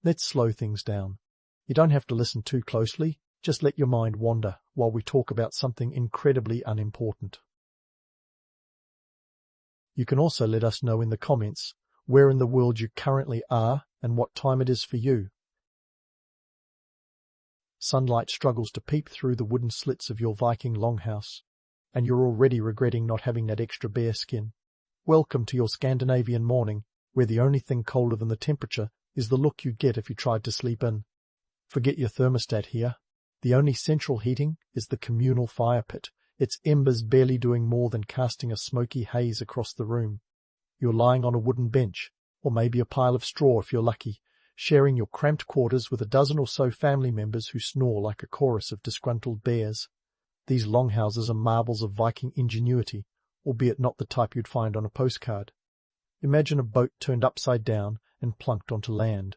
Let's slow things down. You don't have to listen too closely, just let your mind wander while we talk about something incredibly unimportant. You can also let us know in the comments where in the world you currently are and what time it is for you. Sunlight struggles to peep through the wooden slits of your Viking longhouse, and you're already regretting not having that extra bear skin. Welcome to your Scandinavian morning, where the only thing colder than the temperature is the look you'd get if you tried to sleep in. Forget your thermostat here. The only central heating is the communal fire pit, its embers barely doing more than casting a smoky haze across the room. You're lying on a wooden bench, or maybe a pile of straw if you're lucky, sharing your cramped quarters with a dozen or so family members who snore like a chorus of disgruntled bears. These longhouses are marvels of Viking ingenuity, albeit not the type you'd find on a postcard. Imagine a boat turned upside down and plunked onto land.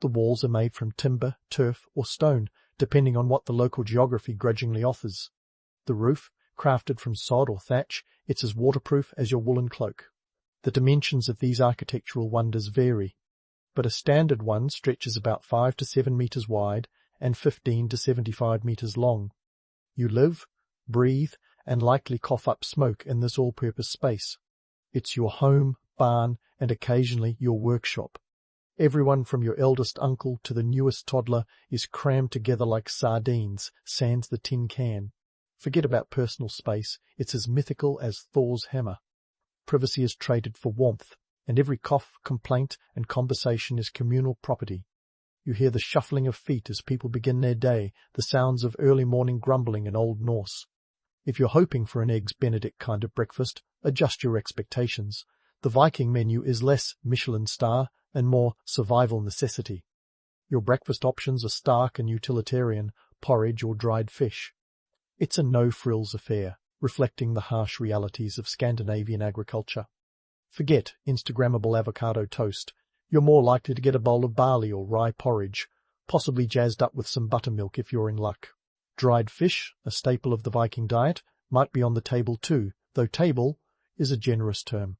The walls are made from timber, turf, or stone, depending on what the local geography grudgingly offers. The roof, crafted from sod or thatch, it's as waterproof as your woolen cloak. The dimensions of these architectural wonders vary, but a standard one stretches about 5 to 7 meters wide and 15 to 75 meters long. You live, breathe, and likely cough up smoke in this all-purpose space. It's your home, barn, and occasionally your workshop. Everyone from your eldest uncle to the newest toddler is crammed together like sardines, sans the tin can. Forget about personal space, it's as mythical as Thor's hammer. Privacy is traded for warmth, and every cough, complaint, and conversation is communal property. You hear the shuffling of feet as people begin their day, the sounds of early morning grumbling in Old Norse. If you're hoping for an Eggs Benedict kind of breakfast, adjust your expectations. The Viking menu is less Michelin star and more survival necessity. Your breakfast options are stark and utilitarian, porridge or dried fish. It's a no-frills affair, reflecting the harsh realities of Scandinavian agriculture. Forget Instagrammable avocado toast. You're more likely to get a bowl of barley or rye porridge, possibly jazzed up with some buttermilk if you're in luck. Dried fish, a staple of the Viking diet, might be on the table too, though table is a generous term.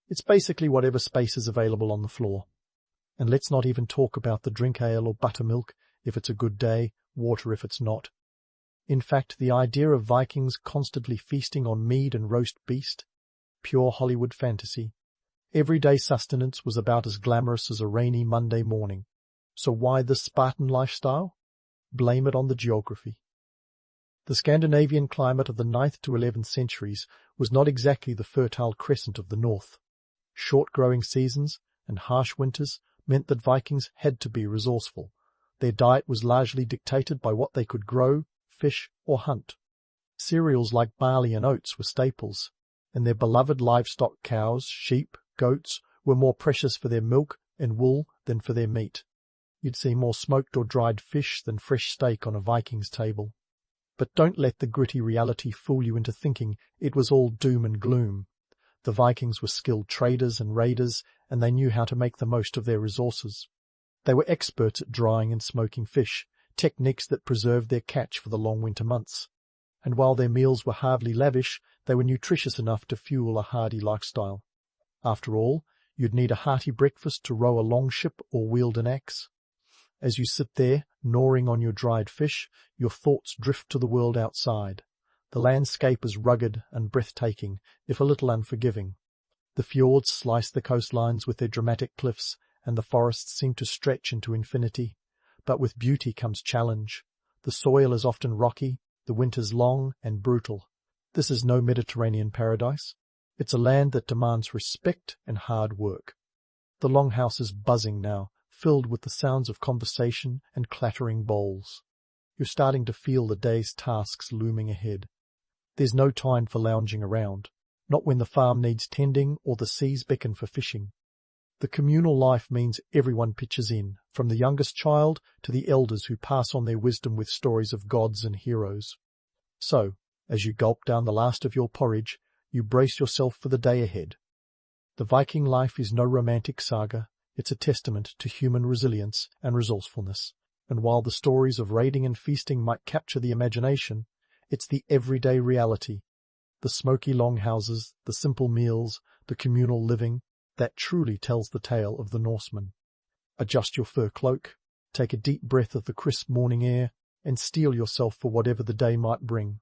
It's basically whatever space is available on the floor. And let's not even talk about the drink ale or buttermilk if it's a good day, water if it's not. In fact, the idea of Vikings constantly feasting on mead and roast beast, pure Hollywood fantasy. Everyday sustenance was about as glamorous as a rainy Monday morning. So why this Spartan lifestyle? Blame it on the geography. The Scandinavian climate of the 9th to 11th centuries was not exactly the fertile crescent of the north. Short growing seasons and harsh winters meant that Vikings had to be resourceful. Their diet was largely dictated by what they could grow, fish, or hunt. Cereals like barley and oats were staples, and their beloved livestock cows, sheep, goats were more precious for their milk and wool than for their meat. You'd see more smoked or dried fish than fresh steak on a Viking's table. But don't let the gritty reality fool you into thinking it was all doom and gloom. The Vikings were skilled traders and raiders, and they knew how to make the most of their resources. They were experts at drying and smoking fish, techniques that preserved their catch for the long winter months. And while their meals were hardly lavish, they were nutritious enough to fuel a hardy lifestyle. After all, you'd need a hearty breakfast to row a longship or wield an axe. As you sit there, gnawing on your dried fish, your thoughts drift to the world outside. The landscape is rugged and breathtaking, if a little unforgiving. The fjords slice the coastlines with their dramatic cliffs, and the forests seem to stretch into infinity. But with beauty comes challenge. The soil is often rocky, the winters long and brutal. This is no Mediterranean paradise. It's a land that demands respect and hard work. The longhouse is buzzing now, filled with the sounds of conversation and clattering bowls. You're starting to feel the day's tasks looming ahead. There's no time for lounging around, not when the farm needs tending or the seas beckon for fishing. The communal life means everyone pitches in, from the youngest child to the elders who pass on their wisdom with stories of gods and heroes. So, as you gulp down the last of your porridge, you brace yourself for the day ahead. The Viking life is no romantic saga. It's a testament to human resilience and resourcefulness. And while the stories of raiding and feasting might capture the imagination, it's the everyday reality, the smoky longhouses, the simple meals, the communal living, that truly tells the tale of the Norseman. Adjust your fur cloak, take a deep breath of the crisp morning air, and steel yourself for whatever the day might bring.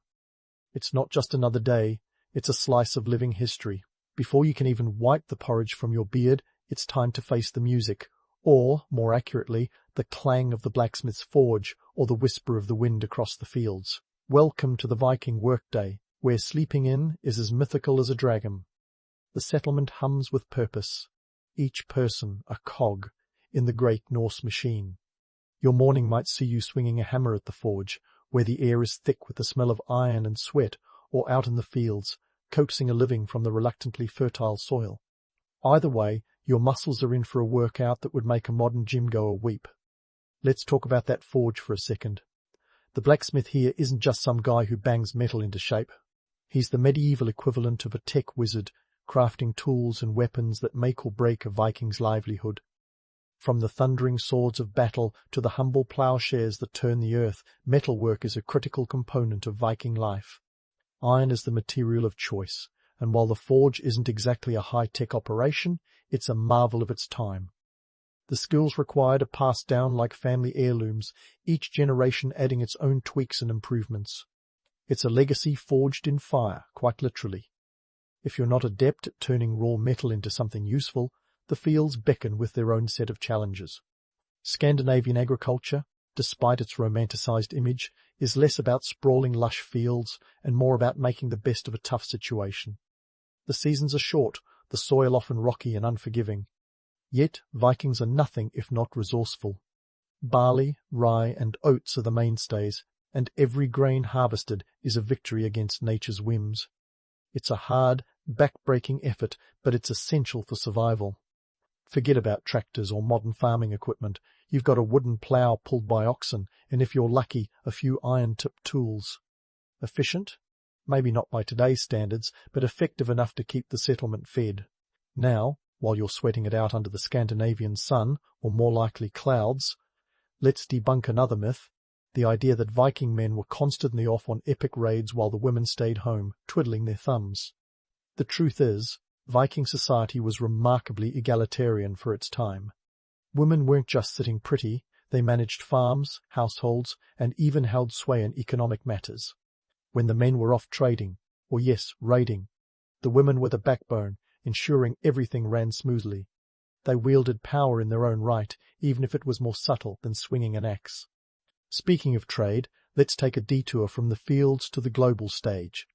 It's not just another day, it's a slice of living history. Before you can even wipe the porridge from your beard, it's time to face the music, or, more accurately, the clang of the blacksmith's forge or the whisper of the wind across the fields. Welcome to the Viking workday, where sleeping in is as mythical as a dragon. The settlement hums with purpose, each person a cog in the great Norse machine. Your morning might see you swinging a hammer at the forge, where the air is thick with the smell of iron and sweat, or out in the fields, coaxing a living from the reluctantly fertile soil. Either way, your muscles are in for a workout that would make a modern gym-goer weep. Let's talk about that forge for a second. The blacksmith here isn't just some guy who bangs metal into shape. He's the medieval equivalent of a tech wizard, crafting tools and weapons that make or break a Viking's livelihood. From the thundering swords of battle to the humble plowshares that turn the earth, metalwork is a critical component of Viking life. Iron is the material of choice, and while the forge isn't exactly a high-tech operation, it's a marvel of its time. The skills required are passed down like family heirlooms, each generation adding its own tweaks and improvements. It's a legacy forged in fire, quite literally. If you're not adept at turning raw metal into something useful, the fields beckon with their own set of challenges. Scandinavian agriculture, despite its romanticized image, is less about sprawling lush fields and more about making the best of a tough situation. The seasons are short, the soil often rocky and unforgiving. Yet Vikings are nothing if not resourceful. Barley, rye and oats are the mainstays, and every grain harvested is a victory against nature's whims. It's a hard, back-breaking effort, but it's essential for survival. Forget about tractors or modern farming equipment. You've got a wooden plough pulled by oxen, and if you're lucky, a few iron-tipped tools. Efficient? Maybe not by today's standards, but effective enough to keep the settlement fed. Now, while you're sweating it out under the Scandinavian sun, or more likely clouds, let's debunk another myth, the idea that Viking men were constantly off on epic raids while the women stayed home, twiddling their thumbs. The truth is, Viking society was remarkably egalitarian for its time. Women weren't just sitting pretty, they managed farms, households, and even held sway in economic matters. When the men were off trading, or yes, raiding, the women were the backbone, ensuring everything ran smoothly. They wielded power in their own right, even if it was more subtle than swinging an axe. Speaking of trade, let's take a detour from the fields to the global stage.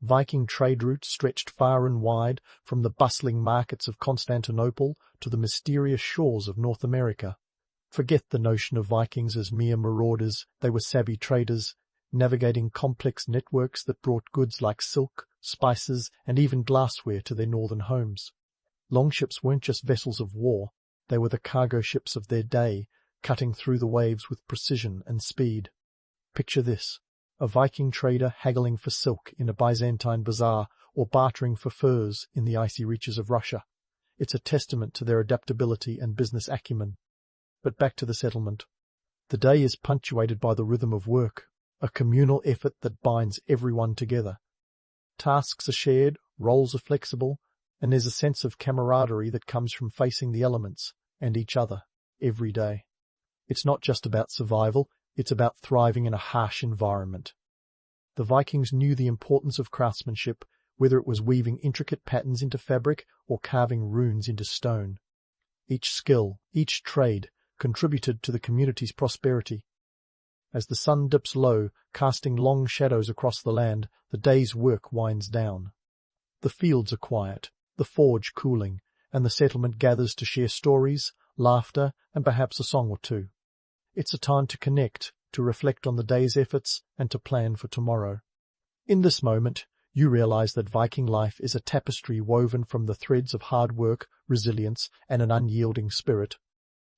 Viking trade routes stretched far and wide, from the bustling markets of Constantinople to the mysterious shores of North America. Forget the notion of Vikings as mere marauders, they were savvy traders, navigating complex networks that brought goods like silk, spices, and even glassware to their northern homes. Longships weren't just vessels of war, they were the cargo ships of their day, cutting through the waves with precision and speed. Picture this. A Viking trader haggling for silk in a Byzantine bazaar or bartering for furs in the icy reaches of Russia. It's a testament to their adaptability and business acumen. But back to the settlement. The day is punctuated by the rhythm of work, a communal effort that binds everyone together. Tasks are shared, roles are flexible, and there's a sense of camaraderie that comes from facing the elements and each other every day. It's not just about survival, it's about thriving in a harsh environment. The Vikings knew the importance of craftsmanship, whether it was weaving intricate patterns into fabric or carving runes into stone. Each skill, each trade, contributed to the community's prosperity. As the sun dips low, casting long shadows across the land, the day's work winds down. The fields are quiet, the forge cooling, and the settlement gathers to share stories, laughter, and perhaps a song or two. It's a time to connect, to reflect on the day's efforts, and to plan for tomorrow. In this moment, you realize that Viking life is a tapestry woven from the threads of hard work, resilience, and an unyielding spirit.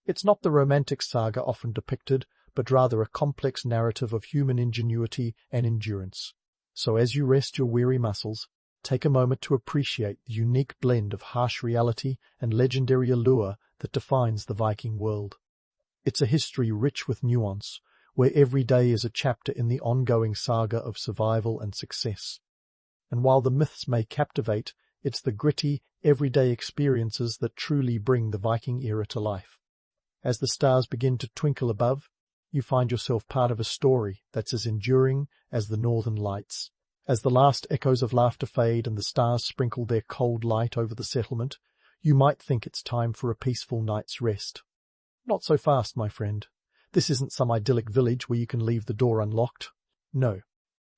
It's not the romantic saga often depicted, but rather a complex narrative of human ingenuity and endurance. So as you rest your weary muscles, take a moment to appreciate the unique blend of harsh reality and legendary allure that defines the Viking world. It's a history rich with nuance, where every day is a chapter in the ongoing saga of survival and success. And while the myths may captivate, it's the gritty, everyday experiences that truly bring the Viking era to life. As the stars begin to twinkle above, you find yourself part of a story that's as enduring as the northern lights. As the last echoes of laughter fade and the stars sprinkle their cold light over the settlement, you might think it's time for a peaceful night's rest. Not so fast, my friend. This isn't some idyllic village where you can leave the door unlocked. No.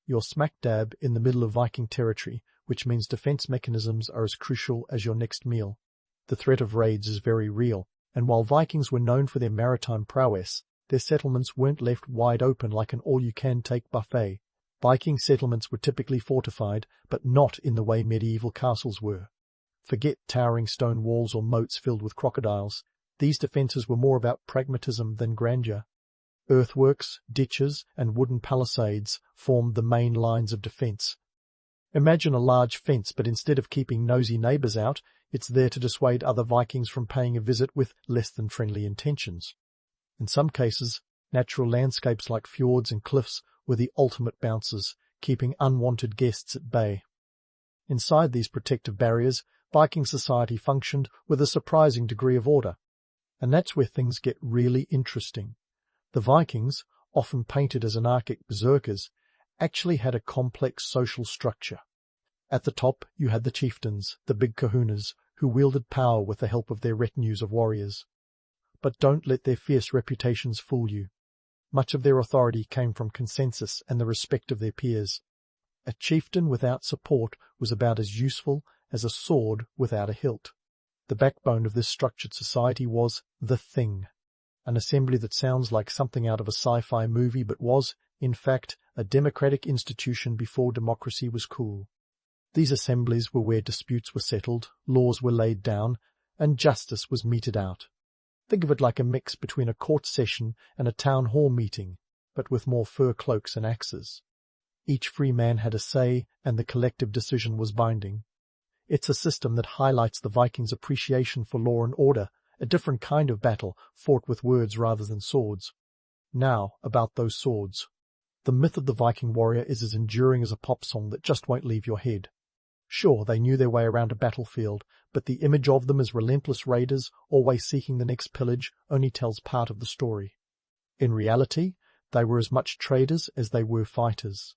You're smack dab in the middle of Viking territory, which means defense mechanisms are as crucial as your next meal. The threat of raids is very real, and while Vikings were known for their maritime prowess, their settlements weren't left wide open like an all-you-can-take buffet. Viking settlements were typically fortified, but not in the way medieval castles were. Forget towering stone walls or moats filled with crocodiles. These defences were more about pragmatism than grandeur. Earthworks, ditches, and wooden palisades formed the main lines of defence. Imagine a large fence, but instead of keeping nosy neighbours out, it's there to dissuade other Vikings from paying a visit with less than friendly intentions. In some cases, natural landscapes like fjords and cliffs were the ultimate bouncers, keeping unwanted guests at bay. Inside these protective barriers, Viking society functioned with a surprising degree of order. And that's where things get really interesting. The Vikings, often painted as anarchic berserkers, actually had a complex social structure. At the top, you had the chieftains, the big kahunas, who wielded power with the help of their retinues of warriors. But don't let their fierce reputations fool you. Much of their authority came from consensus and the respect of their peers. A chieftain without support was about as useful as a sword without a hilt. The backbone of this structured society was the Thing, an assembly that sounds like something out of a sci-fi movie but was, in fact, a democratic institution before democracy was cool. These assemblies were where disputes were settled, laws were laid down, and justice was meted out. Think of it like a mix between a court session and a town hall meeting, but with more fur cloaks and axes. Each free man had a say, and the collective decision was binding. It's a system that highlights the Vikings' appreciation for law and order, a different kind of battle, fought with words rather than swords. Now, about those swords. The myth of the Viking warrior is as enduring as a pop song that just won't leave your head. Sure, they knew their way around a battlefield, but the image of them as relentless raiders, always seeking the next pillage, only tells part of the story. In reality, they were as much traders as they were fighters.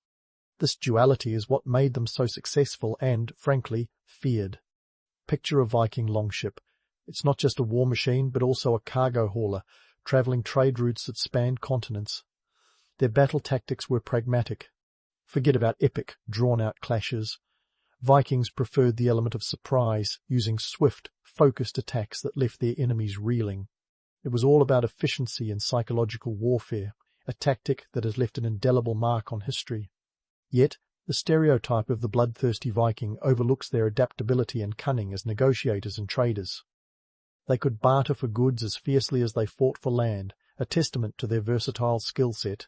This duality is what made them so successful and, frankly, feared. Picture a Viking longship. It's not just a war machine, but also a cargo hauler, travelling trade routes that spanned continents. Their battle tactics were pragmatic. Forget about epic, drawn-out clashes. Vikings preferred the element of surprise, using swift, focused attacks that left their enemies reeling. It was all about efficiency and psychological warfare, a tactic that has left an indelible mark on history. Yet, the stereotype of the bloodthirsty Viking overlooks their adaptability and cunning as negotiators and traders. They could barter for goods as fiercely as they fought for land, a testament to their versatile skill set.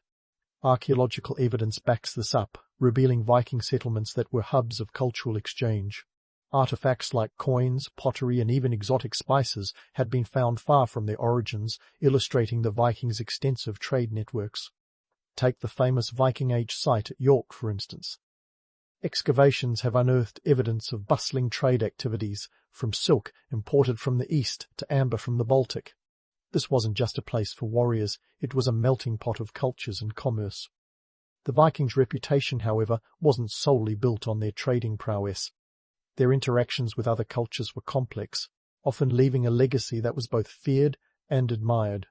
Archaeological evidence backs this up, revealing Viking settlements that were hubs of cultural exchange. Artifacts like coins, pottery, and even exotic spices had been found far from their origins, illustrating the Vikings' extensive trade networks. Take the famous Viking Age site at York, for instance. Excavations have unearthed evidence of bustling trade activities, from silk imported from the east to amber from the Baltic. This wasn't just a place for warriors, it was a melting pot of cultures and commerce. The Vikings' reputation, however, wasn't solely built on their trading prowess. Their interactions with other cultures were complex, often leaving a legacy that was both feared and admired.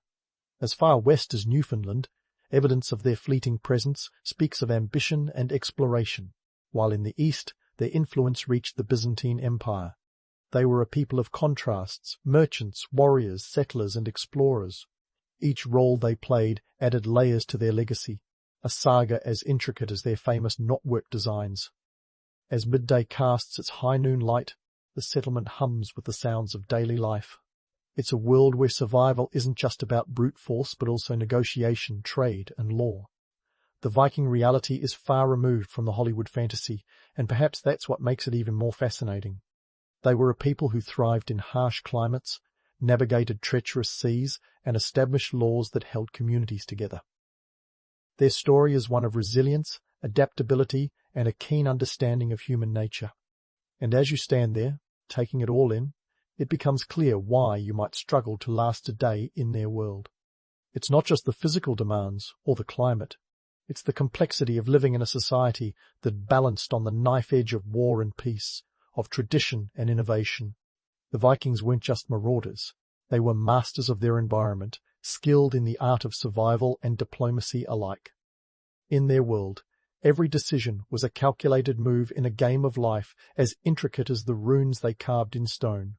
As far west as Newfoundland, evidence of their fleeting presence speaks of ambition and exploration, while in the east their influence reached the Byzantine Empire. They were a people of contrasts, merchants, warriors, settlers, and explorers. Each role they played added layers to their legacy, a saga as intricate as their famous knotwork designs. As midday casts its high noon light, the settlement hums with the sounds of daily life. It's a world where survival isn't just about brute force but also negotiation, trade, and law. The Viking reality is far removed from the Hollywood fantasy, and perhaps that's what makes it even more fascinating. They were a people who thrived in harsh climates, navigated treacherous seas, and established laws that held communities together. Their story is one of resilience, adaptability, and a keen understanding of human nature. And as you stand there, taking it all in, it becomes clear why you might struggle to last a day in their world. It's not just the physical demands or the climate. It's the complexity of living in a society that balanced on the knife edge of war and peace, of tradition and innovation. The Vikings weren't just marauders. They were masters of their environment, skilled in the art of survival and diplomacy alike. In their world, every decision was a calculated move in a game of life as intricate as the runes they carved in stone.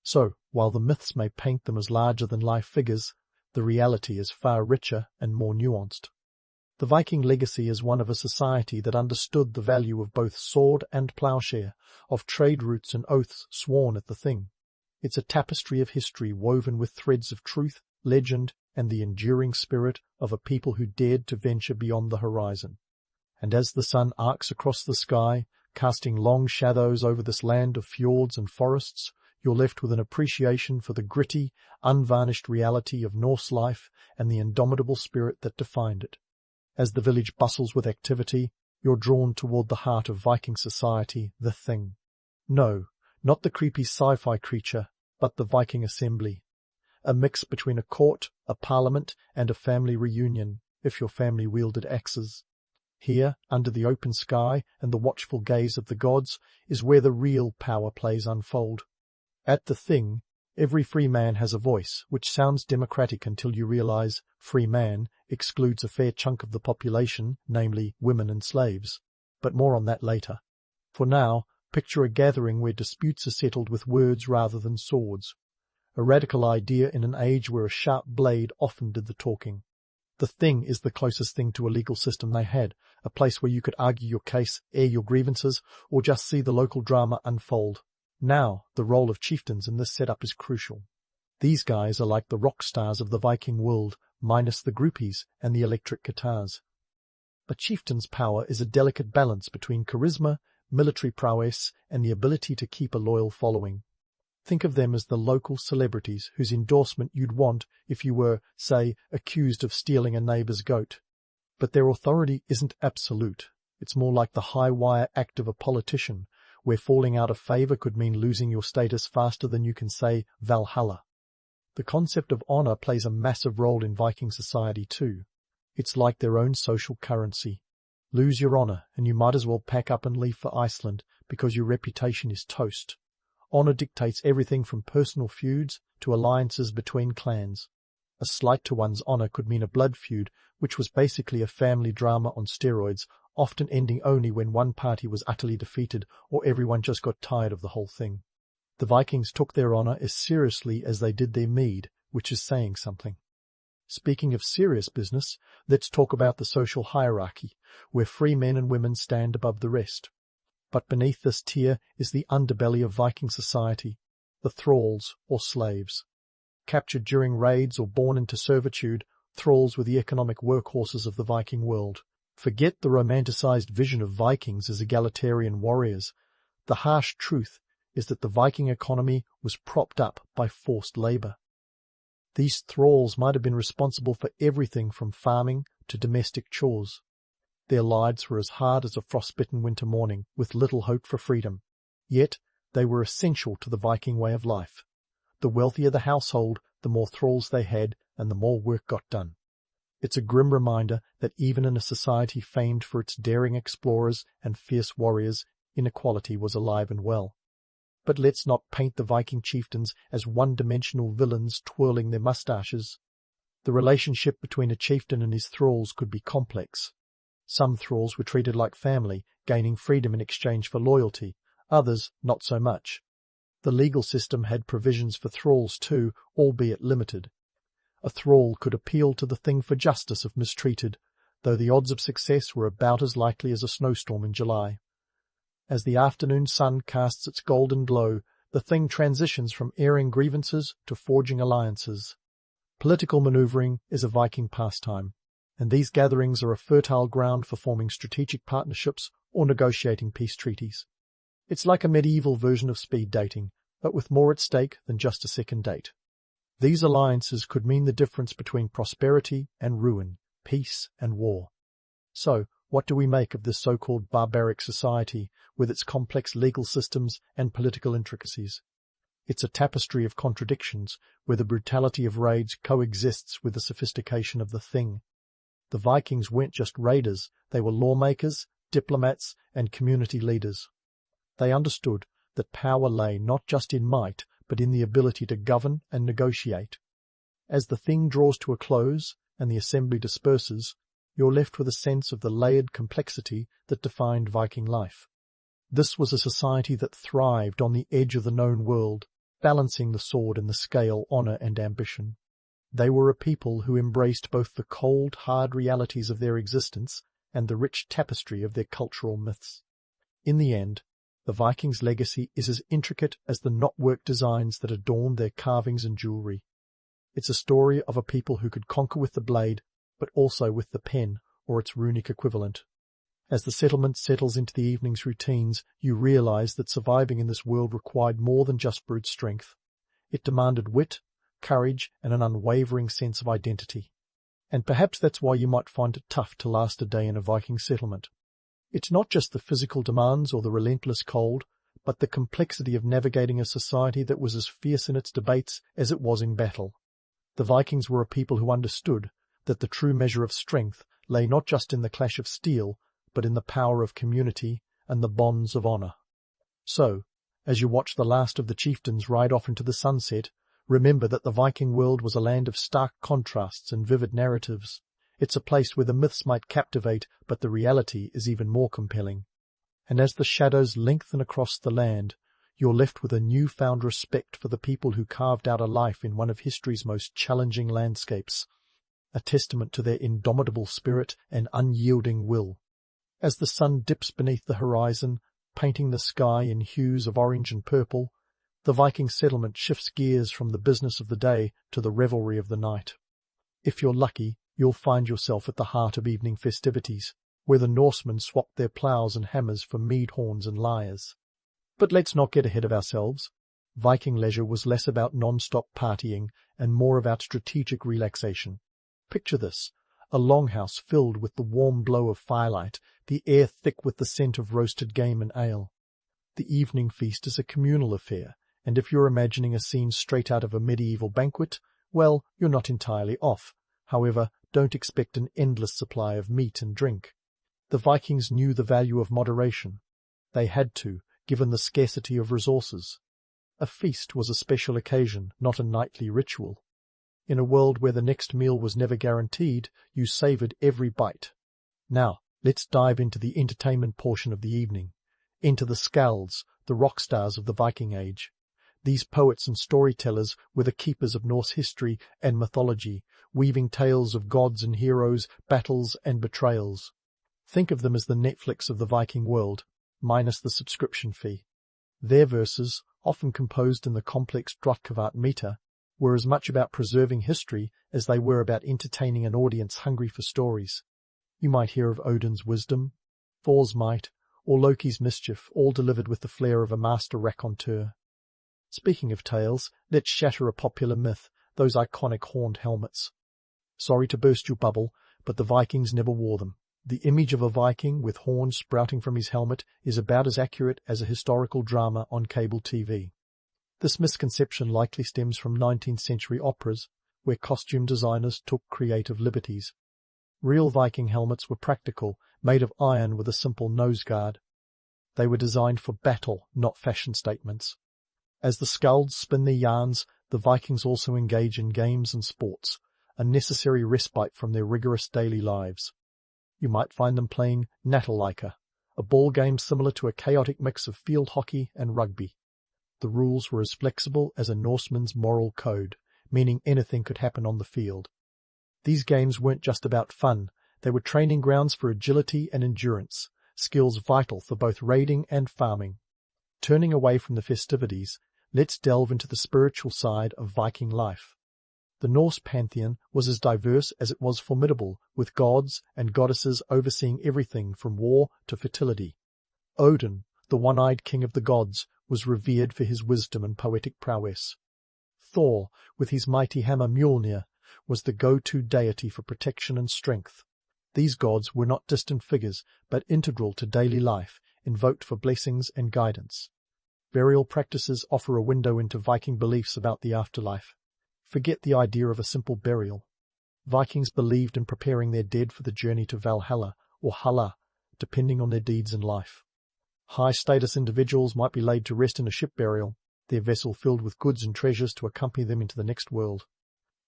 So, while the myths may paint them as larger-than-life figures, the reality is far richer and more nuanced. The Viking legacy is one of a society that understood the value of both sword and ploughshare, of trade routes and oaths sworn at the Thing. It's a tapestry of history woven with threads of truth, legend, and the enduring spirit of a people who dared to venture beyond the horizon. And as the sun arcs across the sky, casting long shadows over this land of fjords and forests, you're left with an appreciation for the gritty, unvarnished reality of Norse life and the indomitable spirit that defined it. As the village bustles with activity, you're drawn toward the heart of Viking society, the Thing. No, not the creepy sci-fi creature, but the Viking assembly. A mix between a court, a parliament, and a family reunion, if your family wielded axes. Here, under the open sky and the watchful gaze of the gods, is where the real power plays unfold. At the Thing, every free man has a voice, which sounds democratic until you realize free man excludes a fair chunk of the population, namely women and slaves. But more on that later. For now, picture a gathering where disputes are settled with words rather than swords. A radical idea in an age where a sharp blade often did the talking. The Thing is the closest thing to a legal system they had, a place where you could argue your case, air your grievances, or just see the local drama unfold. Now, the role of chieftains in this setup is crucial. These guys are like the rock stars of the Viking world, minus the groupies and the electric guitars. A chieftain's power is a delicate balance between charisma, military prowess, and the ability to keep a loyal following. Think of them as the local celebrities whose endorsement you'd want if you were, say, accused of stealing a neighbour's goat. But their authority isn't absolute. It's more like the high-wire act of a politician, where falling out of favour could mean losing your status faster than you can say Valhalla. The concept of honour plays a massive role in Viking society too. It's like their own social currency. Lose your honour and you might as well pack up and leave for Iceland because your reputation is toast. Honour dictates everything from personal feuds to alliances between clans. A slight to one's honour could mean a blood feud, which was basically a family drama on steroids, often ending only when one party was utterly defeated or everyone just got tired of the whole thing. The Vikings took their honour as seriously as they did their mead, which is saying something. Speaking of serious business, let's talk about the social hierarchy, where free men and women stand above the rest. But beneath this tier is the underbelly of Viking society, the thralls or slaves. Captured during raids or born into servitude, thralls were the economic workhorses of the Viking world. Forget the romanticized vision of Vikings as egalitarian warriors. The harsh truth is that the Viking economy was propped up by forced labor. These thralls might have been responsible for everything from farming to domestic chores. Their lives were as hard as a frostbitten winter morning, with little hope for freedom. Yet they were essential to the Viking way of life. The wealthier the household, the more thralls they had, and the more work got done. It's a grim reminder that even in a society famed for its daring explorers and fierce warriors, inequality was alive and well. But let's not paint the Viking chieftains as one-dimensional villains twirling their moustaches. The relationship between a chieftain and his thralls could be complex. Some thralls were treated like family, gaining freedom in exchange for loyalty, others not so much. The legal system had provisions for thralls too, albeit limited. A thrall could appeal to the Thing for justice if mistreated, though the odds of success were about as likely as a snowstorm in July. As the afternoon sun casts its golden glow, the Thing transitions from airing grievances to forging alliances. Political manoeuvring is a Viking pastime, and these gatherings are a fertile ground for forming strategic partnerships or negotiating peace treaties. It's like a medieval version of speed dating, but with more at stake than just a second date. These alliances could mean the difference between prosperity and ruin, peace and war. So, what do we make of this so-called barbaric society with its complex legal systems and political intricacies? It's a tapestry of contradictions, where the brutality of raids coexists with the sophistication of the thing. The Vikings weren't just raiders, they were lawmakers, diplomats, and community leaders. They understood that power lay not just in might, but in the ability to govern and negotiate. As the thing draws to a close and the assembly disperses, you're left with a sense of the layered complexity that defined Viking life. This was a society that thrived on the edge of the known world, balancing the sword and the scale, honour and ambition. They were a people who embraced both the cold, hard realities of their existence and the rich tapestry of their cultural myths. In the end, the Vikings' legacy is as intricate as the knotwork designs that adorn their carvings and jewellery. It's a story of a people who could conquer with the blade, but also with the pen, or its runic equivalent. As the settlement settles into the evening's routines, you realise that surviving in this world required more than just brute strength. It demanded wit, courage, and an unwavering sense of identity. And perhaps that's why you might find it tough to last a day in a Viking settlement. It's not just the physical demands or the relentless cold, but the complexity of navigating a society that was as fierce in its debates as it was in battle. The Vikings were a people who understood that the true measure of strength lay not just in the clash of steel, but in the power of community and the bonds of honour. So, as you watch the last of the chieftains ride off into the sunset, remember that the Viking world was a land of stark contrasts and vivid narratives. It's a place where the myths might captivate, but the reality is even more compelling. And as the shadows lengthen across the land, you're left with a newfound respect for the people who carved out a life in one of history's most challenging landscapes, a testament to their indomitable spirit and unyielding will. As the sun dips beneath the horizon, painting the sky in hues of orange and purple, the Viking settlement shifts gears from the business of the day to the revelry of the night. If you're lucky, you'll find yourself at the heart of evening festivities, where the Norsemen swapped their ploughs and hammers for mead horns and lyres. But let's not get ahead of ourselves. Viking leisure was less about non-stop partying and more about strategic relaxation. Picture this: a longhouse filled with the warm glow of firelight, the air thick with the scent of roasted game and ale. The evening feast is a communal affair, and if you're imagining a scene straight out of a medieval banquet, well, you're not entirely off. However, don't expect an endless supply of meat and drink. The Vikings knew the value of moderation. They had to, given the scarcity of resources. A feast was a special occasion, not a nightly ritual. In a world where the next meal was never guaranteed, you savoured every bite. Now, let's dive into the entertainment portion of the evening, into the skalds, the rock stars of the Viking Age. These poets and storytellers were the keepers of Norse history and mythology, weaving tales of gods and heroes, battles and betrayals. Think of them as the Netflix of the Viking world, minus the subscription fee. Their verses, often composed in the complex Drottningkvart meter, were as much about preserving history as they were about entertaining an audience hungry for stories. You might hear of Odin's wisdom, Thor's might, or Loki's mischief, all delivered with the flair of a master raconteur. Speaking of tales, let's shatter a popular myth, those iconic horned helmets. Sorry to burst your bubble, but the Vikings never wore them. The image of a Viking with horns sprouting from his helmet is about as accurate as a historical drama on cable TV. This misconception likely stems from 19th century operas, where costume designers took creative liberties. Real Viking helmets were practical, made of iron with a simple nose guard. They were designed for battle, not fashion statements. As the skalds spin their yarns, the Vikings also engage in games and sports, a necessary respite from their rigorous daily lives. You might find them playing Nattleika, a ball game similar to a chaotic mix of field hockey and rugby. The rules were as flexible as a Norseman's moral code, meaning anything could happen on the field. These games weren't just about fun, they were training grounds for agility and endurance, skills vital for both raiding and farming. Turning away from the festivities, let's delve into the spiritual side of Viking life. The Norse pantheon was as diverse as it was formidable, with gods and goddesses overseeing everything from war to fertility. Odin, the one-eyed king of the gods, was revered for his wisdom and poetic prowess. Thor, with his mighty hammer Mjolnir, was the go-to deity for protection and strength. These gods were not distant figures, but integral to daily life, invoked for blessings and guidance. Burial practices offer a window into Viking beliefs about the afterlife. Forget the idea of a simple burial. Vikings believed in preparing their dead for the journey to Valhalla or Halla, depending on their deeds in life. High-status individuals might be laid to rest in a ship burial, their vessel filled with goods and treasures to accompany them into the next world.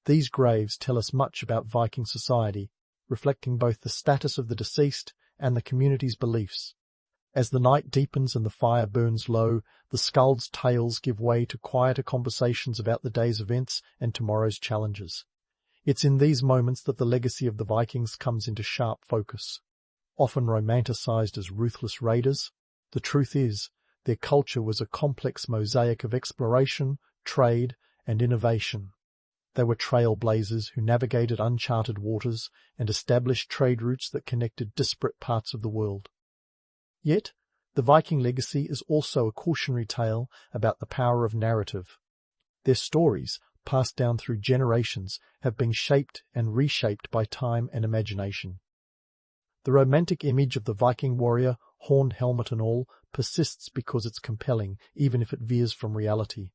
These graves tell us much about Viking society, reflecting both the status of the deceased and the community's beliefs. As the night deepens and the fire burns low, the skalds' tales give way to quieter conversations about the day's events and tomorrow's challenges. It's in these moments that the legacy of the Vikings comes into sharp focus. Often romanticized as ruthless raiders, the truth is, their culture was a complex mosaic of exploration, trade, and innovation. They were trailblazers who navigated uncharted waters and established trade routes that connected disparate parts of the world. Yet, the Viking legacy is also a cautionary tale about the power of narrative. Their stories, passed down through generations, have been shaped and reshaped by time and imagination. The romantic image of the Viking warrior, horned helmet and all, persists because it's compelling, even if it veers from reality.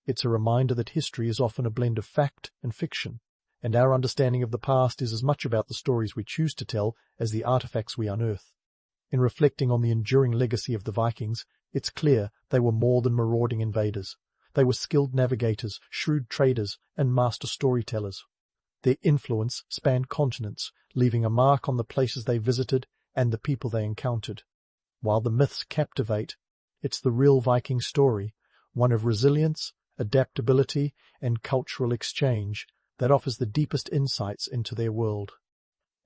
It's a reminder that history is often a blend of fact and fiction, and our understanding of the past is as much about the stories we choose to tell as the artifacts we unearth. In reflecting on the enduring legacy of the Vikings, it's clear they were more than marauding invaders. They were skilled navigators, shrewd traders, and master storytellers. Their influence spanned continents, leaving a mark on the places they visited and the people they encountered. While the myths captivate, it's the real Viking story, one of resilience, adaptability, and cultural exchange, that offers the deepest insights into their world.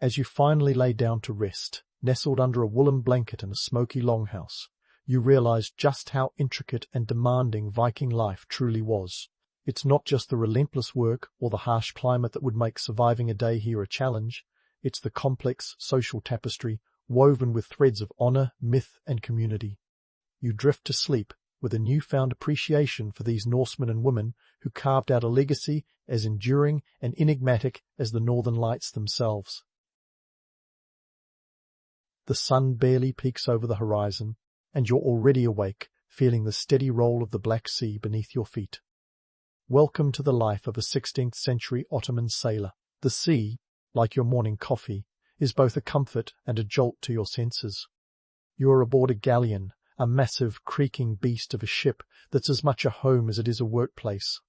As you finally lay down to rest, nestled under a woolen blanket in a smoky longhouse, you realize just how intricate and demanding Viking life truly was. It's not just the relentless work or the harsh climate that would make surviving a day here a challenge. It's the complex social tapestry woven with threads of honor, myth, and community. You drift to sleep with a newfound appreciation for these Norsemen and women who carved out a legacy as enduring and enigmatic as the Northern Lights themselves. The sun barely peeks over the horizon, and you're already awake, feeling the steady roll of the Black Sea beneath your feet. Welcome to the life of a 16th-century Ottoman sailor. The sea, like your morning coffee, is both a comfort and a jolt to your senses. You are aboard a galleon, a massive, creaking beast of a ship that's as much a home as it is a workplace.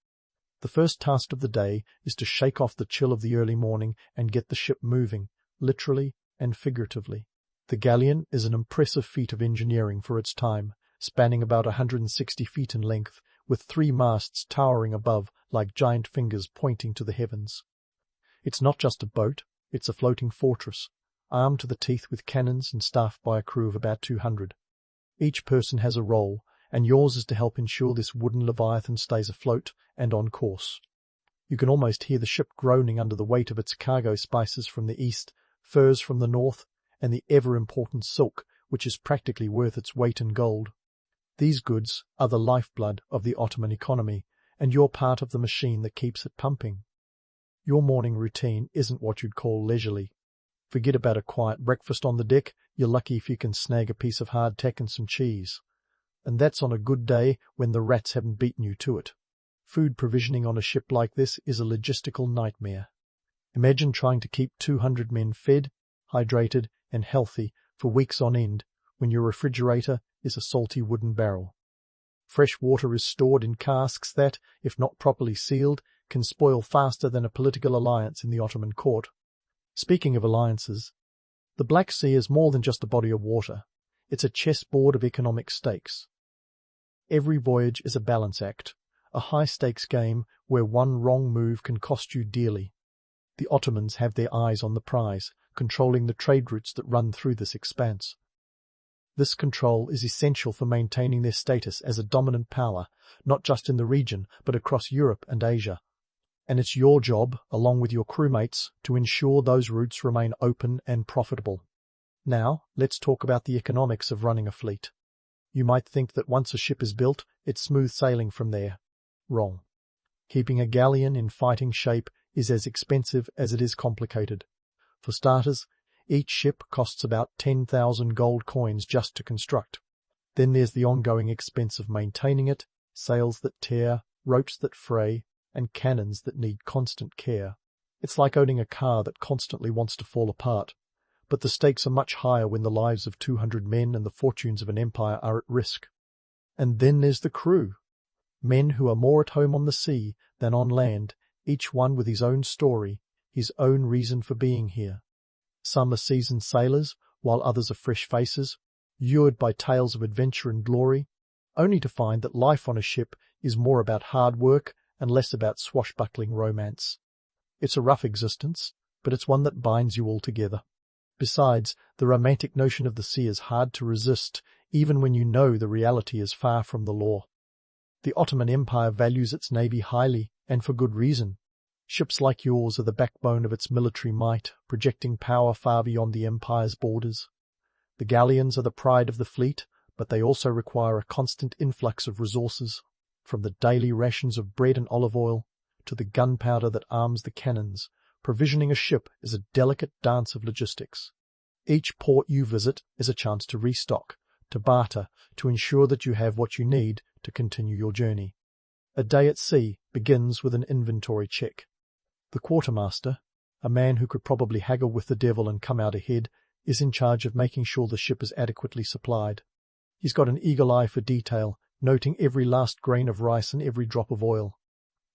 The first task of the day is to shake off the chill of the early morning and get the ship moving, literally and figuratively. The galleon is an impressive feat of engineering for its time, spanning about 160 feet in length, with 3 masts towering above like giant fingers pointing to the heavens. It's not just a boat, it's a floating fortress, armed to the teeth with cannons and staffed by a crew of about 200. Each person has a role, and yours is to help ensure this wooden leviathan stays afloat and on course. You can almost hear the ship groaning under the weight of its cargo spices from the east, furs from the north, and the ever-important silk, which is practically worth its weight in gold. These goods are the lifeblood of the Ottoman economy, and you're part of the machine that keeps it pumping. Your morning routine isn't what you'd call leisurely. Forget about a quiet breakfast on the deck, you're lucky if you can snag a piece of hardtack and some cheese. And that's on a good day when the rats haven't beaten you to it. Food provisioning on a ship like this is a logistical nightmare. Imagine trying to keep 200 men fed, hydrated, and healthy for weeks on end when your refrigerator is a salty wooden barrel. Fresh water is stored in casks that, if not properly sealed, can spoil faster than a political alliance in the Ottoman court. Speaking of alliances, the Black Sea is more than just a body of water. It's a chessboard of economic stakes. Every voyage is a balance act, a high-stakes game where one wrong move can cost you dearly. The Ottomans have their eyes on the prize, controlling the trade routes that run through this expanse. This control is essential for maintaining their status as a dominant power, not just in the region, but across Europe and Asia. And it's your job, along with your crewmates, to ensure those routes remain open and profitable. Now, let's talk about the economics of running a fleet. You might think that once a ship is built, it's smooth sailing from there. Wrong. Keeping a galleon in fighting shape is as expensive as it is complicated. For starters, each ship costs about 10,000 gold coins just to construct. Then there's the ongoing expense of maintaining it, sails that tear, ropes that fray, and cannons that need constant care. It's like owning a car that constantly wants to fall apart, but the stakes are much higher when the lives of 200 men and the fortunes of an empire are at risk. And then there's the crew. Men who are more at home on the sea than on land, each one with his own story, his own reason for being here. Some are seasoned sailors, while others are fresh faces, lured by tales of adventure and glory, only to find that life on a ship is more about hard work and less about swashbuckling romance. It's a rough existence, but it's one that binds you all together. Besides, the romantic notion of the sea is hard to resist, even when you know the reality is far from the law. The Ottoman Empire values its navy highly, and for good reason. Ships like yours are the backbone of its military might, projecting power far beyond the empire's borders. The galleons are the pride of the fleet, but they also require a constant influx of resources, from the daily rations of bread and olive oil to the gunpowder that arms the cannons. Provisioning a ship is a delicate dance of logistics. Each port you visit is a chance to restock, to barter, to ensure that you have what you need to continue your journey. A day at sea begins with an inventory check. The quartermaster, a man who could probably haggle with the devil and come out ahead, is in charge of making sure the ship is adequately supplied. He's got an eagle eye for detail, noting every last grain of rice and every drop of oil.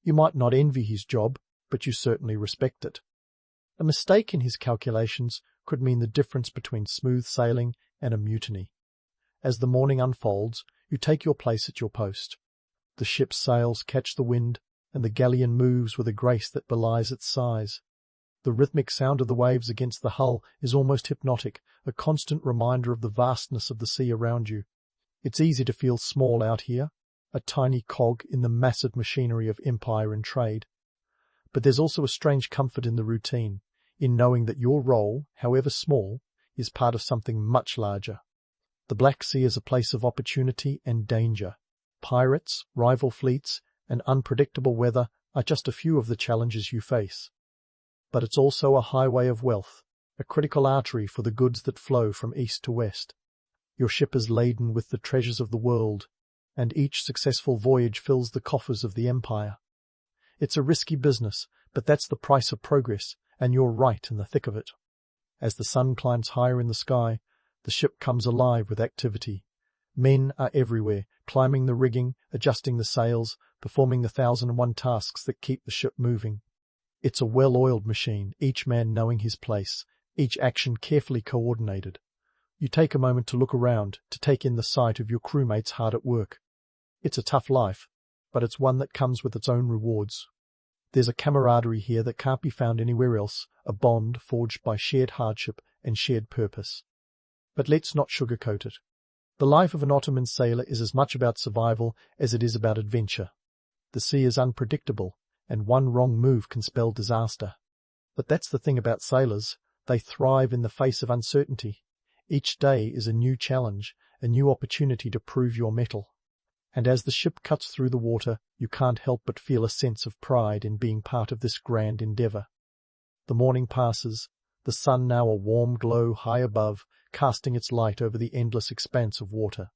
You might not envy his job, but you certainly respect it. A mistake in his calculations could mean the difference between smooth sailing and a mutiny. As the morning unfolds, you take your place at your post. The ship's sails catch the wind, and the galleon moves with a grace that belies its size. The rhythmic sound of the waves against the hull is almost hypnotic, a constant reminder of the vastness of the sea around you. It's easy to feel small out here, a tiny cog in the massive machinery of empire and trade. But there's also a strange comfort in the routine, in knowing that your role, however small, is part of something much larger. The Black Sea is a place of opportunity and danger. Pirates, rival fleets, and unpredictable weather are just a few of the challenges you face. But it's also a highway of wealth, a critical artery for the goods that flow from east to west. Your ship is laden with the treasures of the world, and each successful voyage fills the coffers of the empire. It's a risky business, but that's the price of progress, and you're right in the thick of it. As the sun climbs higher in the sky, the ship comes alive with activity. Men are everywhere, climbing the rigging, adjusting the sails, performing the 1,001 tasks that keep the ship moving. It's a well-oiled machine, each man knowing his place, each action carefully coordinated. You take a moment to look around, to take in the sight of your crewmates hard at work. It's a tough life, but it's one that comes with its own rewards. There's a camaraderie here that can't be found anywhere else, a bond forged by shared hardship and shared purpose. But let's not sugarcoat it. The life of an Ottoman sailor is as much about survival as it is about adventure. The sea is unpredictable, and one wrong move can spell disaster. But that's the thing about sailors. They thrive in the face of uncertainty. Each day is a new challenge, a new opportunity to prove your mettle. And as the ship cuts through the water, you can't help but feel a sense of pride in being part of this grand endeavour. The morning passes, the sun now a warm glow high above, casting its light over the endless expanse of water.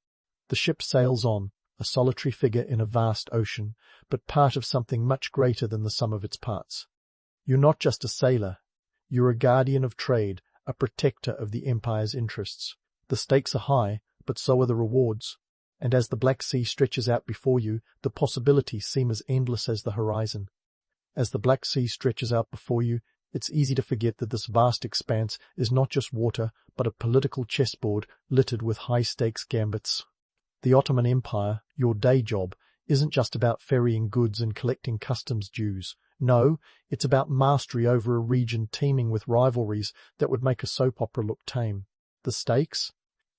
The ship sails on, a solitary figure in a vast ocean, but part of something much greater than the sum of its parts. You're not just a sailor. You're a guardian of trade, a protector of the empire's interests. The stakes are high, but so are the rewards. And as the Black Sea stretches out before you, the possibilities seem as endless as the horizon. As the Black Sea stretches out before you, it's easy to forget that this vast expanse is not just water, but a political chessboard littered with high-stakes gambits. The Ottoman Empire, your day job, isn't just about ferrying goods and collecting customs dues. No, it's about mastery over a region teeming with rivalries that would make a soap opera look tame. The stakes?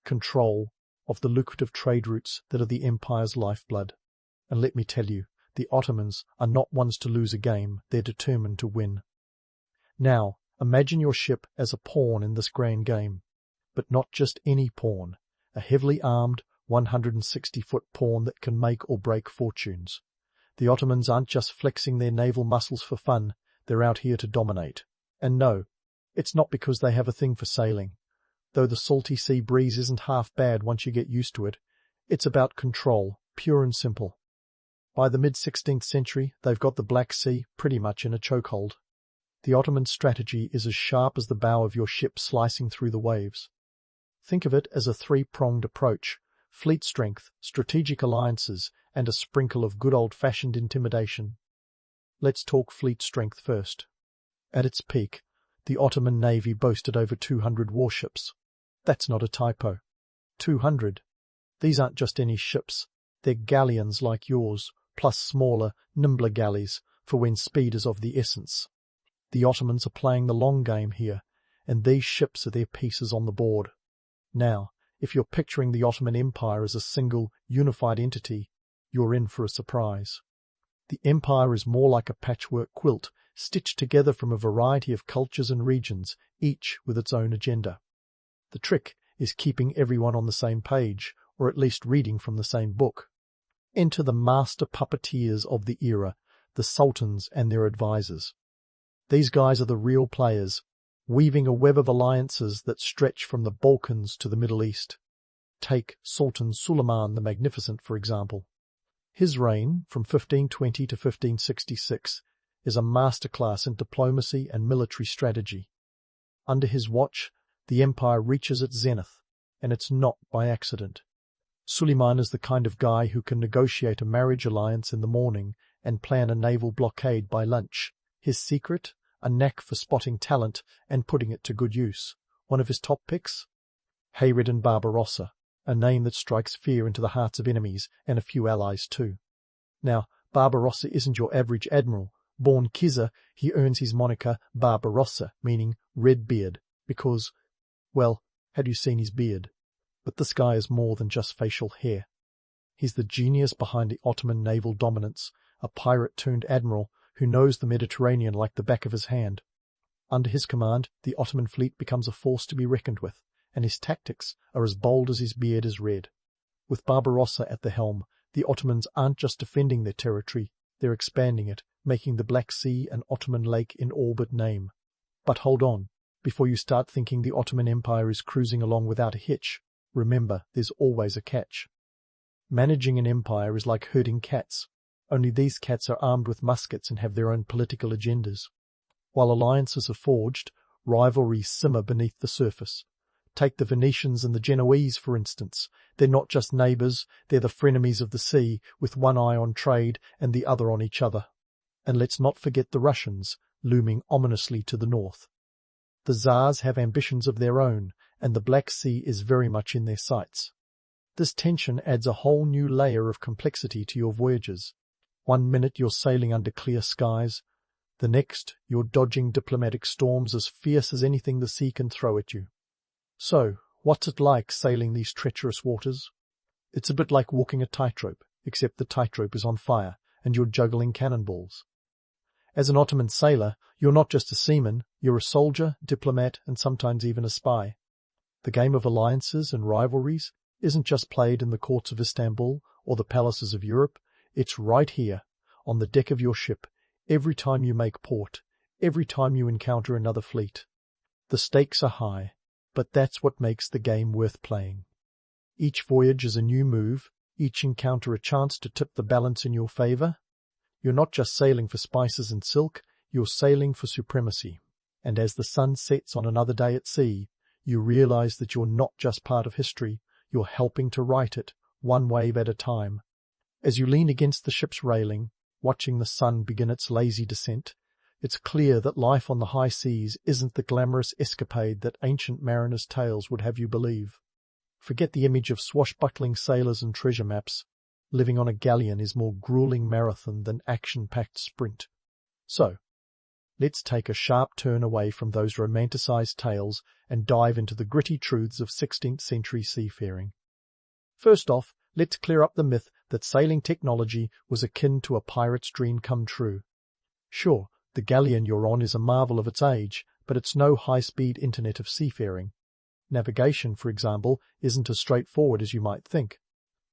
Control of the lucrative trade routes that are the empire's lifeblood. And let me tell you, the Ottomans are not ones to lose a game, they're determined to win. Now, imagine your ship as a pawn in this grand game. But not just any pawn, a heavily armed, 160-foot pawn that can make or break fortunes. The Ottomans aren't just flexing their naval muscles for fun, they're out here to dominate. And no, it's not because they have a thing for sailing. Though the salty sea breeze isn't half bad once you get used to it, It's about control, pure and simple. By the mid-16th century, they've got the Black Sea pretty much in a chokehold. The Ottoman strategy is as sharp as the bow of your ship slicing through the waves. Think of it as a three-pronged approach: fleet strength, strategic alliances, and a sprinkle of good old-fashioned intimidation. Let's talk fleet strength first. At its peak, the Ottoman navy boasted over 200 warships. That's not a typo. 200. These aren't just any ships. They're galleons like yours, plus smaller, nimbler galleys, for when speed is of the essence. The Ottomans are playing the long game here, and these ships are their pieces on the board. Now, if you're picturing the Ottoman Empire as a single, unified entity, you're in for a surprise. The empire is more like a patchwork quilt, stitched together from a variety of cultures and regions, each with its own agenda. The trick is keeping everyone on the same page, or at least reading from the same book. Enter the master puppeteers of the era, the sultans and their advisors. These guys are the real players, weaving a web of alliances that stretch from the Balkans to the Middle East. Take Sultan Suleiman the Magnificent, for example. His reign, from 1520 to 1566, is a masterclass in diplomacy and military strategy. Under his watch, the empire reaches its zenith, and it's not by accident. Suleiman is the kind of guy who can negotiate a marriage alliance in the morning and plan a naval blockade by lunch. His secret? A knack for spotting talent and putting it to good use. One of his top picks? Hayreddin Barbarossa, a name that strikes fear into the hearts of enemies and a few allies too. Now, Barbarossa isn't your average admiral. Born Khizr, he earns his moniker Barbarossa, meaning red beard, because, well, had you seen his beard? But this guy is more than just facial hair. He's the genius behind the Ottoman naval dominance, a pirate-turned-admiral who knows the Mediterranean like the back of his hand. Under his command, the Ottoman fleet becomes a force to be reckoned with, and his tactics are as bold as his beard is red. With Barbarossa at the helm, the Ottomans aren't just defending their territory, they're expanding it, making the Black Sea an Ottoman lake in all but name. But hold on, before you start thinking the Ottoman Empire is cruising along without a hitch, remember there's always a catch. Managing an empire is like herding cats, only these cats are armed with muskets and have their own political agendas. While alliances are forged, rivalries simmer beneath the surface. Take the Venetians and the Genoese, for instance. They're not just neighbours, they're the frenemies of the sea, with one eye on trade and the other on each other. And let's not forget the Russians, looming ominously to the north. The Tsars have ambitions of their own, and the Black Sea is very much in their sights. This tension adds a whole new layer of complexity to your voyages. One minute you're sailing under clear skies, the next you're dodging diplomatic storms as fierce as anything the sea can throw at you. So, what's it like sailing these treacherous waters? It's a bit like walking a tightrope, except the tightrope is on fire, and you're juggling cannonballs. As an Ottoman sailor, you're not just a seaman, you're a soldier, diplomat, and sometimes even a spy. The game of alliances and rivalries isn't just played in the courts of Istanbul or the palaces of Europe. It's right here, on the deck of your ship, every time you make port, every time you encounter another fleet. The stakes are high, but that's what makes the game worth playing. Each voyage is a new move, each encounter a chance to tip the balance in your favor. You're not just sailing for spices and silk, you're sailing for supremacy. And as the sun sets on another day at sea, you realize that you're not just part of history, you're helping to write it, one wave at a time. As you lean against the ship's railing, watching the sun begin its lazy descent, it's clear that life on the high seas isn't the glamorous escapade that ancient mariners' tales would have you believe. Forget the image of swashbuckling sailors and treasure maps. Living on a galleon is more grueling marathon than action-packed sprint. So, let's take a sharp turn away from those romanticized tales and dive into the gritty truths of 16th century seafaring. First off, let's clear up the myth that sailing technology was akin to a pirate's dream come true. Sure, the galleon you're on is a marvel of its age, but it's no high-speed internet of seafaring. Navigation, for example, isn't as straightforward as you might think.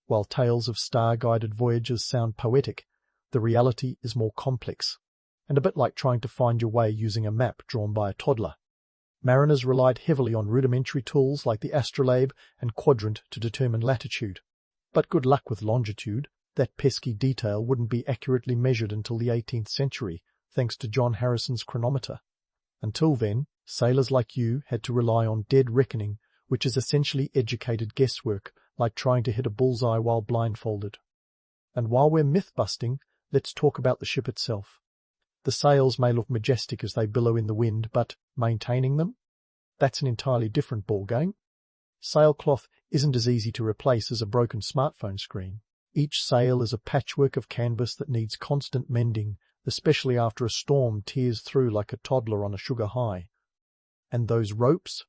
While tales of star-guided voyages sound poetic, the reality is more complex, and a bit like trying to find your way using a map drawn by a toddler. Mariners relied heavily on rudimentary tools like the astrolabe and quadrant to determine latitude. But good luck with longitude. That pesky detail wouldn't be accurately measured until the 18th century, thanks to John Harrison's chronometer. Until then, sailors like you had to rely on dead reckoning, which is essentially educated guesswork, like trying to hit a bullseye while blindfolded. And while we're myth-busting, let's talk about the ship itself. The sails may look majestic as they billow in the wind, but maintaining them? That's an entirely different ballgame. Sailcloth isn't as easy to replace as a broken smartphone screen. Each sail is a patchwork of canvas that needs constant mending, especially after a storm tears through like a toddler on a sugar high. And those ropes?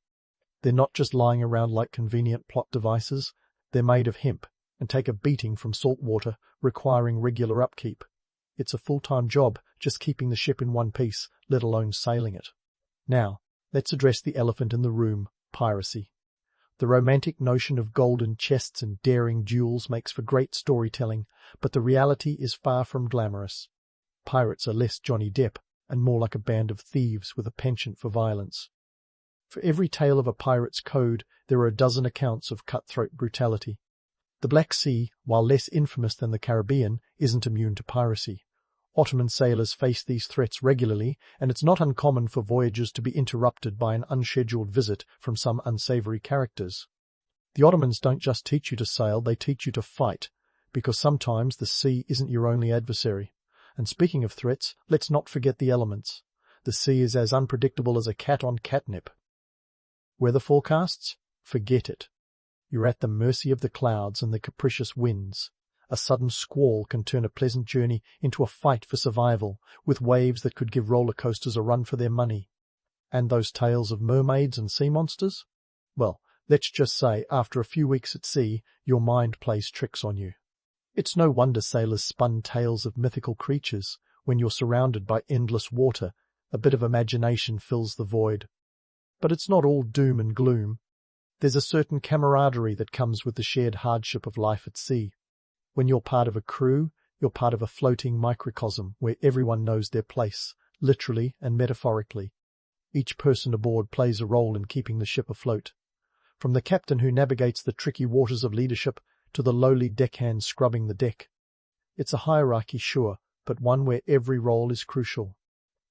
They're not just lying around like convenient plot devices. They're made of hemp and take a beating from salt water, requiring regular upkeep. It's a full-time job just keeping the ship in one piece, let alone sailing it. Now, let's address the elephant in the room, piracy. The romantic notion of golden chests and daring duels makes for great storytelling, but the reality is far from glamorous. Pirates are less Johnny Depp and more like a band of thieves with a penchant for violence. For every tale of a pirate's code, there are a dozen accounts of cutthroat brutality. The Black Sea, while less infamous than the Caribbean, isn't immune to piracy. Ottoman sailors face these threats regularly, and it's not uncommon for voyages to be interrupted by an unscheduled visit from some unsavory characters. The Ottomans don't just teach you to sail, they teach you to fight, because sometimes the sea isn't your only adversary. And speaking of threats, let's not forget the elements. The sea is as unpredictable as a cat on catnip. Weather forecasts? Forget it. You're at the mercy of the clouds and the capricious winds. A sudden squall can turn a pleasant journey into a fight for survival, with waves that could give roller coasters a run for their money. And those tales of mermaids and sea monsters? Well, let's just say, after a few weeks at sea, your mind plays tricks on you. It's no wonder sailors spun tales of mythical creatures. When you're surrounded by endless water, a bit of imagination fills the void. But it's not all doom and gloom. There's a certain camaraderie that comes with the shared hardship of life at sea. When you're part of a crew, you're part of a floating microcosm where everyone knows their place, literally and metaphorically. Each person aboard plays a role in keeping the ship afloat. From the captain who navigates the tricky waters of leadership to the lowly deckhand scrubbing the deck. It's a hierarchy, sure, but one where every role is crucial.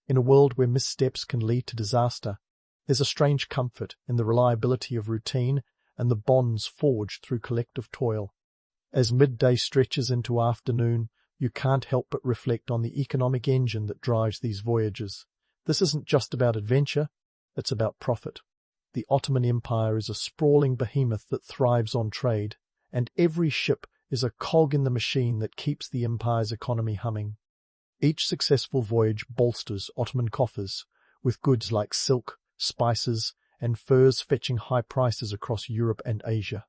In a world where missteps can lead to disaster, there's a strange comfort in the reliability of routine and the bonds forged through collective toil. As midday stretches into afternoon, you can't help but reflect on the economic engine that drives these voyages. This isn't just about adventure, it's about profit. The Ottoman Empire is a sprawling behemoth that thrives on trade, and every ship is a cog in the machine that keeps the empire's economy humming. Each successful voyage bolsters Ottoman coffers, with goods like silk, spices, and furs fetching high prices across Europe and Asia.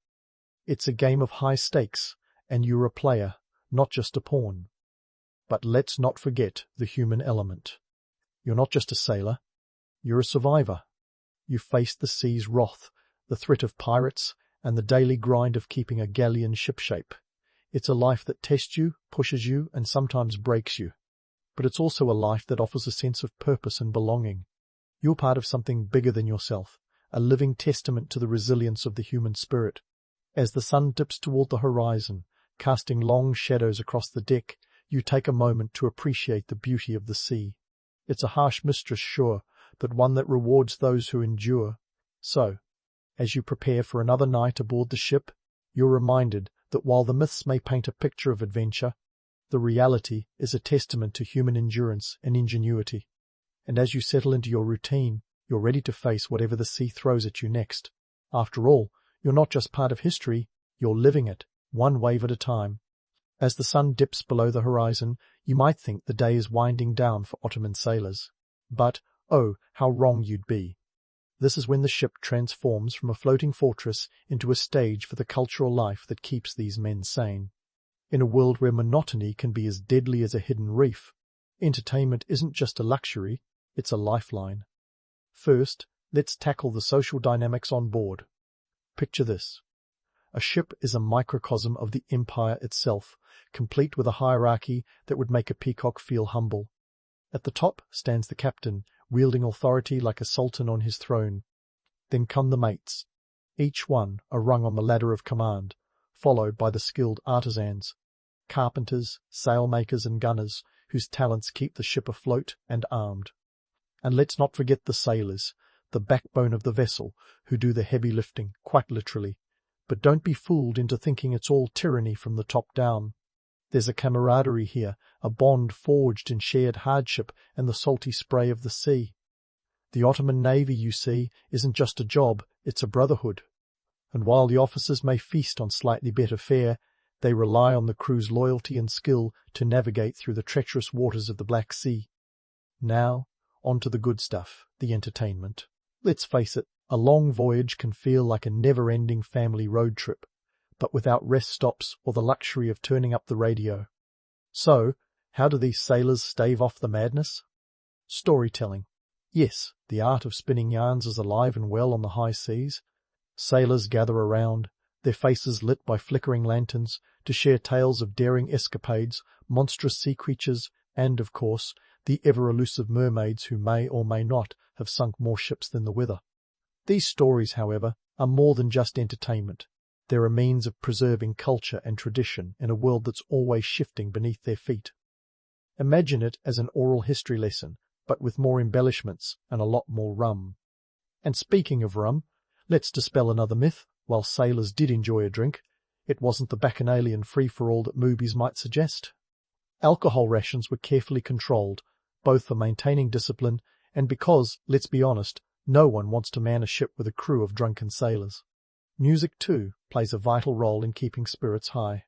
It's a game of high stakes, and you're a player, not just a pawn. But let's not forget the human element. You're not just a sailor, you're a survivor. You faced the sea's wrath, the threat of pirates, and the daily grind of keeping a galleon shipshape. It's a life that tests you, pushes you, and sometimes breaks you. But it's also a life that offers a sense of purpose and belonging. You're part of something bigger than yourself, a living testament to the resilience of the human spirit. As the sun dips toward the horizon, casting long shadows across the deck, you take a moment to appreciate the beauty of the sea. It's a harsh mistress, sure, but one that rewards those who endure. So, as you prepare for another night aboard the ship, you're reminded that while the myths may paint a picture of adventure, the reality is a testament to human endurance and ingenuity. And as you settle into your routine, you're ready to face whatever the sea throws at you next. After all, you're not just part of history, you're living it, one wave at a time. As the sun dips below the horizon, you might think the day is winding down for Ottoman sailors. But, oh, how wrong you'd be. This is when the ship transforms from a floating fortress into a stage for the cultural life that keeps these men sane. In a world where monotony can be as deadly as a hidden reef, entertainment isn't just a luxury, it's a lifeline. First, let's tackle the social dynamics on board. Picture this. A ship is a microcosm of the empire itself, complete with a hierarchy that would make a peacock feel humble. At the top stands the captain, wielding authority like a sultan on his throne. Then come the mates, each one a rung on the ladder of command, followed by the skilled artisans, carpenters, sailmakers and gunners, whose talents keep the ship afloat and armed. And let's not forget the sailors, the backbone of the vessel, who do the heavy lifting, quite literally. But don't be fooled into thinking it's all tyranny from the top down. There's a camaraderie here, a bond forged in shared hardship and the salty spray of the sea. The Ottoman Navy, you see, isn't just a job, it's a brotherhood. And while the officers may feast on slightly better fare, they rely on the crew's loyalty and skill to navigate through the treacherous waters of the Black Sea. Now, on to the good stuff, the entertainment. Let's face it, a long voyage can feel like a never-ending family road trip, but without rest stops or the luxury of turning up the radio. So, how do these sailors stave off the madness? Storytelling. Yes, the art of spinning yarns is alive and well on the high seas. Sailors gather around, their faces lit by flickering lanterns, to share tales of daring escapades, monstrous sea creatures, and, of course, the ever-elusive mermaids who may or may not have sunk more ships than the weather. These stories, however, are more than just entertainment. They're a means of preserving culture and tradition in a world that's always shifting beneath their feet. Imagine it as an oral history lesson, but with more embellishments and a lot more rum. And speaking of rum, let's dispel another myth. While sailors did enjoy a drink, it wasn't the bacchanalian free-for-all that movies might suggest. Alcohol rations were carefully controlled, both for maintaining discipline and because, let's be honest, no one wants to man a ship with a crew of drunken sailors. Music, too, plays a vital role in keeping spirits high.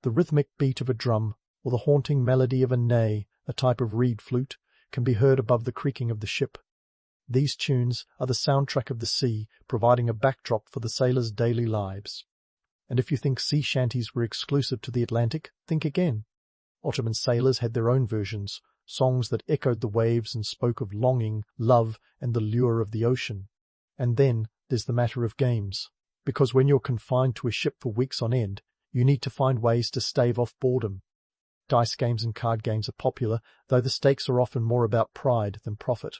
The rhythmic beat of a drum or the haunting melody of a ney, a type of reed flute, can be heard above the creaking of the ship. These tunes are the soundtrack of the sea, providing a backdrop for the sailors' daily lives. And if you think sea shanties were exclusive to the Atlantic, think again. Ottoman sailors had their own versions, songs that echoed the waves and spoke of longing, love, and the lure of the ocean. And then there's the matter of games, because when you're confined to a ship for weeks on end, you need to find ways to stave off boredom. Dice games and card games are popular, though the stakes are often more about pride than profit.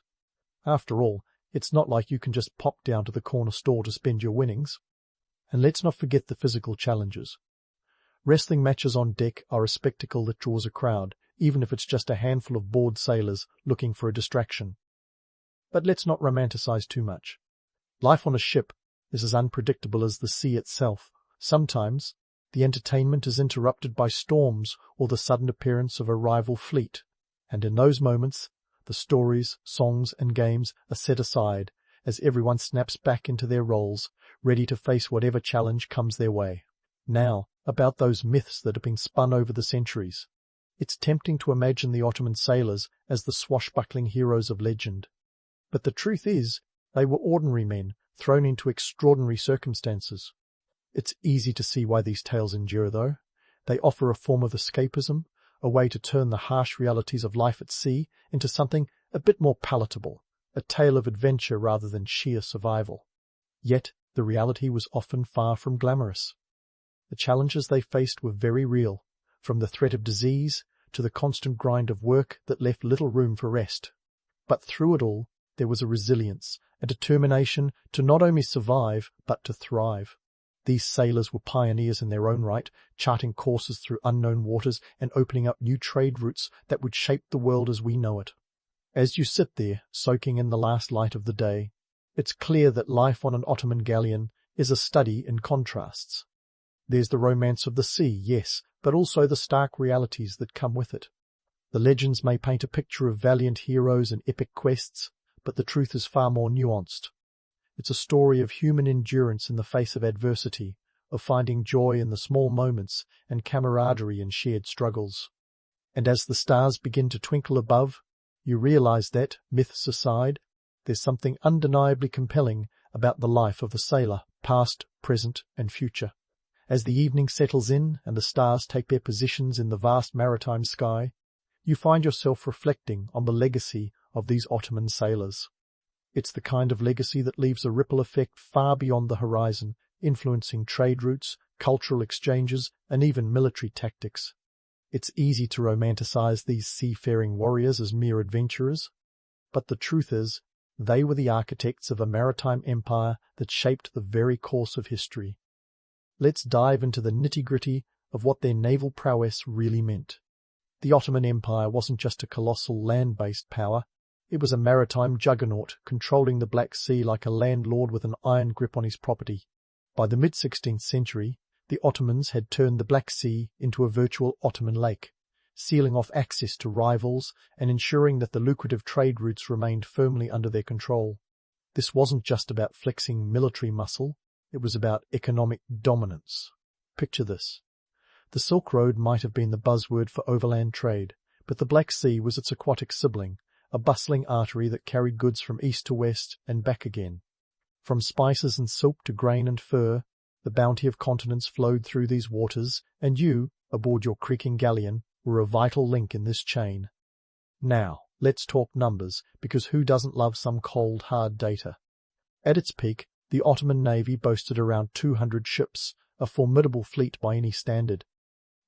After all, it's not like you can just pop down to the corner store to spend your winnings. And let's not forget the physical challenges. Wrestling matches on deck are a spectacle that draws a crowd, even if it's just a handful of bored sailors looking for a distraction. But let's not romanticize too much. Life on a ship is as unpredictable as the sea itself. Sometimes the entertainment is interrupted by storms or the sudden appearance of a rival fleet, and in those moments the stories, songs and games are set aside as everyone snaps back into their roles, ready to face whatever challenge comes their way. Now, about those myths that have been spun over the centuries. It's tempting to imagine the Ottoman sailors as the swashbuckling heroes of legend. But the truth is, they were ordinary men, thrown into extraordinary circumstances. It's easy to see why these tales endure, though. They offer a form of escapism, a way to turn the harsh realities of life at sea into something a bit more palatable, a tale of adventure rather than sheer survival. Yet the reality was often far from glamorous. The challenges they faced were very real, from the threat of disease to the constant grind of work that left little room for rest. But through it all, there was a resilience, a determination to not only survive, but to thrive. These sailors were pioneers in their own right, charting courses through unknown waters and opening up new trade routes that would shape the world as we know it. As you sit there, soaking in the last light of the day, it's clear that life on an Ottoman galleon is a study in contrasts. There's the romance of the sea, yes, but also the stark realities that come with it. The legends may paint a picture of valiant heroes and epic quests, but the truth is far more nuanced. It's a story of human endurance in the face of adversity, of finding joy in the small moments and camaraderie in shared struggles. And as the stars begin to twinkle above, you realize that, myths aside, there's something undeniably compelling about the life of the sailor, past, present, and future. As the evening settles in and the stars take their positions in the vast maritime sky, you find yourself reflecting on the legacy of these Ottoman sailors. It's the kind of legacy that leaves a ripple effect far beyond the horizon, influencing trade routes, cultural exchanges, and even military tactics. It's easy to romanticize these seafaring warriors as mere adventurers, but the truth is, they were the architects of a maritime empire that shaped the very course of history. let's dive into the nitty-gritty of what their naval prowess really meant. The Ottoman Empire wasn't just a colossal land-based power, it was a maritime juggernaut controlling the Black Sea like a landlord with an iron grip on his property. By the mid-16th century, the Ottomans had turned the Black Sea into a virtual Ottoman lake, sealing off access to rivals and ensuring that the lucrative trade routes remained firmly under their control. This wasn't just about flexing military muscle, it was about economic dominance. Picture this. The Silk Road might have been the buzzword for overland trade, but the Black Sea was its aquatic sibling, a bustling artery that carried goods from east to west and back again. From spices and silk to grain and fur, the bounty of continents flowed through these waters, and you, aboard your creaking galleon, were a vital link in this chain. Now, let's talk numbers, because who doesn't love some cold, hard data? At its peak, the Ottoman navy boasted around 200 ships, a formidable fleet by any standard.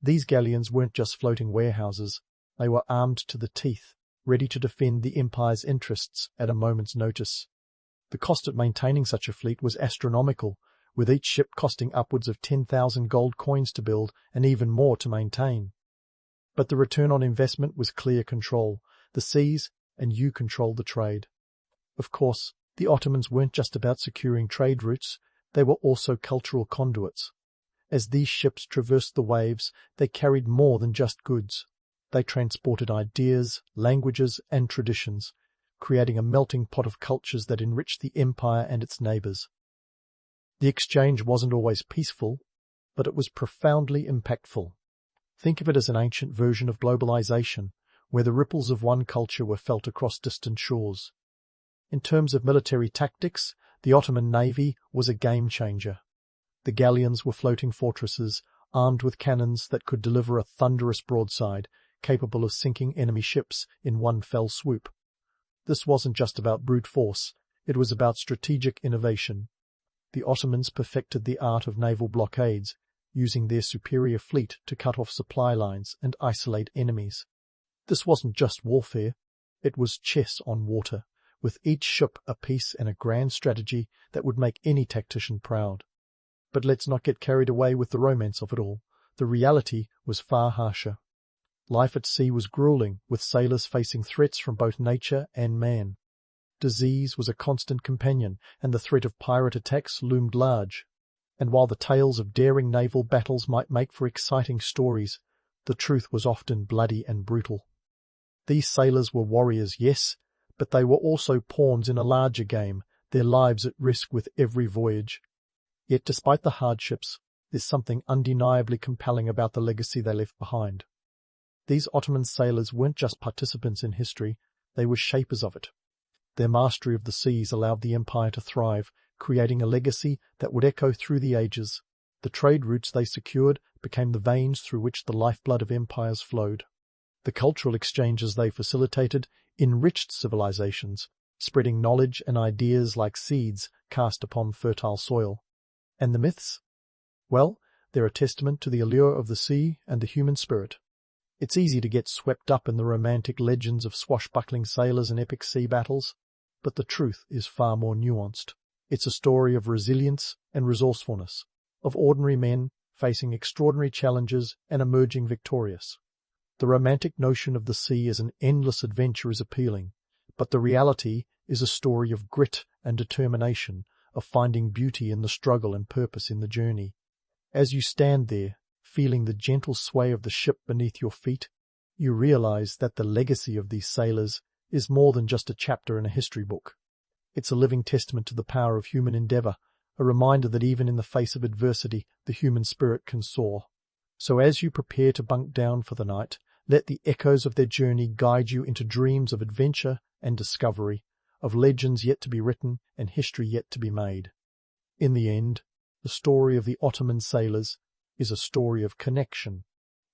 These galleons weren't just floating warehouses, they were armed to the teeth, ready to defend the empire's interests at a moment's notice. The cost of maintaining such a fleet was astronomical, with each ship costing upwards of 10,000 gold coins to build and even more to maintain. But the return on investment was clear control, the seas, and you controlled the trade. Of course, the Ottomans weren't just about securing trade routes, they were also cultural conduits. As these ships traversed the waves, they carried more than just goods. They transported ideas, languages, and traditions, creating a melting pot of cultures that enriched the empire and its neighbours. The exchange wasn't always peaceful, but it was profoundly impactful. Think of it as an ancient version of globalization, where the ripples of one culture were felt across distant shores. In terms of military tactics, the Ottoman navy was a game-changer. The galleons were floating fortresses, armed with cannons that could deliver a thunderous broadside, capable of sinking enemy ships in one fell swoop. This wasn't just about brute force, it was about strategic innovation. The Ottomans perfected the art of naval blockades, using their superior fleet to cut off supply lines and isolate enemies. This wasn't just warfare, it was chess on water, with each ship a piece and a grand strategy that would make any tactician proud. But let's not get carried away with the romance of it all. The reality was far harsher. Life at sea was grueling, with sailors facing threats from both nature and man. Disease was a constant companion, and the threat of pirate attacks loomed large. And while the tales of daring naval battles might make for exciting stories, the truth was often bloody and brutal. These sailors were warriors, yes, but they were also pawns in a larger game, their lives at risk with every voyage. Yet despite the hardships, there's something undeniably compelling about the legacy they left behind. These Ottoman sailors weren't just participants in history, they were shapers of it. Their mastery of the seas allowed the empire to thrive, creating a legacy that would echo through the ages. The trade routes they secured became the veins through which the lifeblood of empires flowed. The cultural exchanges they facilitated enriched civilizations, spreading knowledge and ideas like seeds cast upon fertile soil. And the myths? Well, they're a testament to the allure of the sea and the human spirit. It's easy to get swept up in the romantic legends of swashbuckling sailors and epic sea battles, but the truth is far more nuanced. It's a story of resilience and resourcefulness, of ordinary men facing extraordinary challenges and emerging victorious. The romantic notion of the sea as an endless adventure is appealing, but the reality is a story of grit and determination, of finding beauty in the struggle and purpose in the journey. As you stand there, feeling the gentle sway of the ship beneath your feet, you realize that the legacy of these sailors is more than just a chapter in a history book. It's a living testament to the power of human endeavor, a reminder that even in the face of adversity, the human spirit can soar. So as you prepare to bunk down for the night, let the echoes of their journey guide you into dreams of adventure and discovery, of legends yet to be written and history yet to be made. In the end, the story of the Ottoman sailors is a story of connection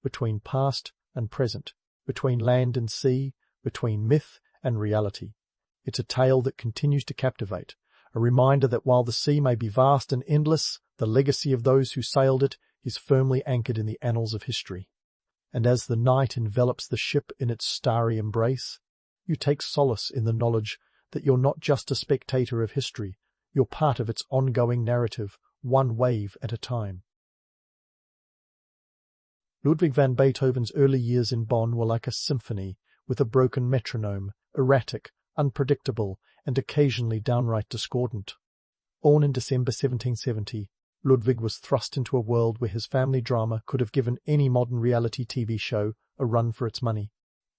between past and present, between land and sea, between myth and reality. It's a tale that continues to captivate, a reminder that while the sea may be vast and endless, the legacy of those who sailed it is firmly anchored in the annals of history. And as the night envelops the ship in its starry embrace, you take solace in the knowledge that you're not just a spectator of history, you're part of its ongoing narrative, one wave at a time. Ludwig van Beethoven's early years in Bonn were like a symphony, with a broken metronome, erratic, unpredictable, and occasionally downright discordant. Born in December 1770, Ludwig was thrust into a world where his family drama could have given any modern reality TV show a run for its money.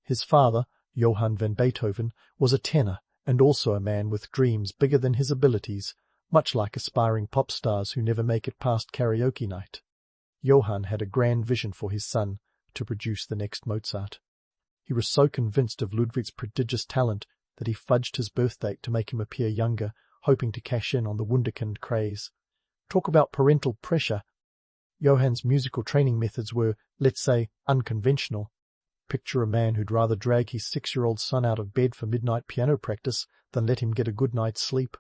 His father, Johann van Beethoven, was a tenor and also a man with dreams bigger than his abilities, much like aspiring pop stars who never make it past karaoke night. Johann had a grand vision for his son, to produce the next Mozart. He was so convinced of Ludwig's prodigious talent that he fudged his birth date to make him appear younger, hoping to cash in on the wunderkind craze. Talk about parental pressure. Johann's musical training methods were, let's say, unconventional. Picture a man who'd rather drag his 6-year-old son out of bed for midnight piano practice than let him get a good night's sleep.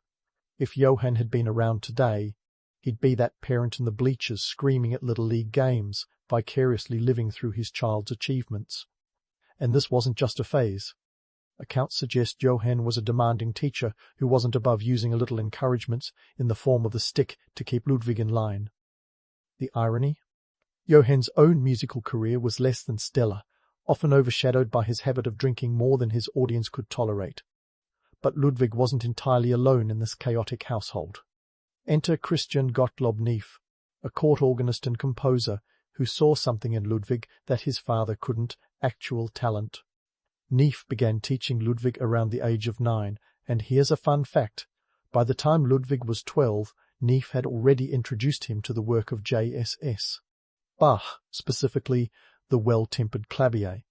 If Johann had been around today, he'd be that parent in the bleachers screaming at Little League games, vicariously living through his child's achievements. And this wasn't just a phase. Accounts suggest Johann was a demanding teacher who wasn't above using a little encouragement in the form of the stick to keep Ludwig in line. The irony? Johann's own musical career was less than stellar, often overshadowed by his habit of drinking more than his audience could tolerate. But Ludwig wasn't entirely alone in this chaotic household. Enter Christian Gottlob Neef, a court organist and composer who saw something in Ludwig that his father couldn't, actual talent. Neef began teaching Ludwig around the age of 9, and here's a fun fact. By the time Ludwig was 12, Neef had already introduced him to the work of J.S.S. Bach, specifically the Well-Tempered Clavier.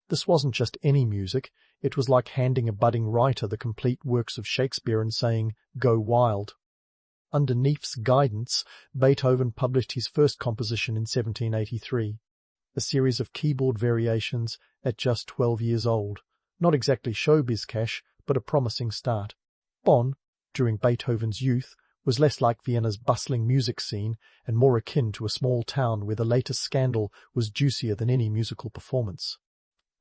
This wasn't just any music, it was like handing a budding writer the complete works of Shakespeare and saying, "Go wild." Under Neef's guidance, Beethoven published his first composition in 1783, a series of keyboard variations at just 12 years old. Not exactly showbiz cash, but a promising start. Bonn, during Beethoven's youth, was less like Vienna's bustling music scene and more akin to a small town where the latest scandal was juicier than any musical performance.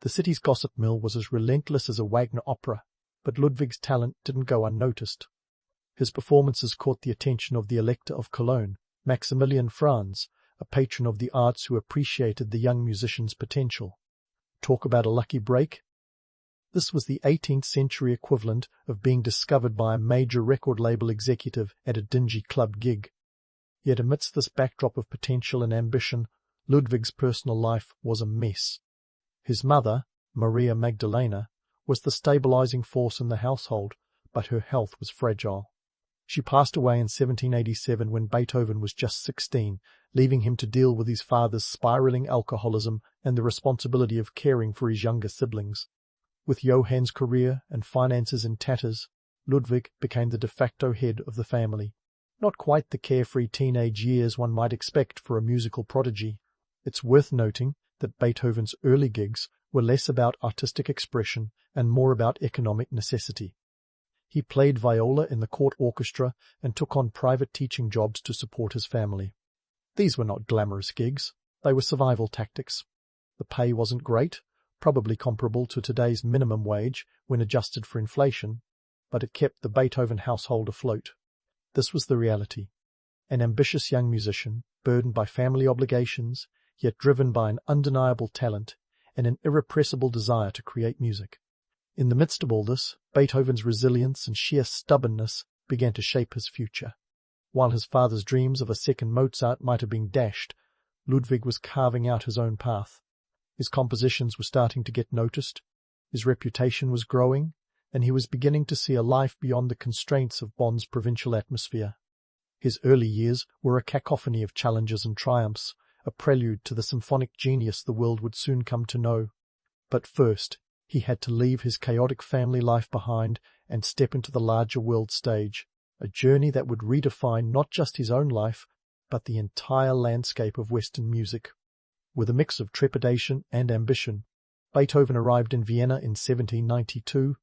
The city's gossip mill was as relentless as a Wagner opera, but Ludwig's talent didn't go unnoticed. His performances caught the attention of the Elector of Cologne, Maximilian Franz, a patron of the arts who appreciated the young musician's potential. Talk about a lucky break. This was the 18th century equivalent of being discovered by a major record label executive at a dingy club gig. Yet amidst this backdrop of potential and ambition, Ludwig's personal life was a mess. His mother, Maria Magdalena, was the stabilizing force in the household, but her health was fragile. She passed away in 1787 when Beethoven was just 16, leaving him to deal with his father's spiraling alcoholism and the responsibility of caring for his younger siblings. With Johann's career and finances in tatters, Ludwig became the de facto head of the family. Not quite the carefree teenage years one might expect for a musical prodigy. It's worth noting that Beethoven's early gigs were less about artistic expression and more about economic necessity. He played viola in the court orchestra and took on private teaching jobs to support his family. These were not glamorous gigs, they were survival tactics. The pay wasn't great, probably comparable to today's minimum wage when adjusted for inflation, but it kept the Beethoven household afloat. This was the reality. An ambitious young musician, burdened by family obligations, yet driven by an undeniable talent and an irrepressible desire to create music. In the midst of all this, Beethoven's resilience and sheer stubbornness began to shape his future. While his father's dreams of a second Mozart might have been dashed, Ludwig was carving out his own path. His compositions were starting to get noticed, his reputation was growing, and he was beginning to see a life beyond the constraints of Bonn's provincial atmosphere. His early years were a cacophony of challenges and triumphs, a prelude to the symphonic genius the world would soon come to know. But first, he had to leave his chaotic family life behind and step into the larger world stage, a journey that would redefine not just his own life, but the entire landscape of Western music. With a mix of trepidation and ambition, Beethoven arrived in Vienna in 1792,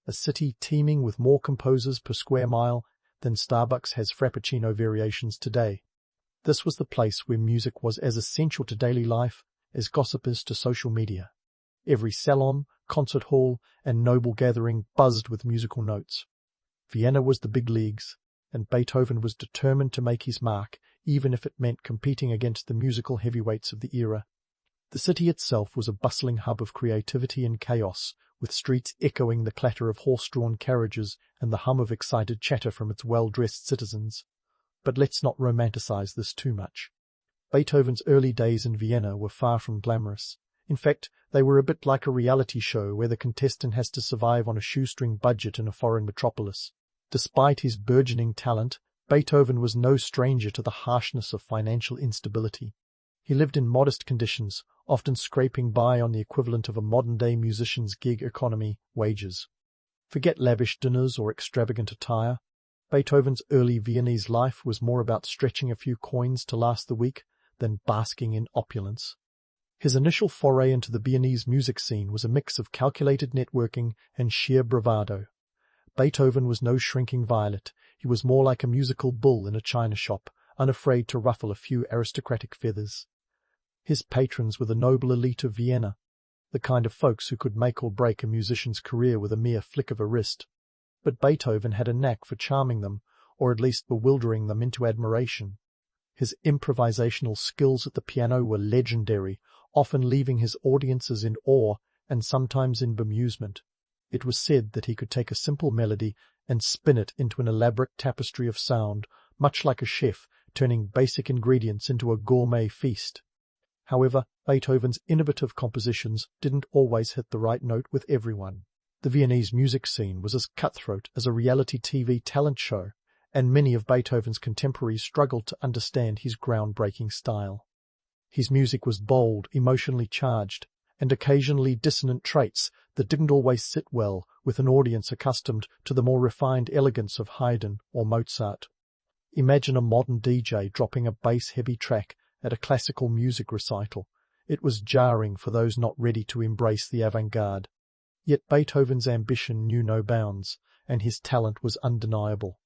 a city teeming with more composers per square mile than Starbucks has Frappuccino variations today. This was the place where music was as essential to daily life as gossip is to social media. Every salon, concert hall, and noble gathering buzzed with musical notes. Vienna was the big leagues, and Beethoven was determined to make his mark, even if it meant competing against the musical heavyweights of the era. The city itself was a bustling hub of creativity and chaos, with streets echoing the clatter of horse-drawn carriages and the hum of excited chatter from its well-dressed citizens. But let's not romanticize this too much. Beethoven's early days in Vienna were far from glamorous. In fact, they were a bit like a reality show where the contestant has to survive on a shoestring budget in a foreign metropolis. Despite his burgeoning talent, Beethoven was no stranger to the harshness of financial instability. He lived in modest conditions, often scraping by on the equivalent of a modern-day musician's gig economy wages. Forget lavish dinners or extravagant attire. Beethoven's early Viennese life was more about stretching a few coins to last the week than basking in opulence. His initial foray into the Viennese music scene was a mix of calculated networking and sheer bravado. Beethoven was no shrinking violet. He was more like a musical bull in a china shop, unafraid to ruffle a few aristocratic feathers. His patrons were the noble elite of Vienna, the kind of folks who could make or break a musician's career with a mere flick of a wrist. But Beethoven had a knack for charming them, or at least bewildering them into admiration. His improvisational skills at the piano were legendary, often leaving his audiences in awe and sometimes in bemusement. It was said that he could take a simple melody and spin it into an elaborate tapestry of sound, much like a chef turning basic ingredients into a gourmet feast. However, Beethoven's innovative compositions didn't always hit the right note with everyone. The Viennese music scene was as cutthroat as a reality TV talent show, and many of Beethoven's contemporaries struggled to understand his groundbreaking style. His music was bold, emotionally charged, and occasionally dissonant traits that didn't always sit well with an audience accustomed to the more refined elegance of Haydn or Mozart. Imagine a modern DJ dropping a bass-heavy track at a classical music recital. It was jarring for those not ready to embrace the avant-garde. Yet Beethoven's ambition knew no bounds, and his talent was undeniable.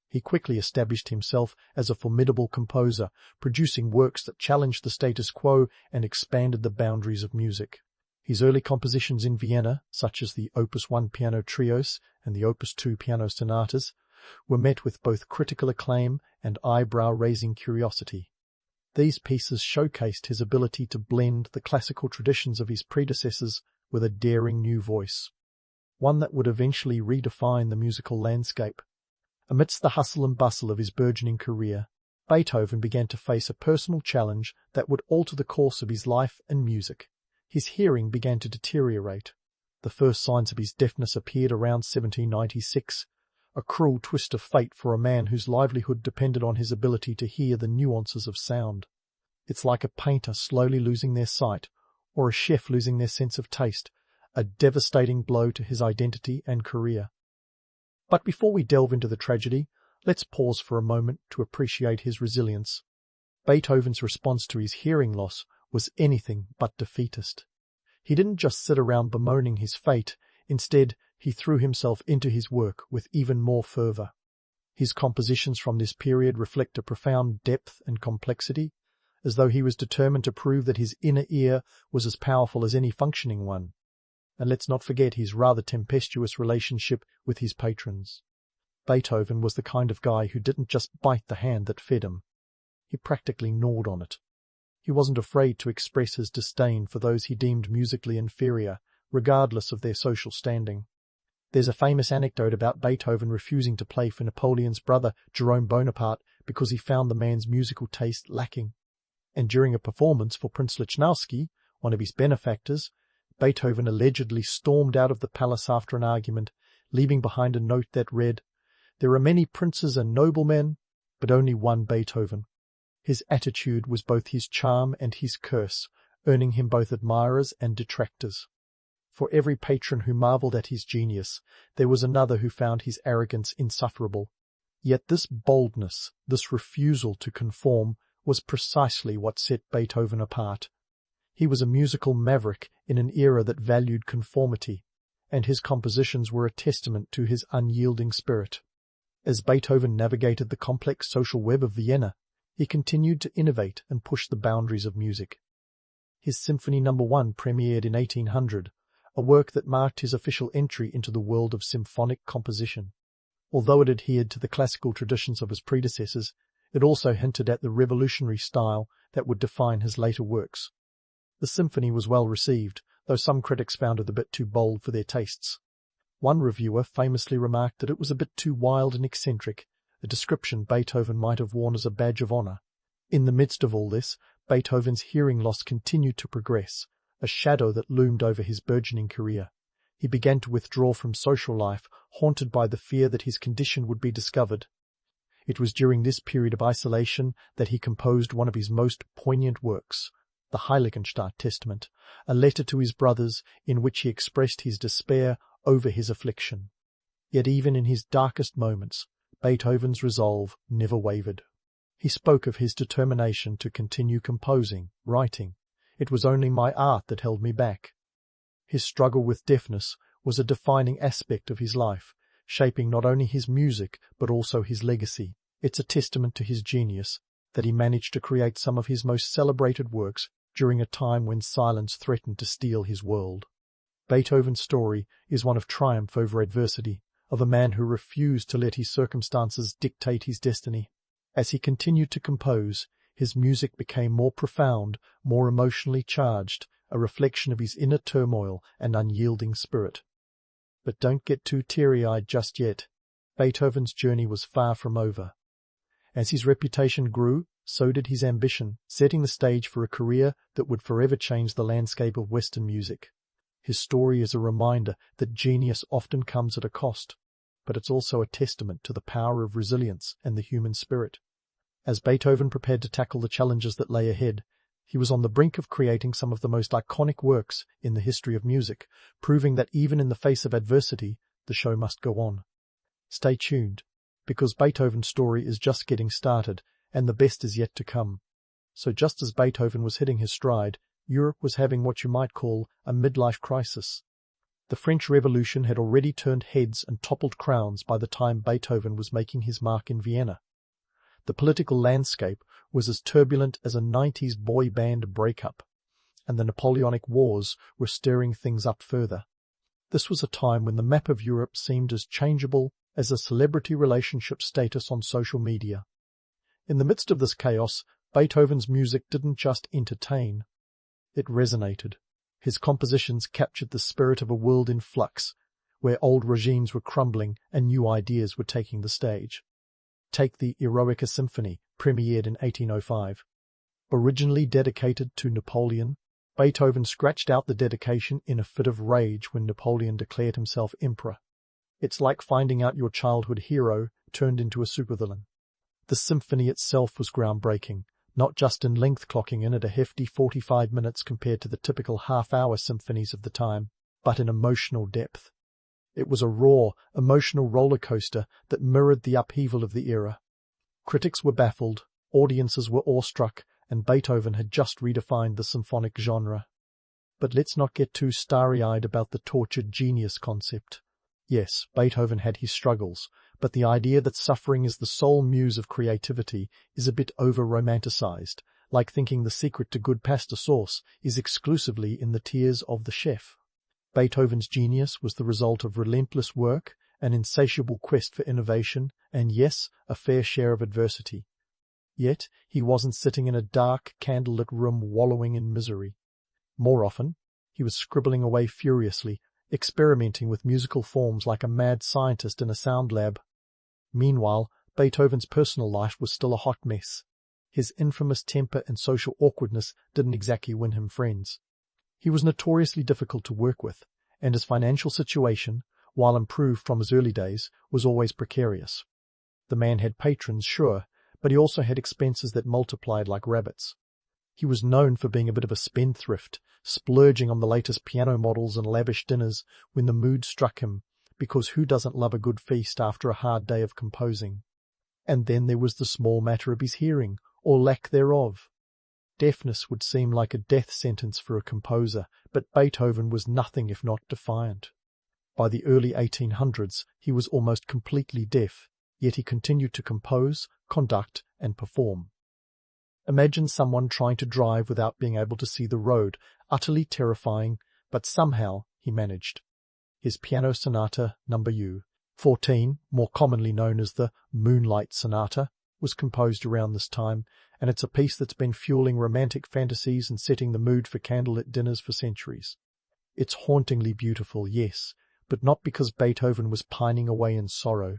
He quickly established himself as a formidable composer, producing works that challenged the status quo and expanded the boundaries of music. His early compositions in Vienna, such as the Opus 1 piano trios and the Opus 2 piano sonatas, were met with both critical acclaim and eyebrow-raising curiosity. These pieces showcased his ability to blend the classical traditions of his predecessors with a daring new voice, one that would eventually redefine the musical landscape. Amidst the hustle and bustle of his burgeoning career, Beethoven began to face a personal challenge that would alter the course of his life and music. His hearing began to deteriorate. The first signs of his deafness appeared around 1796, a cruel twist of fate for a man whose livelihood depended on his ability to hear the nuances of sound. It's like a painter slowly losing their sight, or a chef losing their sense of taste, a devastating blow to his identity and career. But before we delve into the tragedy, let's pause for a moment to appreciate his resilience. Beethoven's response to his hearing loss was anything but defeatist. He didn't just sit around bemoaning his fate. Instead, he threw himself into his work with even more fervor. His compositions from this period reflect a profound depth and complexity, as though he was determined to prove that his inner ear was as powerful as any functioning one. And let's not forget his rather tempestuous relationship with his patrons. Beethoven was the kind of guy who didn't just bite the hand that fed him. He practically gnawed on it. He wasn't afraid to express his disdain for those he deemed musically inferior, regardless of their social standing. There's a famous anecdote about Beethoven refusing to play for Napoleon's brother, Jerome Bonaparte, because he found the man's musical taste lacking. And during a performance for Prince Lichnowsky, one of his benefactors, Beethoven allegedly stormed out of the palace after an argument, leaving behind a note that read, "There are many princes and noblemen, but only one Beethoven." His attitude was both his charm and his curse, earning him both admirers and detractors. For every patron who marvelled at his genius, there was another who found his arrogance insufferable. Yet this boldness, this refusal to conform, was precisely what set Beethoven apart. He was a musical maverick in an era that valued conformity, and his compositions were a testament to his unyielding spirit. As Beethoven navigated the complex social web of Vienna, he continued to innovate and push the boundaries of music. His Symphony No. 1 premiered in 1800, a work that marked his official entry into the world of symphonic composition. Although it adhered to the classical traditions of his predecessors, it also hinted at the revolutionary style that would define his later works. The symphony was well received, though some critics found it a bit too bold for their tastes. One reviewer famously remarked that it was a bit too wild and eccentric, a description Beethoven might have worn as a badge of honor. In the midst of all this, Beethoven's hearing loss continued to progress, a shadow that loomed over his burgeoning career. He began to withdraw from social life, haunted by the fear that his condition would be discovered. It was during this period of isolation that he composed one of his most poignant works, the Heiligenstadt Testament, a letter to his brothers in which he expressed his despair over his affliction. Yet even in his darkest moments, Beethoven's resolve never wavered. He spoke of his determination to continue composing, writing. It was only my art that held me back. His struggle with deafness was a defining aspect of his life, shaping not only his music but also his legacy. It's a testament to his genius that he managed to create some of his most celebrated works during a time when silence threatened to steal his world. Beethoven's story is one of triumph over adversity, of a man who refused to let his circumstances dictate his destiny. As he continued to compose, his music became more profound, more emotionally charged, a reflection of his inner turmoil and unyielding spirit. But don't get too teary-eyed just yet. Beethoven's journey was far from over. As his reputation grew, so did his ambition, setting the stage for a career that would forever change the landscape of Western music. His story is a reminder that genius often comes at a cost, but it's also a testament to the power of resilience and the human spirit. As Beethoven prepared to tackle the challenges that lay ahead, he was on the brink of creating some of the most iconic works in the history of music, proving that even in the face of adversity, the show must go on. Stay tuned, because Beethoven's story is just getting started, and the best is yet to come. So just as Beethoven was hitting his stride, Europe was having what you might call a midlife crisis. The French Revolution had already turned heads and toppled crowns by the time Beethoven was making his mark in Vienna. The political landscape was as turbulent as a 90s boy band breakup, and the Napoleonic Wars were stirring things up further. This was a time when the map of Europe seemed as changeable as a celebrity relationship status on social media. In the midst of this chaos, Beethoven's music didn't just entertain. It resonated. His compositions captured the spirit of a world in flux, where old regimes were crumbling and new ideas were taking the stage. Take the Eroica Symphony, premiered in 1805. Originally dedicated to Napoleon, Beethoven scratched out the dedication in a fit of rage when Napoleon declared himself emperor. It's like finding out your childhood hero turned into a supervillain. The symphony itself was groundbreaking, not just in length, clocking in at a hefty 45 minutes compared to the typical half-hour symphonies of the time, but in emotional depth. It was a raw, emotional roller coaster that mirrored the upheaval of the era. Critics were baffled, audiences were awestruck, and Beethoven had just redefined the symphonic genre. But let's not get too starry-eyed about the tortured genius concept. Yes, Beethoven had his struggles, but the idea that suffering is the sole muse of creativity is a bit over-romanticized, like thinking the secret to good pasta sauce is exclusively in the tears of the chef. Beethoven's genius was the result of relentless work, an insatiable quest for innovation, and yes, a fair share of adversity. Yet he wasn't sitting in a dark, candlelit room wallowing in misery. More often, he was scribbling away furiously, experimenting with musical forms like a mad scientist in a sound lab. Meanwhile, Beethoven's personal life was still a hot mess. His infamous temper and social awkwardness didn't exactly win him friends. He was notoriously difficult to work with, and his financial situation, while improved from his early days, was always precarious. The man had patrons, sure, but he also had expenses that multiplied like rabbits. He was known for being a bit of a spendthrift, splurging on the latest piano models and lavish dinners when the mood struck him, because who doesn't love a good feast after a hard day of composing? And then there was the small matter of his hearing, or lack thereof. Deafness would seem like a death sentence for a composer, but Beethoven was nothing if not defiant. By the early 1800s, he was almost completely deaf, yet he continued to compose, conduct, and perform. Imagine someone trying to drive without being able to see the road, utterly terrifying, but somehow he managed. His Piano Sonata No. 14, more commonly known as the Moonlight Sonata, was composed around this time, and it's a piece that's been fueling romantic fantasies and setting the mood for candlelit dinners for centuries. It's hauntingly beautiful, yes, but not because Beethoven was pining away in sorrow.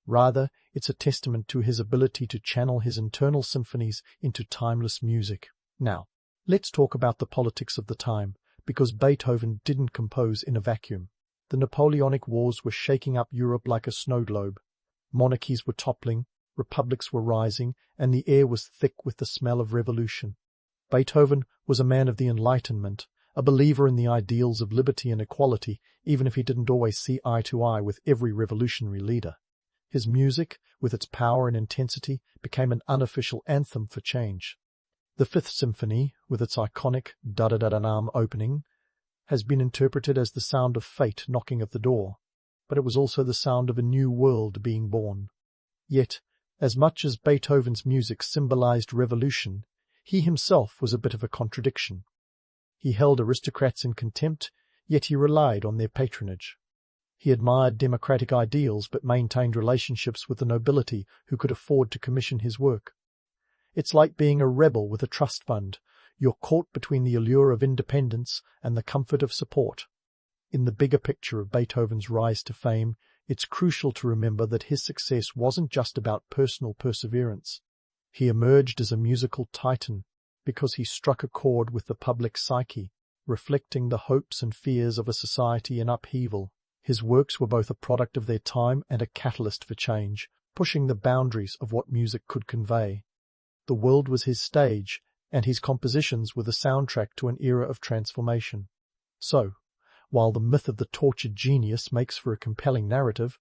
Rather, it's a testament to his ability to channel his internal symphonies into timeless music. Now, let's talk about the politics of the time, because Beethoven didn't compose in a vacuum. The Napoleonic Wars were shaking up Europe like a snow globe. Monarchies were toppling, republics were rising, and the air was thick with the smell of revolution. Beethoven was a man of the Enlightenment, a believer in the ideals of liberty and equality, even if he didn't always see eye to eye with every revolutionary leader. His music, with its power and intensity, became an unofficial anthem for change. The Fifth Symphony, with its iconic da-da-da-da-nam opening, has been interpreted as the sound of fate knocking at the door, but it was also the sound of a new world being born. Yet, as much as Beethoven's music symbolized revolution, he himself was a bit of a contradiction. He held aristocrats in contempt, yet he relied on their patronage. He admired democratic ideals but maintained relationships with the nobility who could afford to commission his work. It's like being a rebel with a trust fund. You're caught between the allure of independence and the comfort of support. In the bigger picture of Beethoven's rise to fame, it's crucial to remember that his success wasn't just about personal perseverance. He emerged as a musical titan because he struck a chord with the public psyche, reflecting the hopes and fears of a society in upheaval. His works were both a product of their time and a catalyst for change, pushing the boundaries of what music could convey. The world was his stage, and his compositions were the soundtrack to an era of transformation. So, while the myth of the tortured genius makes for a compelling narrative,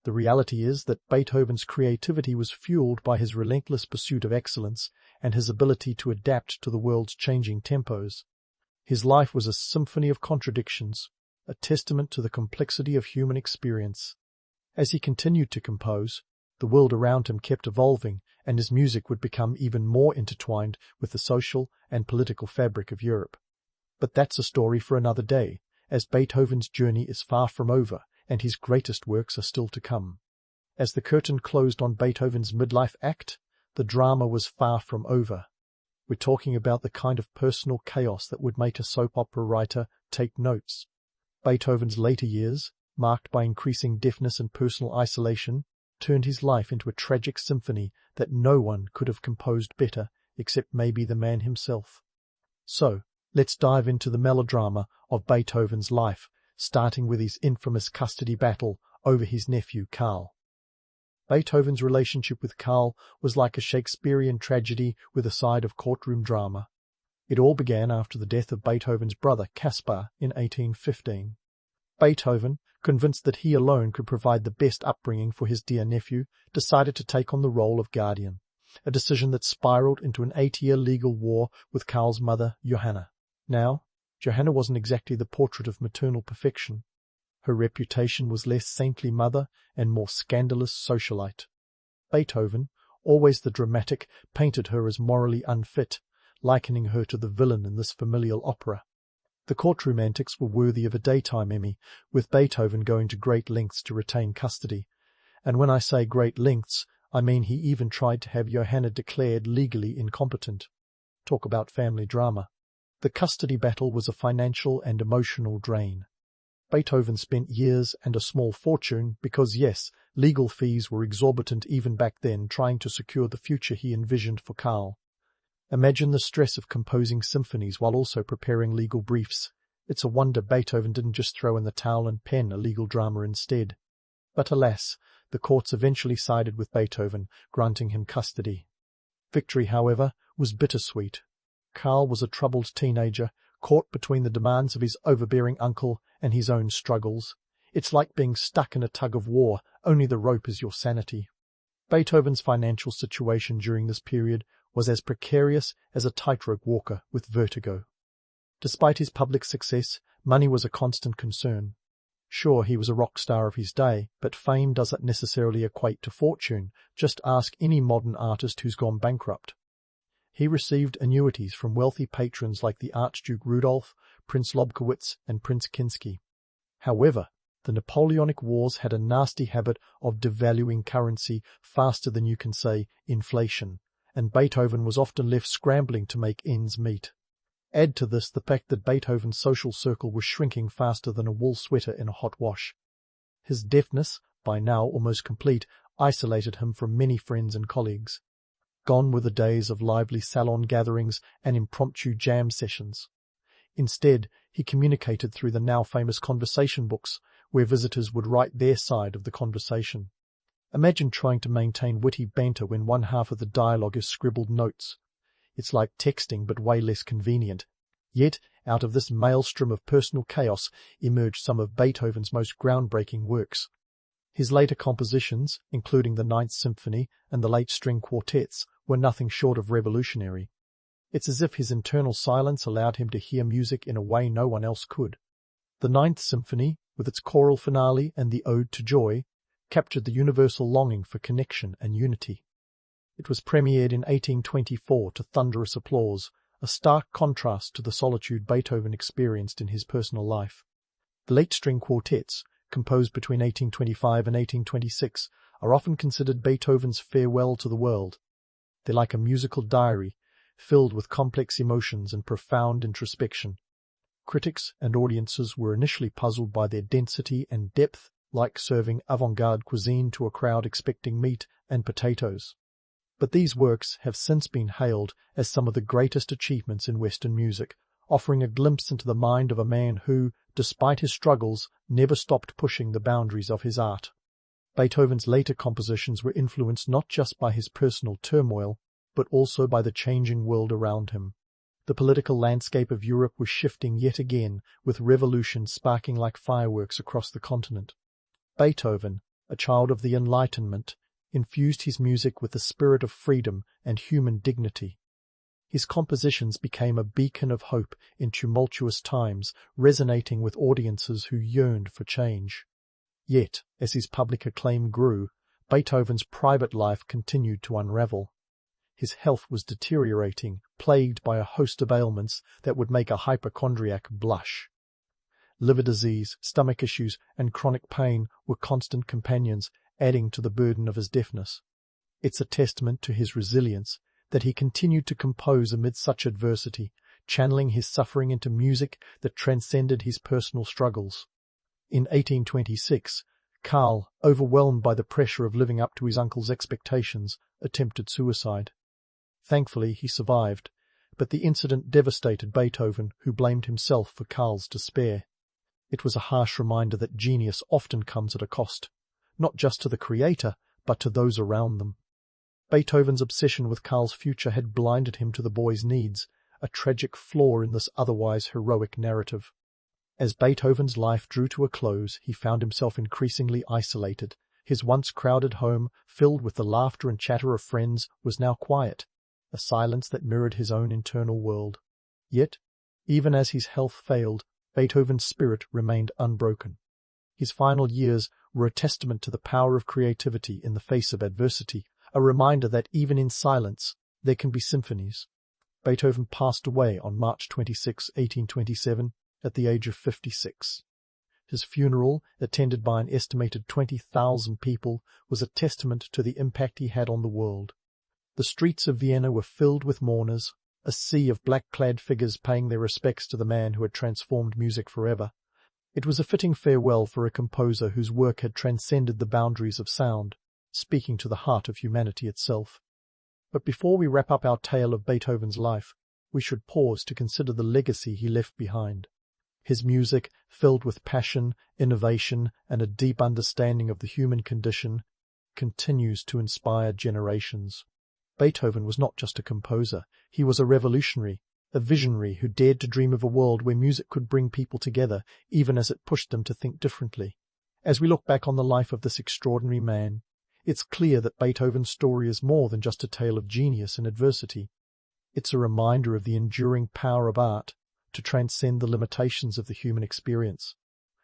the reality is that Beethoven's creativity was fueled by his relentless pursuit of excellence and his ability to adapt to the world's changing tempos. His life was a symphony of contradictions, a testament to the complexity of human experience. As he continued to compose, the world around him kept evolving, and his music would become even more intertwined with the social and political fabric of Europe. But that's a story for another day, as Beethoven's journey is far from over, and his greatest works are still to come. As the curtain closed on Beethoven's midlife act, the drama was far from over. We're talking about the kind of personal chaos that would make a soap opera writer take notes. Beethoven's later years, marked by increasing deafness and personal isolation, turned his life into a tragic symphony that no one could have composed better, except maybe the man himself. So, let's dive into the melodrama of Beethoven's life, starting with his infamous custody battle over his nephew Karl. Beethoven's relationship with Karl was like a Shakespearean tragedy with a side of courtroom drama. It all began after the death of Beethoven's brother Caspar in 1815. Beethoven, convinced that he alone could provide the best upbringing for his dear nephew, decided to take on the role of guardian, a decision that spiraled into an 8-year legal war with Karl's mother, Johanna. Now, Johanna wasn't exactly the portrait of maternal perfection. Her reputation was less saintly mother and more scandalous socialite. Beethoven, always the dramatic, painted her as morally unfit, likening her to the villain in this familial opera. The courtroom antics were worthy of a daytime Emmy, with Beethoven going to great lengths to retain custody. And when I say great lengths, I mean he even tried to have Johanna declared legally incompetent. Talk about family drama. The custody battle was a financial and emotional drain. Beethoven spent years and a small fortune because, yes, legal fees were exorbitant even back then, trying to secure the future he envisioned for Karl. Imagine the stress of composing symphonies while also preparing legal briefs. It's a wonder Beethoven didn't just throw in the towel and pen a legal drama instead. But alas, the courts eventually sided with Beethoven, granting him custody. Victory, however, was bittersweet. Karl was a troubled teenager, caught between the demands of his overbearing uncle and his own struggles. It's like being stuck in a tug of war, only the rope is your sanity. Beethoven's financial situation during this period was as precarious as a tightrope walker with vertigo. Despite his public success, money was a constant concern. Sure, he was a rock star of his day, but fame doesn't necessarily equate to fortune. Just ask any modern artist who's gone bankrupt. He received annuities from wealthy patrons like the Archduke Rudolf, Prince Lobkowitz, and Prince Kinsky. However, The Napoleonic Wars had a nasty habit of devaluing currency faster than you can say inflation, and Beethoven was often left scrambling to make ends meet. Add to this the fact that Beethoven's social circle was shrinking faster than a wool sweater in a hot wash. His deafness, by now almost complete, isolated him from many friends and colleagues. Gone were the days of lively salon gatherings and impromptu jam sessions. Instead, he communicated through the now famous conversation books, where visitors would write their side of the conversation. Imagine trying to maintain witty banter when one half of the dialogue is scribbled notes. It's like texting, but way less convenient. Yet, out of this maelstrom of personal chaos emerged some of Beethoven's most groundbreaking works. His later compositions, including the Ninth Symphony and the late string quartets, were nothing short of revolutionary. It's as if his internal silence allowed him to hear music in a way no one else could. The Ninth Symphony, with its choral finale and the Ode to Joy, captured the universal longing for connection and unity. It was premiered in 1824 to thunderous applause, a stark contrast to the solitude Beethoven experienced in his personal life. The late string quartets, composed between 1825 and 1826, are often considered Beethoven's farewell to the world. They're like a musical diary, filled with complex emotions and profound introspection. Critics and audiences were initially puzzled by their density and depth, like serving avant-garde cuisine to a crowd expecting meat and potatoes. But these works have since been hailed as some of the greatest achievements in Western music, offering a glimpse into the mind of a man who, despite his struggles, never stopped pushing the boundaries of his art. Beethoven's later compositions were influenced not just by his personal turmoil, but also by the changing world around him. The political landscape of Europe was shifting yet again, with revolutions sparking like fireworks across the continent. Beethoven, a child of the Enlightenment, infused his music with the spirit of freedom and human dignity. His compositions became a beacon of hope in tumultuous times, resonating with audiences who yearned for change. Yet, as his public acclaim grew, Beethoven's private life continued to unravel. His health was deteriorating, plagued by a host of ailments that would make a hypochondriac blush. Liver disease, stomach issues, and chronic pain were constant companions, adding to the burden of his deafness. It's a testament to his resilience that he continued to compose amid such adversity, channeling his suffering into music that transcended his personal struggles. In 1826, Karl, overwhelmed by the pressure of living up to his uncle's expectations, attempted suicide. Thankfully, he survived, but the incident devastated Beethoven, who blamed himself for Karl's despair. It was a harsh reminder that genius often comes at a cost, not just to the creator, but to those around them. Beethoven's obsession with Karl's future had blinded him to the boy's needs, a tragic flaw in this otherwise heroic narrative. As Beethoven's life drew to a close, he found himself increasingly isolated. His once crowded home, filled with the laughter and chatter of friends, was now quiet, a silence that mirrored his own internal world. Yet, even as his health failed, Beethoven's spirit remained unbroken. His final years were a testament to the power of creativity in the face of adversity, a reminder that even in silence there can be symphonies. Beethoven passed away on March 26, 1827, at the age of 56. His funeral, attended by an estimated 20,000 people, was a testament to the impact he had on the world. The streets of Vienna were filled with mourners, a sea of black-clad figures paying their respects to the man who had transformed music forever. It was a fitting farewell for a composer whose work had transcended the boundaries of sound, speaking to the heart of humanity itself. But before we wrap up our tale of Beethoven's life, we should pause to consider the legacy he left behind. His music, filled with passion, innovation, and a deep understanding of the human condition, continues to inspire generations. Beethoven was not just a composer, he was a revolutionary, a visionary who dared to dream of a world where music could bring people together, even as it pushed them to think differently. As we look back on the life of this extraordinary man, it's clear that Beethoven's story is more than just a tale of genius and adversity. It's a reminder of the enduring power of art to transcend the limitations of the human experience,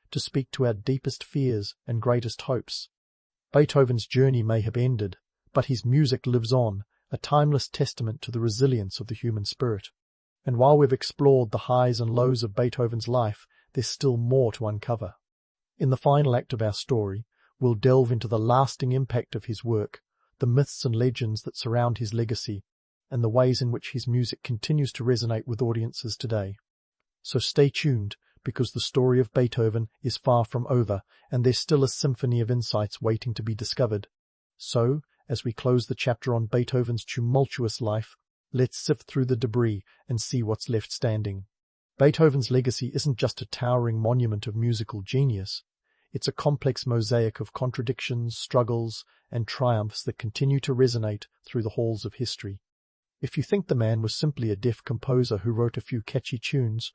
to speak to our deepest fears and greatest hopes. Beethoven's journey may have ended, but his music lives on, a timeless testament to the resilience of the human spirit. And while we've explored the highs and lows of Beethoven's life, there's still more to uncover. In the final act of our story, we'll delve into the lasting impact of his work, the myths and legends that surround his legacy, and the ways in which his music continues to resonate with audiences today. So stay tuned, because the story of Beethoven is far from over, and there's still a symphony of insights waiting to be discovered. So, as we close the chapter on Beethoven's tumultuous life, let's sift through the debris and see what's left standing. Beethoven's legacy isn't just a towering monument of musical genius. It's a complex mosaic of contradictions, struggles, and triumphs that continue to resonate through the halls of history. If you think the man was simply a deaf composer who wrote a few catchy tunes,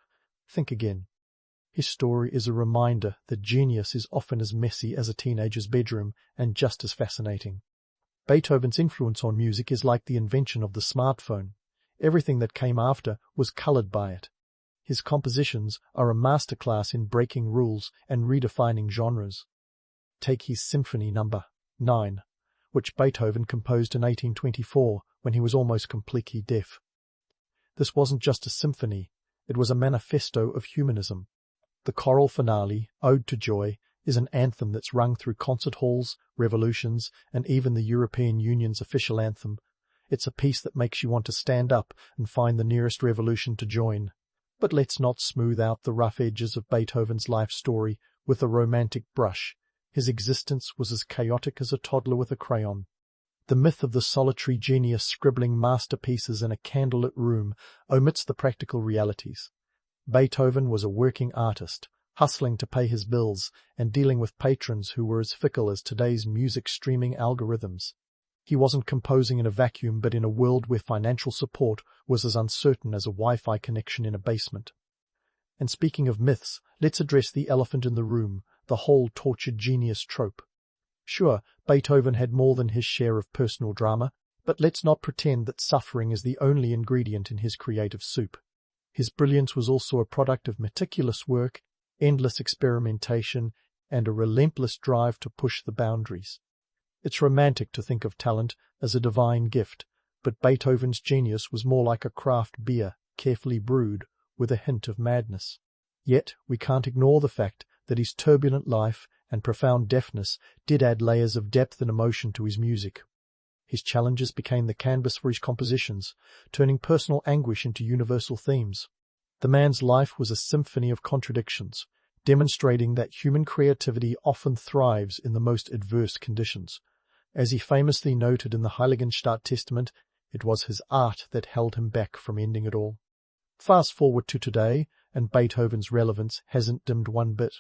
think again. His story is a reminder that genius is often as messy as a teenager's bedroom and just as fascinating. Beethoven's influence on music is like the invention of the smartphone. Everything that came after was colored by it. His compositions are a masterclass in breaking rules and redefining genres. Take his Symphony No. 9, which Beethoven composed in 1824 when he was almost completely deaf. This wasn't just a symphony, it was a manifesto of humanism. The choral finale, Ode to Joy, is an anthem that's rung through concert halls, revolutions, and even the European Union's official anthem. It's a piece that makes you want to stand up and find the nearest revolution to join. But let's not smooth out the rough edges of Beethoven's life story with a romantic brush. His existence was as chaotic as a toddler with a crayon. The myth of the solitary genius scribbling masterpieces in a candlelit room omits the practical realities. Beethoven was a working artist, hustling to pay his bills and dealing with patrons who were as fickle as today's music streaming algorithms. He wasn't composing in a vacuum, but in a world where financial support was as uncertain as a Wi-Fi connection in a basement. And speaking of myths, let's address the elephant in the room, the whole tortured genius trope. Sure, Beethoven had more than his share of personal drama, but let's not pretend that suffering is the only ingredient in his creative soup. His brilliance was also a product of meticulous work, endless experimentation, and a relentless drive to push the boundaries. It's romantic to think of talent as a divine gift, but Beethoven's genius was more like a craft beer, carefully brewed, with a hint of madness. Yet we can't ignore the fact that his turbulent life and profound deafness did add layers of depth and emotion to his music. His challenges became the canvas for his compositions, turning personal anguish into universal themes. The man's life was a symphony of contradictions, demonstrating that human creativity often thrives in the most adverse conditions. As he famously noted in the Heiligenstadt Testament, it was his art that held him back from ending it all. Fast forward to today, and Beethoven's relevance hasn't dimmed one bit.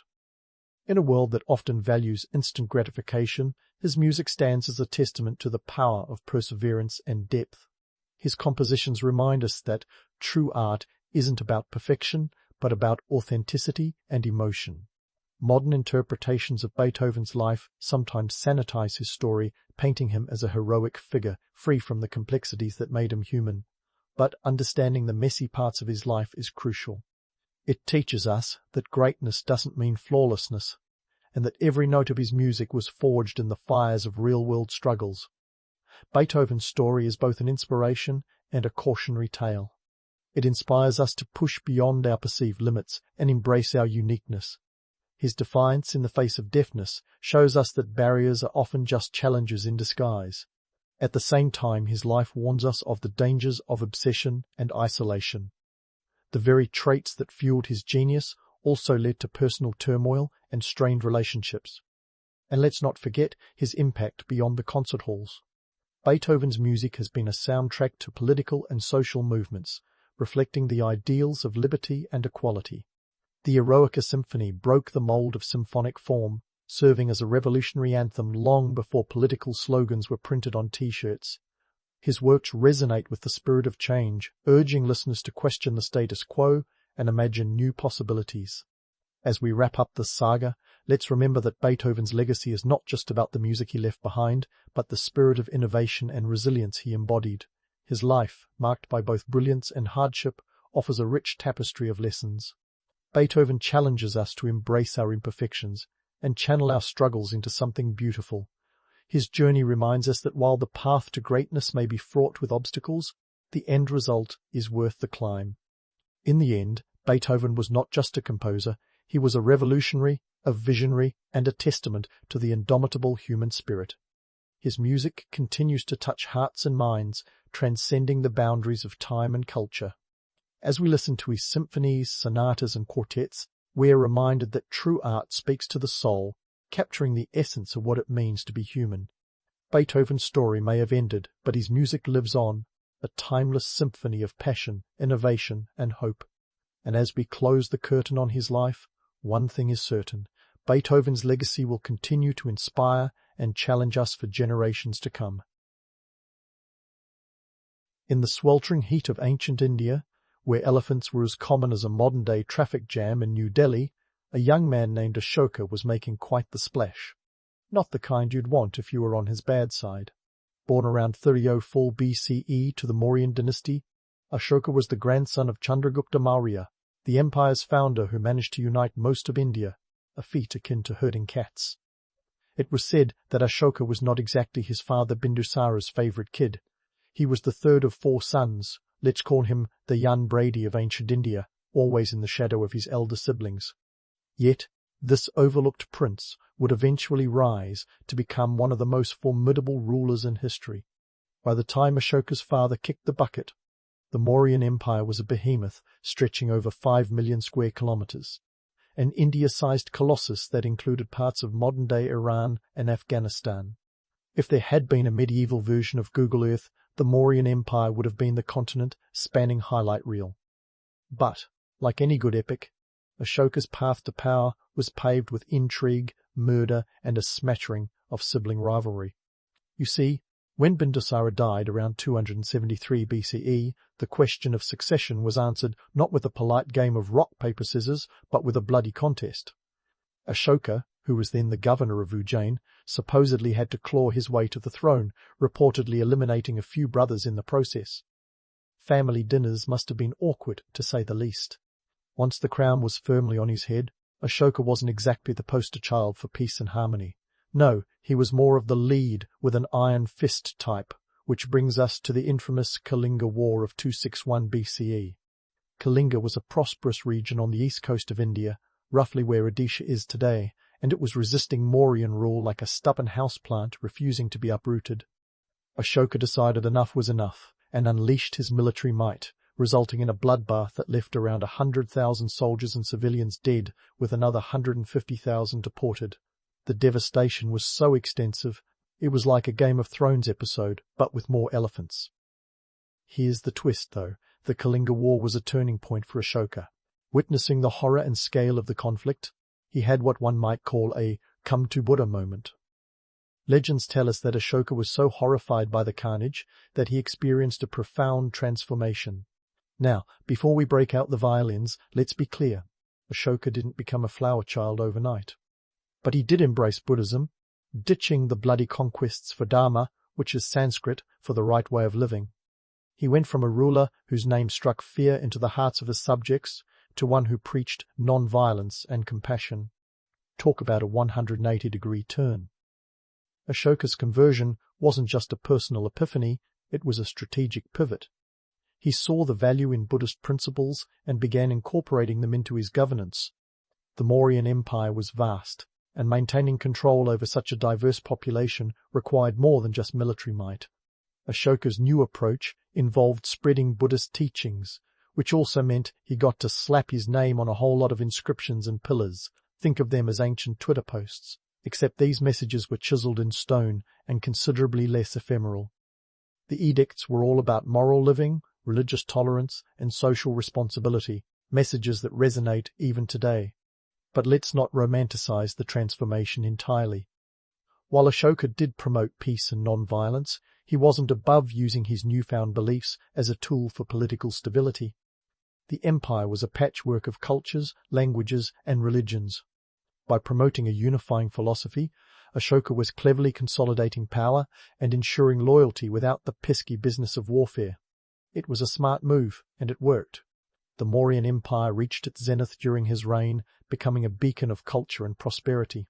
In a world that often values instant gratification, his music stands as a testament to the power of perseverance and depth. His compositions remind us that true art isn't about perfection, but about authenticity and emotion. Modern interpretations of Beethoven's life sometimes sanitize his story, painting him as a heroic figure, free from the complexities that made him human. But understanding the messy parts of his life is crucial. It teaches us that greatness doesn't mean flawlessness, and that every note of his music was forged in the fires of real-world struggles. Beethoven's story is both an inspiration and a cautionary tale. It inspires us to push beyond our perceived limits and embrace our uniqueness. His defiance in the face of deafness shows us that barriers are often just challenges in disguise. At the same time, his life warns us of the dangers of obsession and isolation. The very traits that fueled his genius also led to personal turmoil and strained relationships. And let's not forget his impact beyond the concert halls. Beethoven's music has been a soundtrack to political and social movements, reflecting the ideals of liberty and equality. The Eroica Symphony broke the mold of symphonic form, serving as a revolutionary anthem long before political slogans were printed on T-shirts. His works resonate with the spirit of change, urging listeners to question the status quo and imagine new possibilities. As we wrap up this saga, let's remember that Beethoven's legacy is not just about the music he left behind, but the spirit of innovation and resilience he embodied. His life, marked by both brilliance and hardship, offers a rich tapestry of lessons. Beethoven challenges us to embrace our imperfections and channel our struggles into something beautiful. His journey reminds us that while the path to greatness may be fraught with obstacles, the end result is worth the climb. In the end, Beethoven was not just a composer, he was a revolutionary, a visionary and a testament to the indomitable human spirit. His music continues to touch hearts and minds, transcending the boundaries of time and culture. As we listen to his symphonies, sonatas, and quartets, we are reminded that true art speaks to the soul, capturing the essence of what it means to be human. Beethoven's story may have ended, but his music lives on, a timeless symphony of passion, innovation, and hope. And as we close the curtain on his life, one thing is certain: Beethoven's legacy will continue to inspire and challenge us for generations to come. In the sweltering heat of ancient India, where elephants were as common as a modern-day traffic jam in New Delhi, a young man named Ashoka was making quite the splash. Not the kind you'd want if you were on his bad side. Born around 3004 BCE to the Mauryan dynasty, Ashoka was the grandson of Chandragupta Maurya, the empire's founder who managed to unite most of India, a feat akin to herding cats. It was said that Ashoka was not exactly his father Bindusara's favourite kid. He was the third of 4 sons. Let's call him the young Brady of ancient India, always in the shadow of his elder siblings. Yet, this overlooked prince would eventually rise to become one of the most formidable rulers in history. By the time Ashoka's father kicked the bucket, the Mauryan Empire was a behemoth stretching over 5 million square kilometres, an India-sized colossus that included parts of modern-day Iran and Afghanistan. If there had been a medieval version of Google Earth, the Mauryan Empire would have been the continent spanning highlight reel. But, like any good epic, Ashoka's path to power was paved with intrigue, murder, and a smattering of sibling rivalry. You see, when Bindusara died around 273 BCE, the question of succession was answered not with a polite game of rock, paper, scissors, but with a bloody contest. Ashoka, who was then the governor of Ujjain, supposedly had to claw his way to the throne, reportedly eliminating a few brothers in the process. Family dinners must have been awkward, to say the least. Once the crown was firmly on his head, Ashoka wasn't exactly the poster child for peace and harmony. No, he was more of the lead with an iron fist type, which brings us to the infamous Kalinga War of 261 BCE. Kalinga was a prosperous region on the east coast of India, roughly where Odisha is today, and it was resisting Mauryan rule like a stubborn houseplant refusing to be uprooted. Ashoka decided enough was enough, and unleashed his military might, resulting in a bloodbath that left around 100,000 soldiers and civilians dead, with another 150,000 deported. The devastation was so extensive, it was like a Game of Thrones episode, but with more elephants. Here's the twist, though. The Kalinga War was a turning point for Ashoka. Witnessing the horror and scale of the conflict, he had what one might call a come-to-Buddha moment. Legends tell us that Ashoka was so horrified by the carnage that he experienced a profound transformation. Now, before we break out the violins, let's be clear. Ashoka didn't become a flower child overnight. But he did embrace Buddhism, ditching the bloody conquests for Dharma, which is Sanskrit for the right way of living. He went from a ruler whose name struck fear into the hearts of his subjects to one who preached non-violence and compassion. Talk about a 180-degree turn. Ashoka's conversion wasn't just a personal epiphany, it was a strategic pivot. He saw the value in Buddhist principles and began incorporating them into his governance. The Mauryan Empire was vast, and maintaining control over such a diverse population required more than just military might. Ashoka's new approach involved spreading Buddhist teachings, which also meant he got to slap his name on a whole lot of inscriptions and pillars. Think of them as ancient Twitter posts, except these messages were chiseled in stone and considerably less ephemeral. The edicts were all about moral living, religious tolerance, and social responsibility, messages that resonate even today. But let's not romanticize the transformation entirely. While Ashoka did promote peace and non-violence, he wasn't above using his newfound beliefs as a tool for political stability. The empire was a patchwork of cultures, languages, and religions. By promoting a unifying philosophy, Ashoka was cleverly consolidating power and ensuring loyalty without the pesky business of warfare. It was a smart move, and it worked. The Mauryan Empire reached its zenith during his reign, becoming a beacon of culture and prosperity.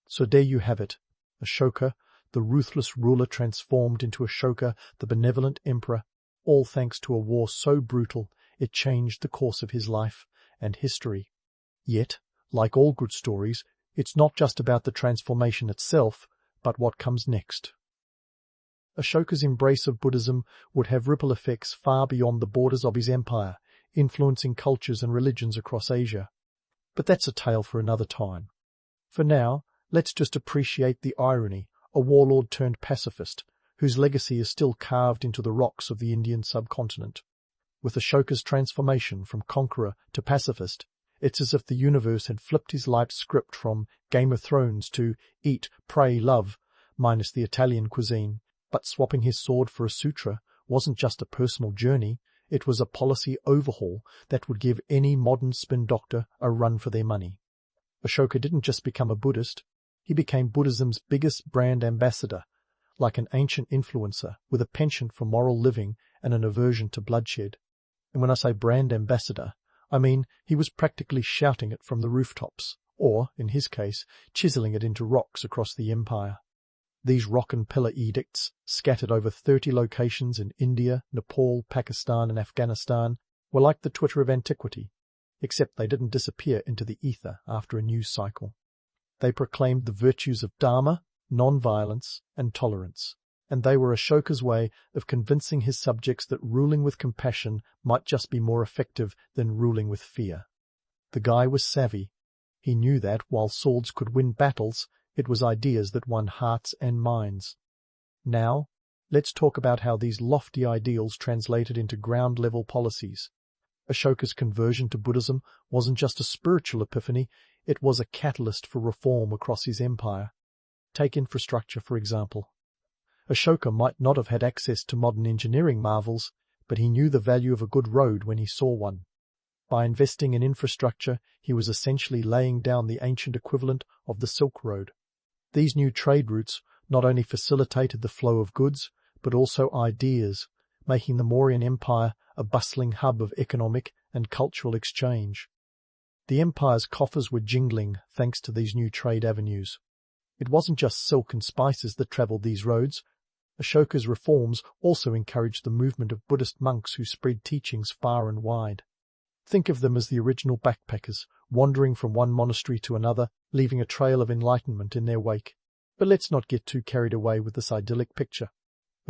So there you have it. Ashoka, the ruthless ruler, transformed into Ashoka, the benevolent emperor, all thanks to a war so brutal it changed the course of his life and history. Yet, like all good stories, It's not just about the transformation itself, but what comes next. Ashoka's embrace of Buddhism would have ripple effects far beyond the borders of his empire, influencing cultures and religions across Asia. But that's a tale for another time. For now, let's just appreciate the irony, a warlord turned pacifist, whose legacy is still carved into the rocks of the Indian subcontinent. With Ashoka's transformation from conqueror to pacifist, it's as if the universe had flipped his life script from Game of Thrones to eat, pray, love, minus the Italian cuisine. But swapping his sword for a sutra wasn't just a personal journey, it was a policy overhaul that would give any modern spin doctor a run for their money. Ashoka didn't just become a Buddhist, he became Buddhism's biggest brand ambassador, like an ancient influencer with a penchant for moral living and an aversion to bloodshed. And when I say brand ambassador, I mean he was practically shouting it from the rooftops, or, in his case, chiseling it into rocks across the empire. These rock and pillar edicts, scattered over 30 locations in India, Nepal, Pakistan and Afghanistan, were like the Twitter of antiquity, except they didn't disappear into the ether after a news cycle. They proclaimed the virtues of Dharma, non-violence and tolerance, and they were Ashoka's way of convincing his subjects that ruling with compassion might just be more effective than ruling with fear. The guy was savvy. He knew that, while swords could win battles, it was ideas that won hearts and minds. Now, let's talk about how these lofty ideals translated into ground-level policies. Ashoka's conversion to Buddhism wasn't just a spiritual epiphany, it was a catalyst for reform across his empire. Take infrastructure, for example. Ashoka might not have had access to modern engineering marvels, but he knew the value of a good road when he saw one. By investing in infrastructure, he was essentially laying down the ancient equivalent of the Silk Road. These new trade routes not only facilitated the flow of goods, but also ideas, making the Mauryan Empire a bustling hub of economic and cultural exchange. The empire's coffers were jingling thanks to these new trade avenues. It wasn't just silk and spices that travelled these roads. Ashoka's reforms also encouraged the movement of Buddhist monks who spread teachings far and wide. Think of them as the original backpackers, wandering from one monastery to another, leaving a trail of enlightenment in their wake. But let's not get too carried away with this idyllic picture.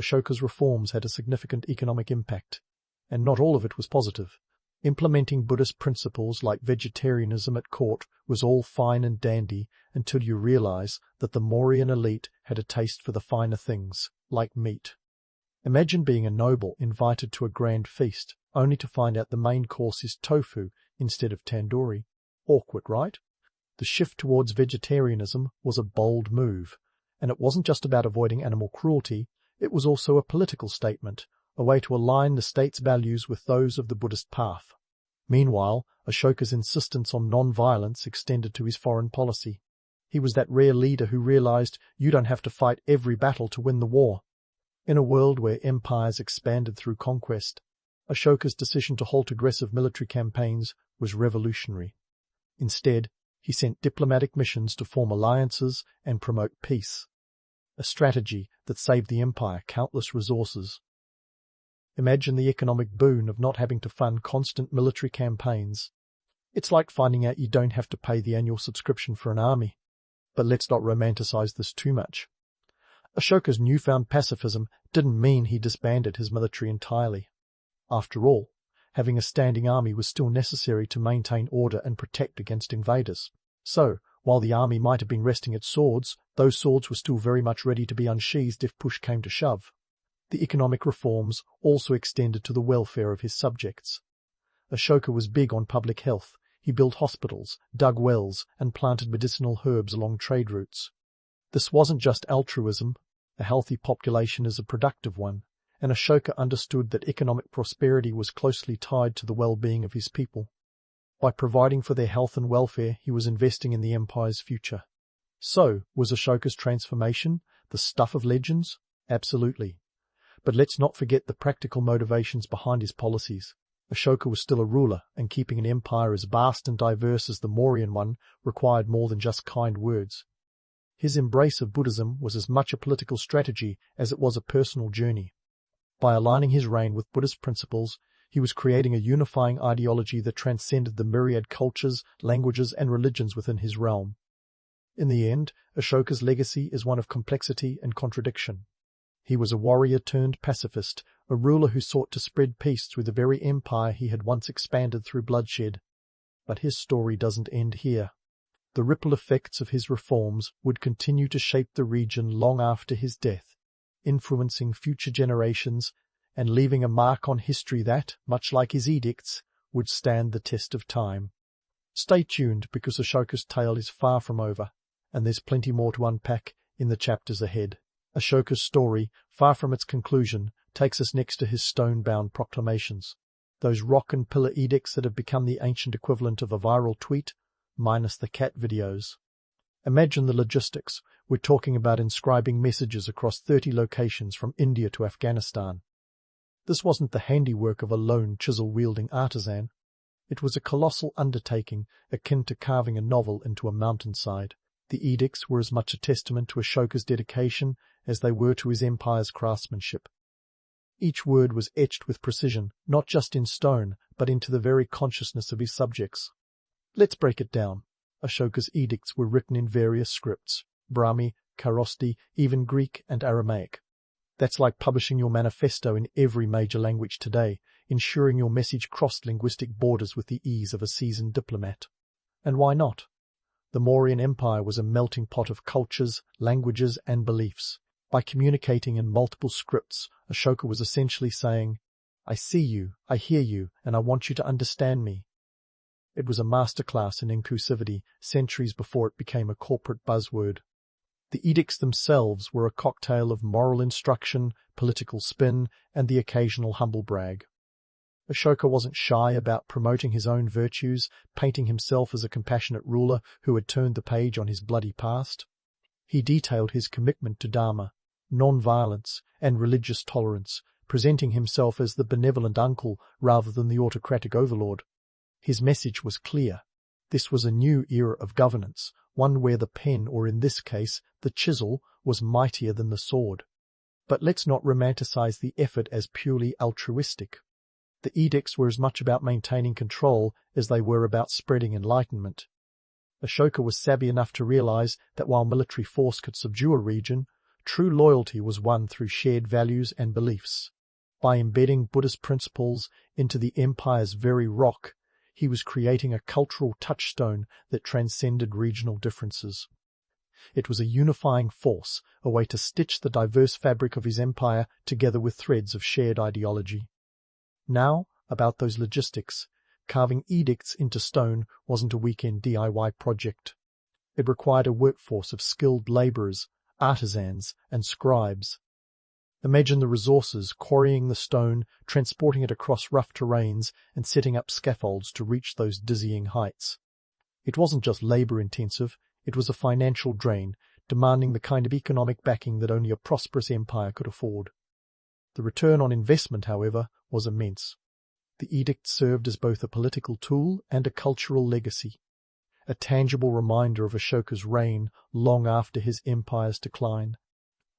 Ashoka's reforms had a significant economic impact, and not all of it was positive. Implementing Buddhist principles like vegetarianism at court was all fine and dandy until you realize that the Mauryan elite had a taste for the finer things, like meat. Imagine being a noble invited to a grand feast, only to find out the main course is tofu instead of tandoori. Awkward, right? The shift towards vegetarianism was a bold move, and it wasn't just about avoiding animal cruelty, it was also a political statement, a way to align the state's values with those of the Buddhist path. Meanwhile, Ashoka's insistence on non-violence extended to his foreign policy. He was that rare leader who realized you don't have to fight every battle to win the war. In a world where empires expanded through conquest, Ashoka's decision to halt aggressive military campaigns was revolutionary. Instead, he sent diplomatic missions to form alliances and promote peace, a strategy that saved the empire countless resources. Imagine the economic boon of not having to fund constant military campaigns. It's like finding out you don't have to pay the annual subscription for an army. But let's not romanticize this too much. Ashoka's newfound pacifism didn't mean he disbanded his military entirely. After all, having a standing army was still necessary to maintain order and protect against invaders. So, while the army might have been resting its swords, those swords were still very much ready to be unsheathed if push came to shove. The economic reforms also extended to the welfare of his subjects. Ashoka was big on public health. He built hospitals, dug wells, and planted medicinal herbs along trade routes. This wasn't just altruism. A healthy population is a productive one, and Ashoka understood that economic prosperity was closely tied to the well-being of his people. By providing for their health and welfare, he was investing in the empire's future. So, was Ashoka's transformation the stuff of legends? Absolutely. But let's not forget the practical motivations behind his policies. Ashoka was still a ruler, and keeping an empire as vast and diverse as the Mauryan one required more than just kind words. His embrace of Buddhism was as much a political strategy as it was a personal journey. By aligning his reign with Buddhist principles, he was creating a unifying ideology that transcended the myriad cultures, languages, and religions within his realm. In the end, Ashoka's legacy is one of complexity and contradiction. He was a warrior turned pacifist, a ruler who sought to spread peace through the very empire he had once expanded through bloodshed. But his story doesn't end here. The ripple effects of his reforms would continue to shape the region long after his death, influencing future generations and leaving a mark on history that, much like his edicts, would stand the test of time. Stay tuned because Ashoka's tale is far from over, and there's plenty more to unpack in the chapters ahead. Ashoka's story, far from its conclusion, takes us next to his stone-bound proclamations, those rock and pillar edicts that have become the ancient equivalent of a viral tweet, minus the cat videos. Imagine the logistics. We're talking about inscribing messages across 30 locations from India to Afghanistan. This wasn't the handiwork of a lone chisel-wielding artisan. It was a colossal undertaking akin to carving a novel into a mountainside. The edicts were as much a testament to Ashoka's dedication as they were to his empire's craftsmanship. Each word was etched with precision, not just in stone, but into the very consciousness of his subjects. Let's break it down. Ashoka's edicts were written in various scripts, Brahmi, Kharosthi, even Greek and Aramaic. That's like publishing your manifesto in every major language today, ensuring your message crossed linguistic borders with the ease of a seasoned diplomat. And why not? The Mauryan Empire was a melting pot of cultures, languages, and beliefs. By communicating in multiple scripts, Ashoka was essentially saying, I see you, I hear you, and I want you to understand me. It was a masterclass in inclusivity centuries before it became a corporate buzzword. The edicts themselves were a cocktail of moral instruction, political spin, and the occasional humble brag. Ashoka wasn't shy about promoting his own virtues, painting himself as a compassionate ruler who had turned the page on his bloody past. He detailed his commitment to Dharma, non-violence, and religious tolerance, presenting himself as the benevolent uncle rather than the autocratic overlord. His message was clear. This was a new era of governance, one where the pen, or in this case, the chisel, was mightier than the sword. But let's not romanticize the effort as purely altruistic. The edicts were as much about maintaining control as they were about spreading enlightenment. Ashoka was savvy enough to realize that while military force could subdue a region, true loyalty was won through shared values and beliefs. By embedding Buddhist principles into the empire's very rock, he was creating a cultural touchstone that transcended regional differences. It was a unifying force, a way to stitch the diverse fabric of his empire together with threads of shared ideology. Now, about those logistics. Carving edicts into stone wasn't a weekend DIY project. It required a workforce of skilled labourers, artisans, and scribes. Imagine the resources quarrying the stone, transporting it across rough terrains, and setting up scaffolds to reach those dizzying heights. It wasn't just labour-intensive, it was a financial drain, demanding the kind of economic backing that only a prosperous empire could afford. The return on investment, however, was immense. The edict served as both a political tool and a cultural legacy, a tangible reminder of Ashoka's reign long after his empire's decline.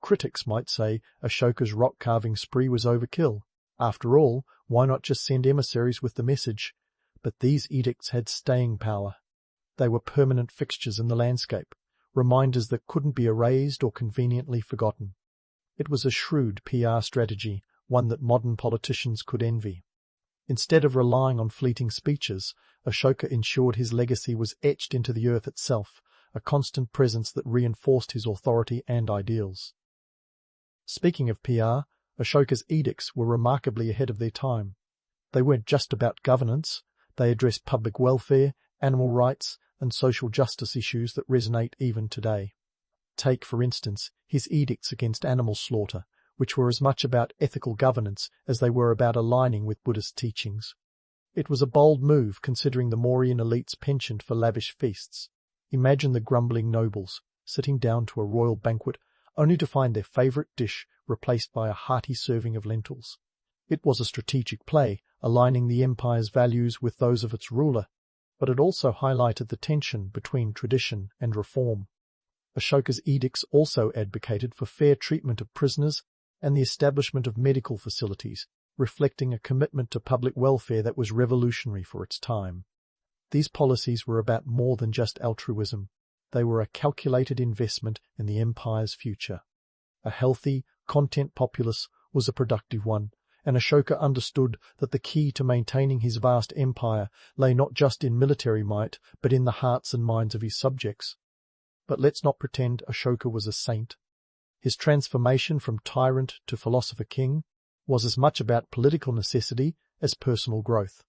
Critics might say Ashoka's rock-carving spree was overkill. After all, why not just send emissaries with the message? But these edicts had staying power. They were permanent fixtures in the landscape, reminders that couldn't be erased or conveniently forgotten. It was a shrewd PR strategy, one that modern politicians could envy. Instead of relying on fleeting speeches, Ashoka ensured his legacy was etched into the earth itself, a constant presence that reinforced his authority and ideals. Speaking of PR, Ashoka's edicts were remarkably ahead of their time. They weren't just about governance, they addressed public welfare, animal rights, and social justice issues that resonate even today. Take, for instance, his edicts against animal slaughter, which were as much about ethical governance as they were about aligning with Buddhist teachings. It was a bold move considering the Mauryan elite's penchant for lavish feasts. Imagine the grumbling nobles, sitting down to a royal banquet, only to find their favourite dish replaced by a hearty serving of lentils. It was a strategic play, aligning the empire's values with those of its ruler, but it also highlighted the tension between tradition and reform. Ashoka's edicts also advocated for fair treatment of prisoners and the establishment of medical facilities, reflecting a commitment to public welfare that was revolutionary for its time. These policies were about more than just altruism. They were a calculated investment in the empire's future. A healthy, content populace was a productive one, and Ashoka understood that the key to maintaining his vast empire lay not just in military might, but in the hearts and minds of his subjects. But let's not pretend Ashoka was a saint. His transformation from tyrant to philosopher-king was as much about political necessity as personal growth.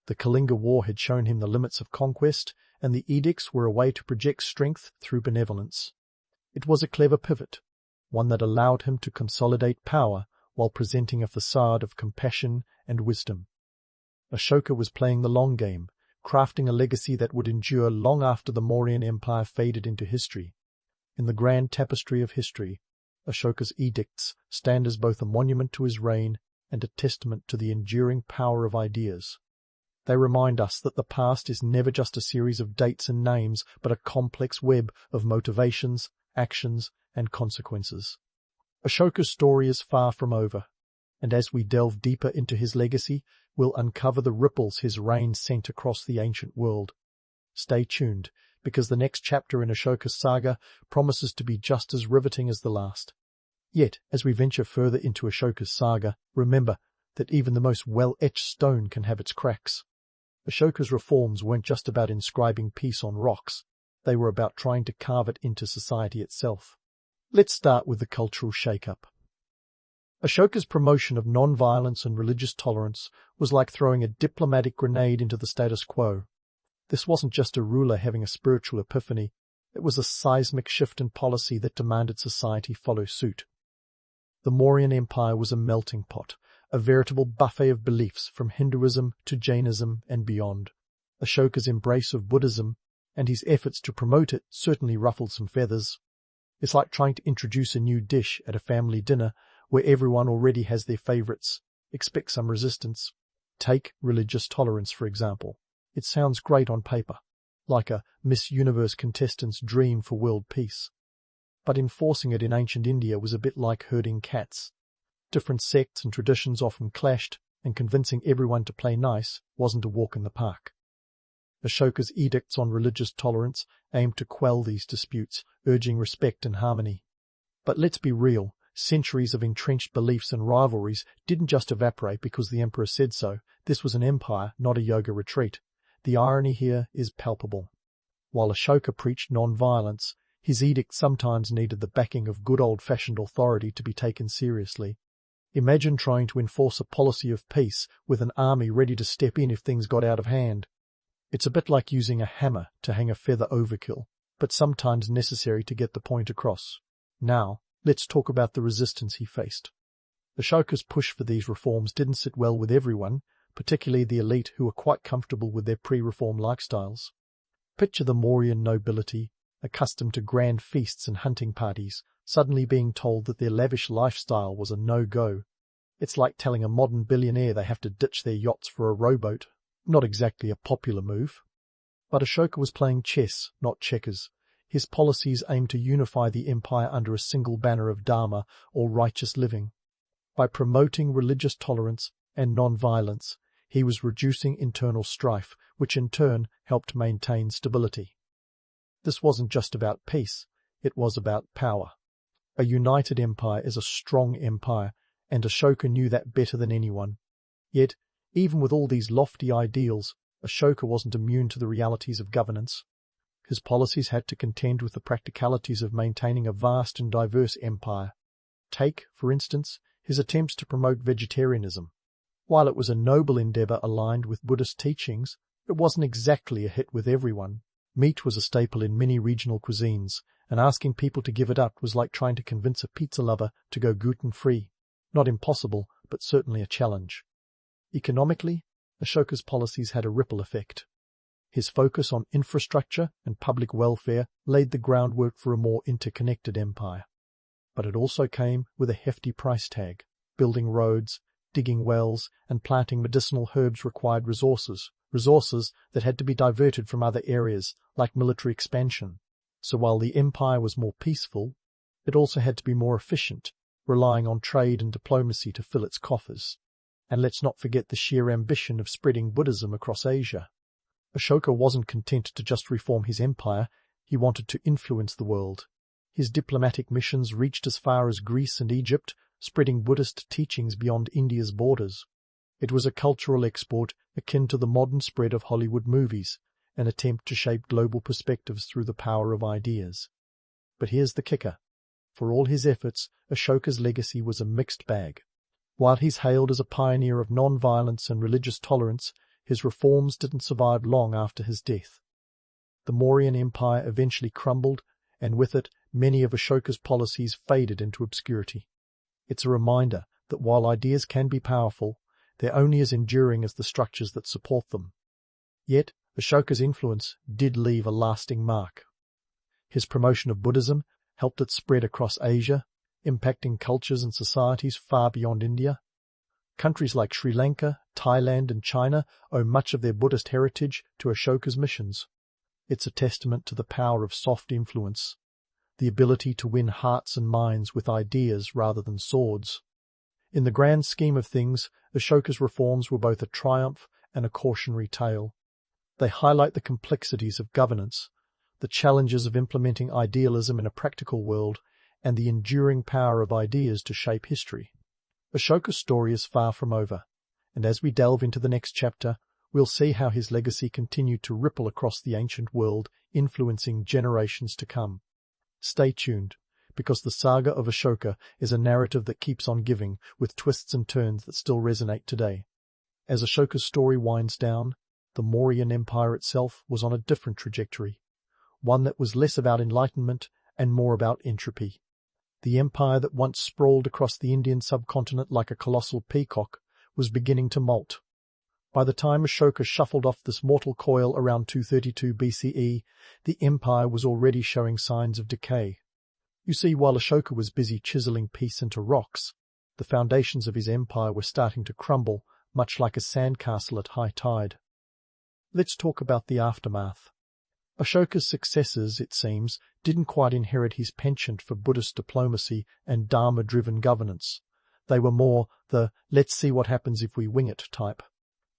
The Kalinga War had shown him the limits of conquest, and the edicts were a way to project strength through benevolence. It was a clever pivot, one that allowed him to consolidate power while presenting a facade of compassion and wisdom. Ashoka was playing the long game, crafting a legacy that would endure long after the Mauryan Empire faded into history. In the grand tapestry of history, Ashoka's edicts stand as both a monument to his reign and a testament to the enduring power of ideas. They remind us that the past is never just a series of dates and names, but a complex web of motivations, actions, and consequences. Ashoka's story is far from over, and as we delve deeper into his legacy, we'll uncover the ripples his reign sent across the ancient world. Stay tuned, because the next chapter in Ashoka's saga promises to be just as riveting as the last. Yet, as we venture further into Ashoka's saga, remember that even the most well-etched stone can have its cracks. Ashoka's reforms weren't just about inscribing peace on rocks, they were about trying to carve it into society itself. Let's start with the cultural shake-up. Ashoka's promotion of non-violence and religious tolerance was like throwing a diplomatic grenade into the status quo. This wasn't just a ruler having a spiritual epiphany, it was a seismic shift in policy that demanded society follow suit. The Mauryan Empire was a melting pot, a veritable buffet of beliefs from Hinduism to Jainism and beyond. Ashoka's embrace of Buddhism and his efforts to promote it certainly ruffled some feathers. It's like trying to introduce a new dish at a family dinner where everyone already has their favorites. Expect some resistance. Take religious tolerance, for example. It sounds great on paper, like a Miss Universe contestant's dream for world peace. But enforcing it in ancient India was a bit like herding cats. Different sects and traditions often clashed, and convincing everyone to play nice wasn't a walk in the park. Ashoka's edicts on religious tolerance aimed to quell these disputes, urging respect and harmony. But let's be real, centuries of entrenched beliefs and rivalries didn't just evaporate because the emperor said so. This was an empire, not a yoga retreat. The irony here is palpable. While Ashoka preached non-violence, his edicts sometimes needed the backing of good old-fashioned authority to be taken seriously. Imagine trying to enforce a policy of peace with an army ready to step in if things got out of hand. It's a bit like using a hammer to hang a feather overkill, but sometimes necessary to get the point across. Now, let's talk about the resistance he faced. Ashoka's push for these reforms didn't sit well with everyone, particularly the elite who were quite comfortable with their pre-reform lifestyles. Picture the Mauryan nobility, accustomed to grand feasts and hunting parties, suddenly being told that their lavish lifestyle was a no-go. It's like telling a modern billionaire they have to ditch their yachts for a rowboat. Not exactly a popular move. But Ashoka was playing chess, not checkers. His policies aimed to unify the empire under a single banner of dharma, or righteous living. By promoting religious tolerance and non-violence, he was reducing internal strife, which in turn helped maintain stability. This wasn't just about peace, it was about power. A united empire is a strong empire, and Ashoka knew that better than anyone. Yet, even with all these lofty ideals, Ashoka wasn't immune to the realities of governance. His policies had to contend with the practicalities of maintaining a vast and diverse empire. Take, for instance, his attempts to promote vegetarianism. While it was a noble endeavor aligned with Buddhist teachings, it wasn't exactly a hit with everyone. Meat was a staple in many regional cuisines, and asking people to give it up was like trying to convince a pizza lover to go gluten-free. Not impossible, but certainly a challenge. Economically, Ashoka's policies had a ripple effect. His focus on infrastructure and public welfare laid the groundwork for a more interconnected empire. But it also came with a hefty price tag. Building roads, digging wells, and planting medicinal herbs required resources that had to be diverted from other areas, like military expansion. So while the empire was more peaceful, it also had to be more efficient, relying on trade and diplomacy to fill its coffers. And let's not forget the sheer ambition of spreading Buddhism across Asia. Ashoka wasn't content to just reform his empire, He wanted to influence the world. His diplomatic missions reached as far as Greece and Egypt, spreading Buddhist teachings beyond India's borders. It was a cultural export akin to the modern spread of Hollywood movies, an attempt to shape global perspectives through the power of ideas. But here's the kicker. For all his efforts, Ashoka's legacy was a mixed bag. While he's hailed as a pioneer of non-violence and religious tolerance, his reforms didn't survive long after his death. The Mauryan Empire eventually crumbled, and with it, many of Ashoka's policies faded into obscurity. It's a reminder that while ideas can be powerful, they're only as enduring as the structures that support them. Yet, Ashoka's influence did leave a lasting mark. His promotion of Buddhism helped it spread across Asia, impacting cultures and societies far beyond India. Countries like Sri Lanka, Thailand, and China owe much of their Buddhist heritage to Ashoka's missions. It's a testament to the power of soft influence, the ability to win hearts and minds with ideas rather than swords. In the grand scheme of things, Ashoka's reforms were both a triumph and a cautionary tale. They highlight the complexities of governance, the challenges of implementing idealism in a practical world, and the enduring power of ideas to shape history. Ashoka's story is far from over, and as we delve into the next chapter, we'll see how his legacy continued to ripple across the ancient world, influencing generations to come. Stay tuned, because the saga of Ashoka is a narrative that keeps on giving, with twists and turns that still resonate today. As Ashoka's story winds down, the Mauryan Empire itself was on a different trajectory, one that was less about enlightenment and more about entropy. The empire that once sprawled across the Indian subcontinent like a colossal peacock was beginning to molt. By the time Ashoka shuffled off this mortal coil around 232 BCE, the empire was already showing signs of decay. You see, while Ashoka was busy chiseling peace into rocks, the foundations of his empire were starting to crumble, much like a sandcastle at high tide. Let's talk about the aftermath. Ashoka's successors, it seems, didn't quite inherit his penchant for Buddhist diplomacy and Dharma-driven governance. They were more the "let's see what happens if we wing it" type.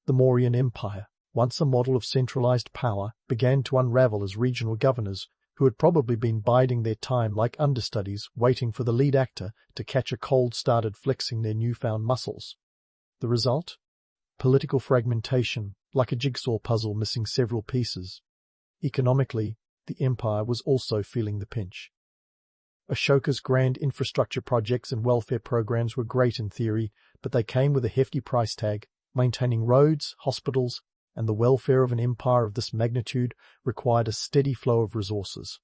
The Mauryan Empire, once a model of centralized power, began to unravel as regional governors, who had probably been biding their time like understudies, waiting for the lead actor to catch a cold started flexing their newfound muscles. The result? Political fragmentation, like a jigsaw puzzle missing several pieces. Economically, the empire was also feeling the pinch. Ashoka's grand infrastructure projects and welfare programs were great in theory, but they came with a hefty price tag. Maintaining roads, hospitals, and the welfare of an empire of this magnitude required a steady flow of resources.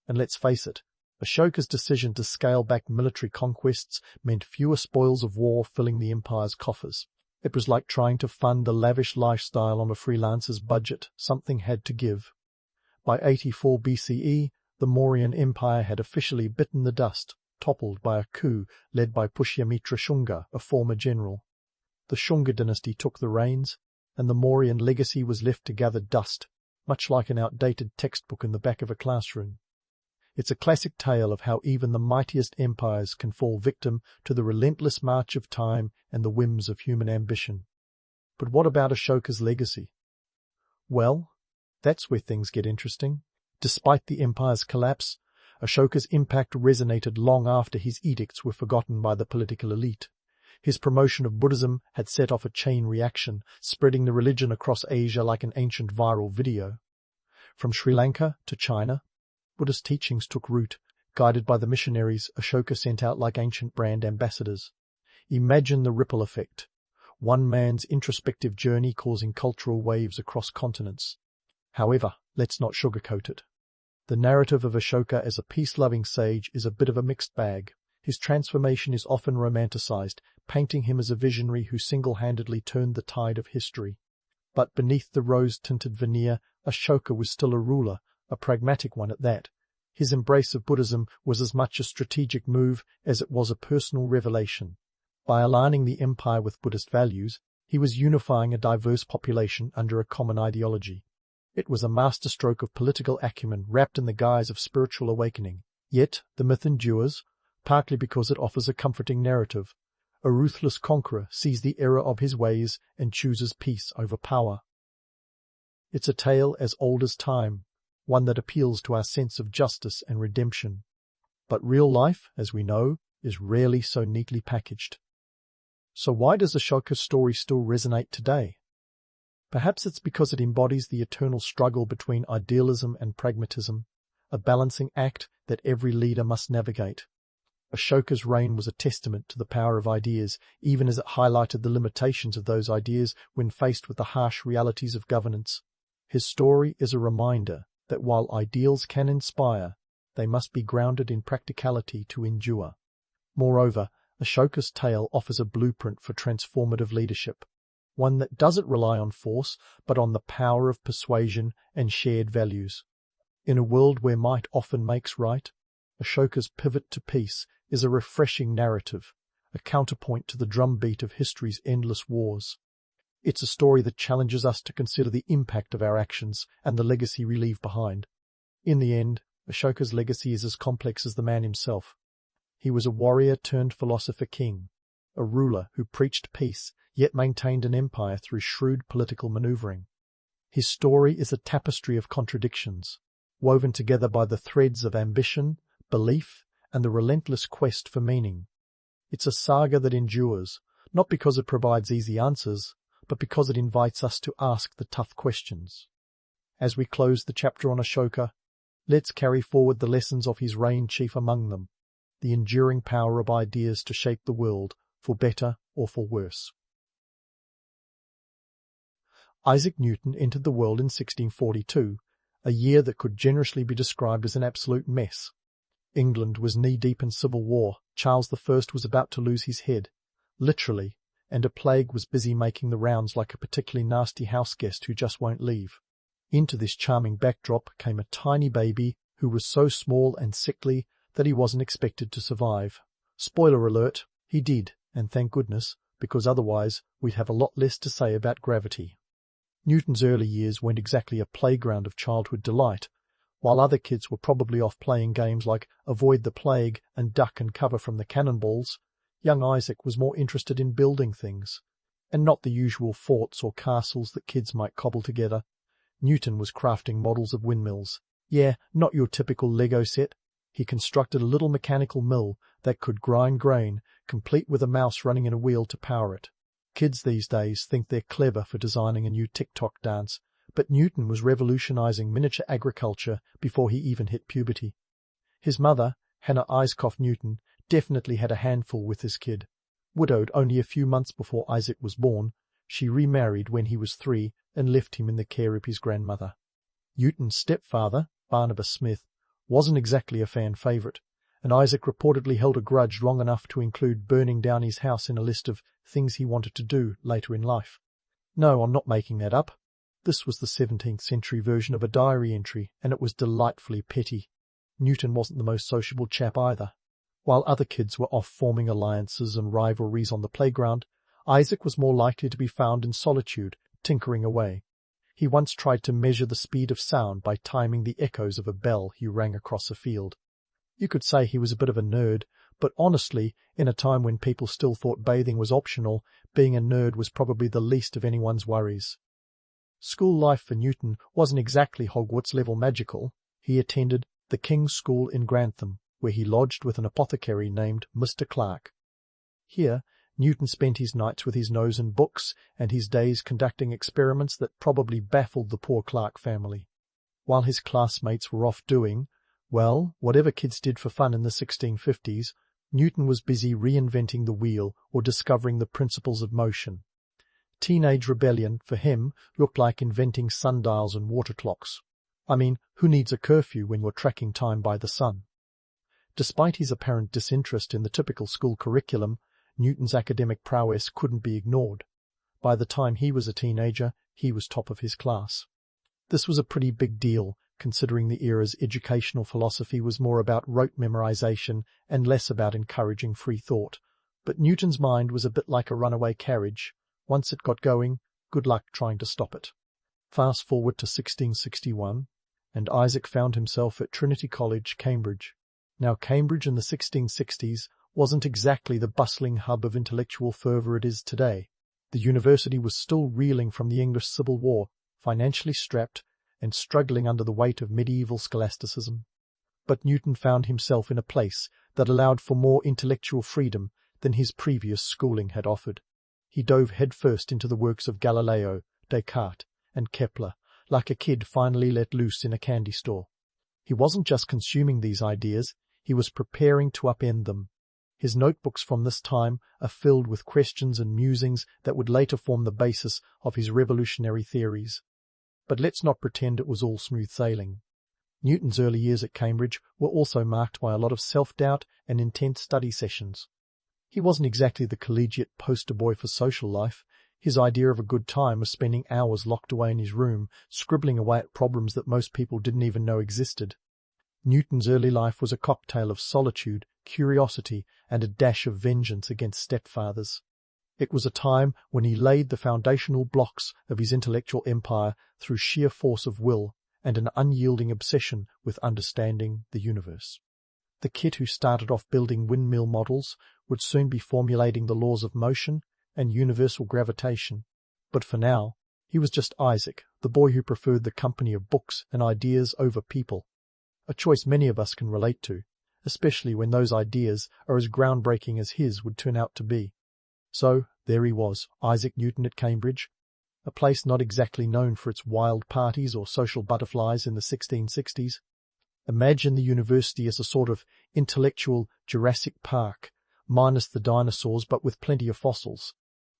And let's face it, Ashoka's decision to scale back military conquests meant fewer spoils of war filling the empire's coffers. It was like trying to fund the lavish lifestyle on a freelancer's budget. Something had to give. By 84 BCE, the Mauryan Empire had officially bitten the dust, toppled by a coup led by Pushyamitra Shunga, a former general. The Shunga dynasty took the reins, and the Mauryan legacy was left to gather dust, much like an outdated textbook in the back of a classroom. It's a classic tale of how even the mightiest empires can fall victim to the relentless march of time and the whims of human ambition. But what about Ashoka's legacy? Well, that's where things get interesting. Despite the empire's collapse, Ashoka's impact resonated long after his edicts were forgotten by the political elite. His promotion of Buddhism had set off a chain reaction, spreading the religion across Asia like an ancient viral video. From Sri Lanka to China, Buddhist teachings took root, guided by the missionaries Ashoka sent out like ancient brand ambassadors. Imagine the ripple effect. One man's introspective journey causing cultural waves across continents. However, let's not sugarcoat it. The narrative of Ashoka as a peace-loving sage is a bit of a mixed bag. His transformation is often romanticized, painting him as a visionary who single-handedly turned the tide of history. But beneath the rose-tinted veneer, Ashoka was still a ruler, a pragmatic one at that. His embrace of Buddhism was as much a strategic move as it was a personal revelation. By aligning the empire with Buddhist values, he was unifying a diverse population under a common ideology. It was a masterstroke of political acumen wrapped in the guise of spiritual awakening. Yet the myth endures, partly because it offers a comforting narrative. A ruthless conqueror sees the error of his ways and chooses peace over power. It's a tale as old as time, one that appeals to our sense of justice and redemption. But real life, as we know, is rarely so neatly packaged. So why does Ashoka's story still resonate today? Perhaps it's because it embodies the eternal struggle between idealism and pragmatism, a balancing act that every leader must navigate. Ashoka's reign was a testament to the power of ideas, even as it highlighted the limitations of those ideas when faced with the harsh realities of governance. His story is a reminder that while ideals can inspire, they must be grounded in practicality to endure. Moreover, Ashoka's tale offers a blueprint for transformative leadership, one that doesn't rely on force but on the power of persuasion and shared values. In a world where might often makes right, Ashoka's pivot to peace is a refreshing narrative, a counterpoint to the drumbeat of history's endless wars. It's a story that challenges us to consider the impact of our actions and the legacy we leave behind. In the end, Ashoka's legacy is as complex as the man himself. He was a warrior turned philosopher king, a ruler who preached peace yet maintained an empire through shrewd political maneuvering. His story is a tapestry of contradictions, woven together by the threads of ambition, belief, and the relentless quest for meaning. It's a saga that endures, not because it provides easy answers, but because it invites us to ask the tough questions. As we close the chapter on Ashoka, let's carry forward the lessons of his reign, chief among them, the enduring power of ideas to shape the world, for better or for worse. Isaac Newton entered the world in 1642, a year that could generously be described as an absolute mess. England was knee-deep in civil war, Charles I was about to lose his head, literally, and a plague was busy making the rounds like a particularly nasty houseguest who just won't leave. Into this charming backdrop came a tiny baby who was so small and sickly that he wasn't expected to survive. Spoiler alert, he did, and thank goodness, because otherwise we'd have a lot less to say about gravity. Newton's early years weren't exactly a playground of childhood delight. While other kids were probably off playing games like avoid the plague and duck and cover from the cannonballs, young Isaac was more interested in building things, and not the usual forts or castles that kids might cobble together. Newton was crafting models of windmills. Yeah, not your typical Lego set. He constructed a little mechanical mill that could grind grain, complete with a mouse running in a wheel to power it. Kids these days think they're clever for designing a new TikTok dance, but Newton was revolutionizing miniature agriculture before he even hit puberty. His mother, Hannah Iscoff Newton, definitely had a handful with this kid. Widowed only a few months before Isaac was born, she remarried when he was 3 and left him in the care of his grandmother. Newton's stepfather, Barnabas Smith, wasn't exactly a fan favorite, and Isaac reportedly held a grudge long enough to include burning down his house in a list of things he wanted to do later in life. No, I'm not making that up. This was the 17th century version of a diary entry, and it was delightfully petty. Newton wasn't the most sociable chap either. While other kids were off forming alliances and rivalries on the playground, Isaac was more likely to be found in solitude, tinkering away. He once tried to measure the speed of sound by timing the echoes of a bell he rang across a field. You could say he was a bit of a nerd, but honestly, in a time when people still thought bathing was optional, being a nerd was probably the least of anyone's worries. School life for Newton wasn't exactly Hogwarts-level magical. He attended the King's School in Grantham, where he lodged with an apothecary named Mr. Clark. Here, Newton spent his nights with his nose in books and his days conducting experiments that probably baffled the poor Clark family. While his classmates were off doing, well, whatever kids did for fun in the 1650s, Newton was busy reinventing the wheel or discovering the principles of motion. Teenage rebellion, for him, looked like inventing sundials and water clocks. I mean, who needs a curfew when you're tracking time by the sun? Despite his apparent disinterest in the typical school curriculum, Newton's academic prowess couldn't be ignored. By the time he was a teenager, he was top of his class. This was a pretty big deal, considering the era's educational philosophy was more about rote memorization and less about encouraging free thought. But Newton's mind was a bit like a runaway carriage. Once it got going, good luck trying to stop it. Fast forward to 1661, and Isaac found himself at Trinity College, Cambridge. Now, Cambridge in the 1660s wasn't exactly the bustling hub of intellectual fervour it is today. The university was still reeling from the English Civil War, financially strapped, and struggling under the weight of medieval scholasticism. But Newton found himself in a place that allowed for more intellectual freedom than his previous schooling had offered. He dove headfirst into the works of Galileo, Descartes, and Kepler, like a kid finally let loose in a candy store. He wasn't just consuming these ideas, he was preparing to upend them. His notebooks from this time are filled with questions and musings that would later form the basis of his revolutionary theories. But let's not pretend it was all smooth sailing. Newton's early years at Cambridge were also marked by a lot of self-doubt and intense study sessions. He wasn't exactly the collegiate poster boy for social life. His idea of a good time was spending hours locked away in his room, scribbling away at problems that most people didn't even know existed. Newton's early life was a cocktail of solitude, curiosity, and a dash of vengeance against stepfathers. It was a time when he laid the foundational blocks of his intellectual empire through sheer force of will and an unyielding obsession with understanding the universe. The kid who started off building windmill models would soon be formulating the laws of motion and universal gravitation. But for now, he was just Isaac, the boy who preferred the company of books and ideas over people. A choice many of us can relate to, especially when those ideas are as groundbreaking as his would turn out to be. So, there he was, Isaac Newton at Cambridge, a place not exactly known for its wild parties or social butterflies in the 1660s. Imagine the university as a sort of intellectual Jurassic Park, minus the dinosaurs but with plenty of fossils.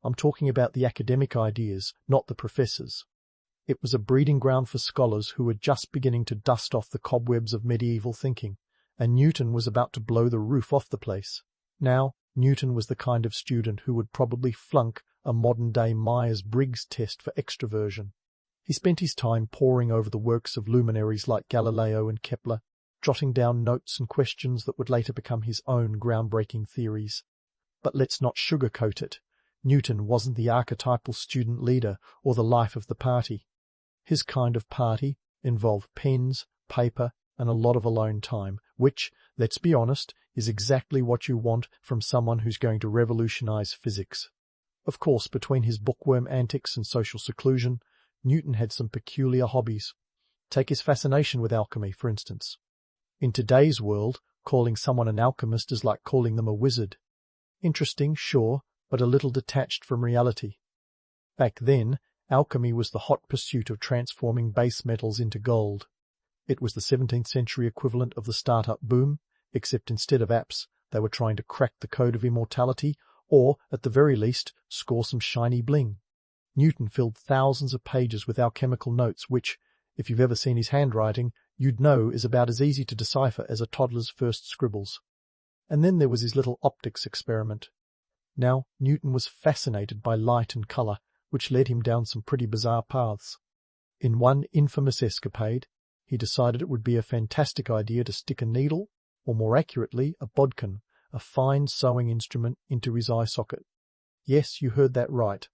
I'm talking about the academic ideas, not the professors. It was a breeding ground for scholars who were just beginning to dust off the cobwebs of medieval thinking, and Newton was about to blow the roof off the place. Now, Newton was the kind of student who would probably flunk a modern-day Myers-Briggs test for extroversion. He spent his time poring over the works of luminaries like Galileo and Kepler, jotting down notes and questions that would later become his own groundbreaking theories. But let's not sugarcoat it. Newton wasn't the archetypal student leader or the life of the party. His kind of party involved pens, paper, and a lot of alone time, which, let's be honest, is exactly what you want from someone who's going to revolutionize physics. Of course, between his bookworm antics and social seclusion, Newton had some peculiar hobbies. Take his fascination with alchemy, for instance. In today's world, calling someone an alchemist is like calling them a wizard. Interesting, sure, but a little detached from reality. Back then, alchemy was the hot pursuit of transforming base metals into gold. It was the 17th century equivalent of the startup boom, except instead of apps, they were trying to crack the code of immortality, or, at the very least, score some shiny bling. Newton filled thousands of pages with alchemical notes which, if you've ever seen his handwriting, you'd know is about as easy to decipher as a toddler's first scribbles. And then there was his little optics experiment. Now, Newton was fascinated by light and colour, which led him down some pretty bizarre paths. In one infamous escapade, he decided it would be a fantastic idea to stick a needle, or more accurately, a bodkin, a fine sewing instrument, into his eye socket. Yes, you heard that right.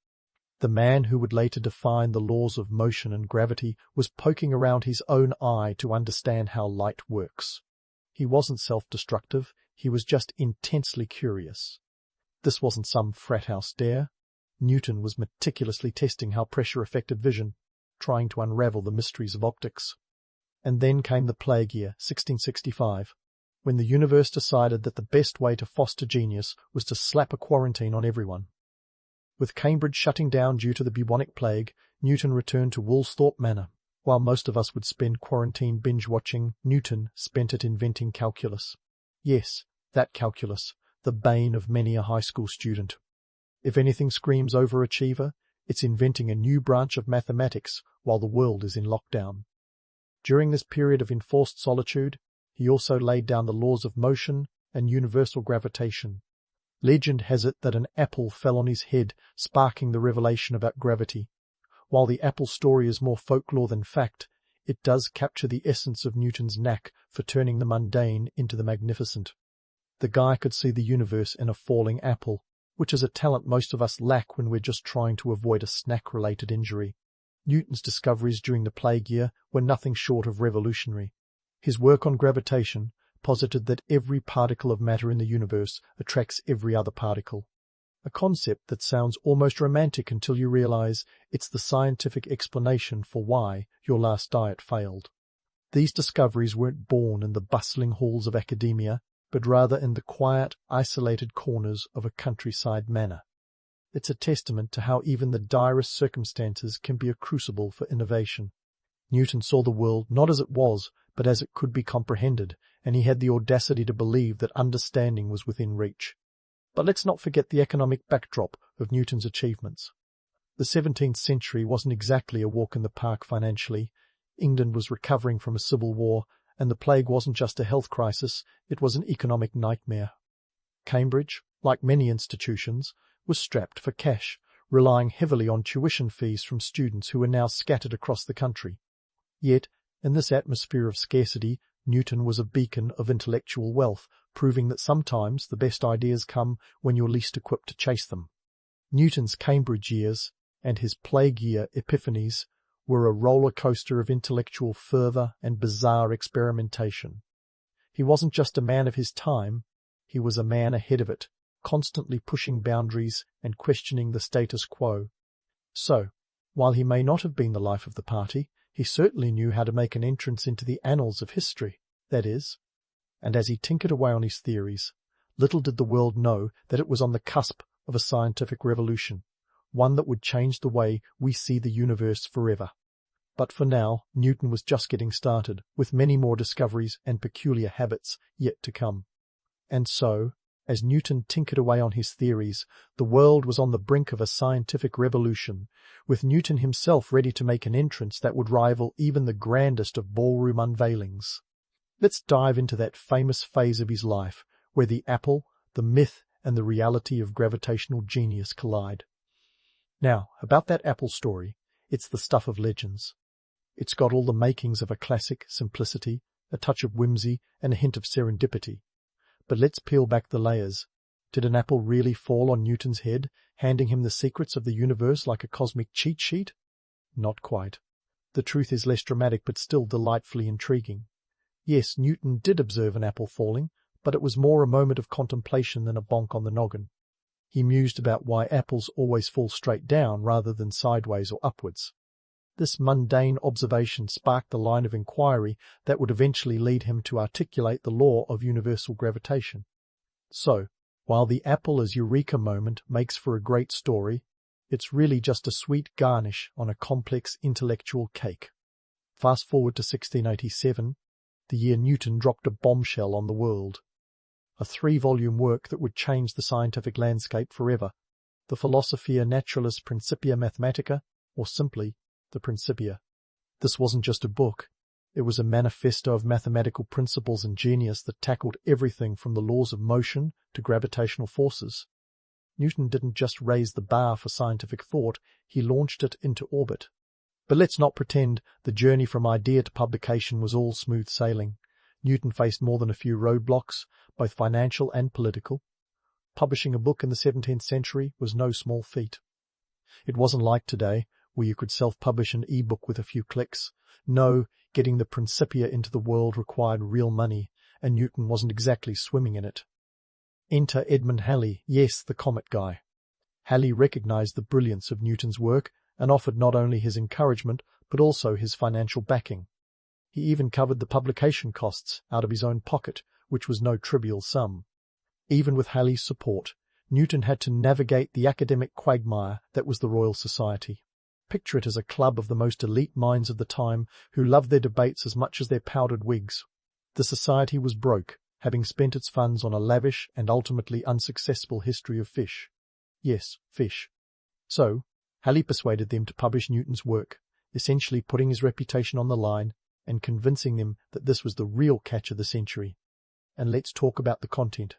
The man who would later define the laws of motion and gravity was poking around his own eye to understand how light works. He wasn't self-destructive, he was just intensely curious. This wasn't some frat house dare. Newton was meticulously testing how pressure affected vision, trying to unravel the mysteries of optics. And then came the plague year, 1665, when the universe decided that the best way to foster genius was to slap a quarantine on everyone. With Cambridge shutting down due to the bubonic plague, Newton returned to Woolsthorpe Manor. While most of us would spend quarantine binge-watching, Newton spent it inventing calculus. Yes, that calculus, the bane of many a high school student. If anything screams overachiever, it's inventing a new branch of mathematics while the world is in lockdown. During this period of enforced solitude, he also laid down the laws of motion and universal gravitation. Legend has it that an apple fell on his head, sparking the revelation about gravity. While the apple story is more folklore than fact, it does capture the essence of Newton's knack for turning the mundane into the magnificent. The guy could see the universe in a falling apple, which is a talent most of us lack when we're just trying to avoid a snack-related injury. Newton's discoveries during the plague year were nothing short of revolutionary. His work on gravitation posited that every particle of matter in the universe attracts every other particle. a concept that sounds almost romantic until you realize it's the scientific explanation for why your last diet failed. These discoveries weren't born in the bustling halls of academia, but rather in the quiet, isolated corners of a countryside manor. It's a testament to how even the direst circumstances can be a crucible for innovation. Newton saw the world not as it was, but as it could be comprehended, and he had the audacity to believe that understanding was within reach. But let's not forget the economic backdrop of Newton's achievements. The 17th century wasn't exactly a walk in the park financially. England was recovering from a civil war, and the plague wasn't just a health crisis, it was an economic nightmare. Cambridge, like many institutions, was strapped for cash, relying heavily on tuition fees from students who were now scattered across the country. Yet, in this atmosphere of scarcity, Newton was a beacon of intellectual wealth, proving that sometimes the best ideas come when you're least equipped to chase them. Newton's Cambridge years, and his plague year epiphanies, were a roller coaster of intellectual fervour and bizarre experimentation. He wasn't just a man of his time, he was a man ahead of it, constantly pushing boundaries and questioning the status quo. So, while he may not have been the life of the party, he certainly knew how to make an entrance into the annals of history, that is. And as he tinkered away on his theories, little did the world know that it was on the cusp of a scientific revolution, one that would change the way we see the universe forever. But for now, Newton was just getting started, with many more discoveries and peculiar habits yet to come. And so, as Newton tinkered away on his theories, the world was on the brink of a scientific revolution, with Newton himself ready to make an entrance that would rival even the grandest of ballroom unveilings. Let's dive into that famous phase of his life, where the apple, the myth, and the reality of gravitational genius collide. Now, about that apple story, it's the stuff of legends. It's got all the makings of a classic simplicity, a touch of whimsy, and a hint of serendipity. But let's peel back the layers. Did an apple really fall on Newton's head, handing him the secrets of the universe like a cosmic cheat sheet? Not quite. The truth is less dramatic but still delightfully intriguing. Yes, Newton did observe an apple falling, but it was more a moment of contemplation than a bonk on the noggin. He mused about why apples always fall straight down rather than sideways or upwards. This mundane observation sparked the line of inquiry that would eventually lead him to articulate the law of universal gravitation. So, while the apple as eureka moment makes for a great story, it's really just a sweet garnish on a complex intellectual cake. Fast forward to 1687, the year Newton dropped a bombshell on the world. A 3-volume work that would change the scientific landscape forever, the Philosophia Naturalis Principia Mathematica, or simply, the Principia. This wasn't just a book. It was a manifesto of mathematical principles and genius that tackled everything from the laws of motion to gravitational forces. Newton didn't just raise the bar for scientific thought, he launched it into orbit. But let's not pretend the journey from idea to publication was all smooth sailing. Newton faced more than a few roadblocks, both financial and political. Publishing a book in the 17th century was no small feat. It wasn't like today, where you could self-publish an e-book with a few clicks. No, getting the Principia into the world required real money, and Newton wasn't exactly swimming in it. Enter Edmund Halley, yes, the comet guy. Halley recognized the brilliance of Newton's work and offered not only his encouragement, but also his financial backing. He even covered the publication costs out of his own pocket, which was no trivial sum. Even with Halley's support, Newton had to navigate the academic quagmire that was the Royal Society. Picture it as a club of the most elite minds of the time who loved their debates as much as their powdered wigs. The society was broke, having spent its funds on a lavish and ultimately unsuccessful history of fish. Yes, fish. So, Halley persuaded them to publish Newton's work, essentially putting his reputation on the line and convincing them that this was the real catch of the century. And let's talk about the content.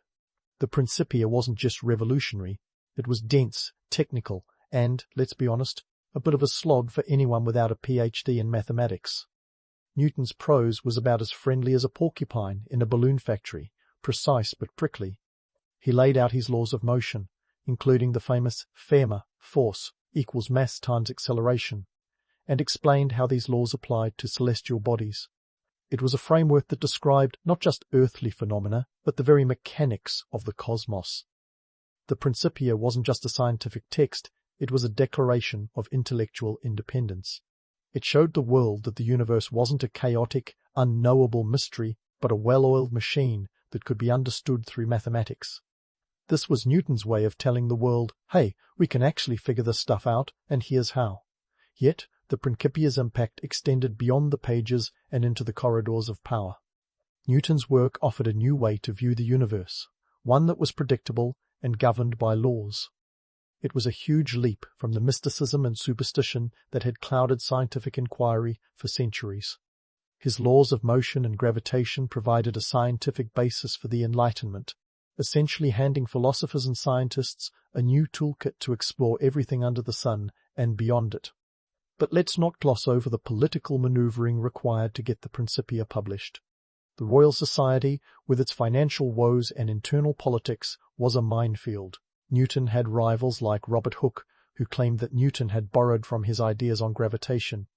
The Principia wasn't just revolutionary, it was dense, technical, and, let's be honest, a bit of a slog for anyone without a PhD in mathematics. Newton's prose was about as friendly as a porcupine in a balloon factory, precise but prickly. He laid out his laws of motion, including the famous ferma, force, equals mass times acceleration, and explained how these laws applied to celestial bodies. It was a framework that described not just earthly phenomena, but the very mechanics of the cosmos. The Principia wasn't just a scientific text, it was a declaration of intellectual independence. It showed the world that the universe wasn't a chaotic, unknowable mystery, but a well-oiled machine that could be understood through mathematics. This was Newton's way of telling the world, hey, we can actually figure this stuff out, and here's how. Yet, the Principia's impact extended beyond the pages and into the corridors of power. Newton's work offered a new way to view the universe, one that was predictable and governed by laws. It was a huge leap from the mysticism and superstition that had clouded scientific inquiry for centuries. His laws of motion and gravitation provided a scientific basis for the Enlightenment, essentially handing philosophers and scientists a new toolkit to explore everything under the sun and beyond it. But let's not gloss over the political maneuvering required to get the Principia published. The Royal Society, with its financial woes and internal politics, was a minefield. Newton had rivals like Robert Hooke, who claimed that Newton had borrowed from his ideas on gravitation.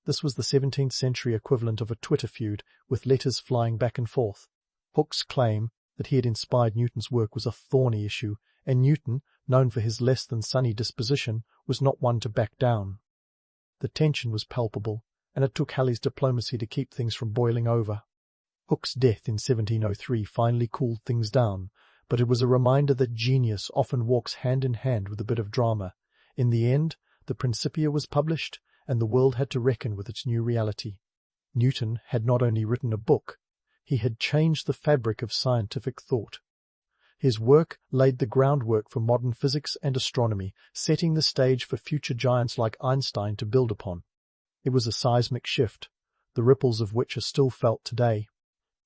This was the 17th century equivalent of a Twitter feud, with letters flying back and forth. Hooke's claim that he had inspired Newton's work was a thorny issue, and Newton, known for his less-than-sunny disposition, was not one to back down. The tension was palpable, and it took Halley's diplomacy to keep things from boiling over. Hooke's death in 1703 finally cooled things down, but it was a reminder that genius often walks hand in hand with a bit of drama. In the end, the Principia was published, and the world had to reckon with its new reality. Newton had not only written a book, he had changed the fabric of scientific thought. His work laid the groundwork for modern physics and astronomy, setting the stage for future giants like Einstein to build upon. It was a seismic shift, the ripples of which are still felt today.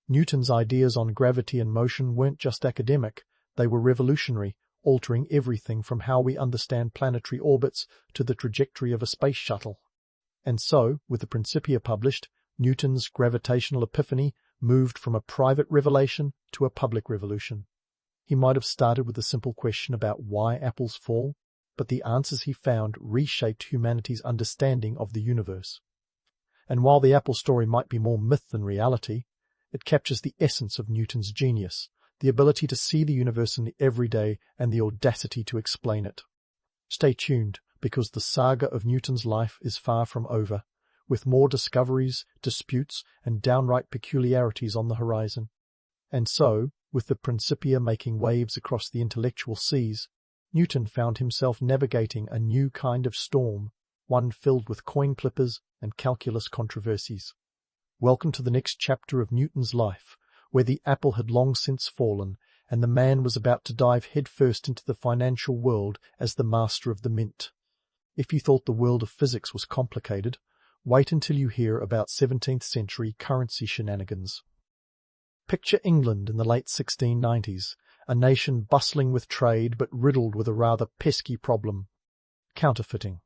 Newton's ideas on gravity and motion weren't just academic, they were revolutionary, altering everything from how we understand planetary orbits to the trajectory of a space shuttle. And so, with the Principia published, Newton's gravitational epiphany moved from a private revelation to a public revolution. He might have started with a simple question about why apples fall, but the answers he found reshaped humanity's understanding of the universe. And while the apple story might be more myth than reality, it captures the essence of Newton's genius, the ability to see the universe in the everyday and the audacity to explain it. Stay tuned, because the saga of Newton's life is far from over, with more discoveries, disputes, and downright peculiarities on the horizon. And so, with the Principia making waves across the intellectual seas, Newton found himself navigating a new kind of storm, one filled with coin flippers and calculus controversies. Welcome to the next chapter of Newton's life, where the apple had long since fallen, and the man was about to dive headfirst into the financial world as the master of the mint. If you thought the world of physics was complicated, wait until you hear about 17th century currency shenanigans. Picture England in the late 1690s, a nation bustling with trade but riddled with a rather pesky problem: counterfeiting.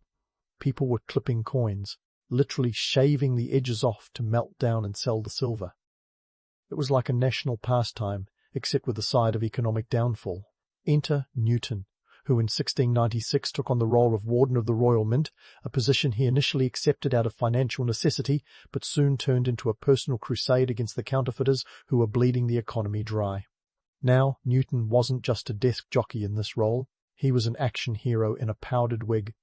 People were clipping coins, literally shaving the edges off to melt down and sell the silver. It was like a national pastime, except with a side of economic downfall. Enter Newton, who in 1696 took on the role of Warden of the Royal Mint, a position he initially accepted out of financial necessity, but soon turned into a personal crusade against the counterfeiters who were bleeding the economy dry. Now, Newton wasn't just a desk jockey in this role, he was an action hero in a powdered wig.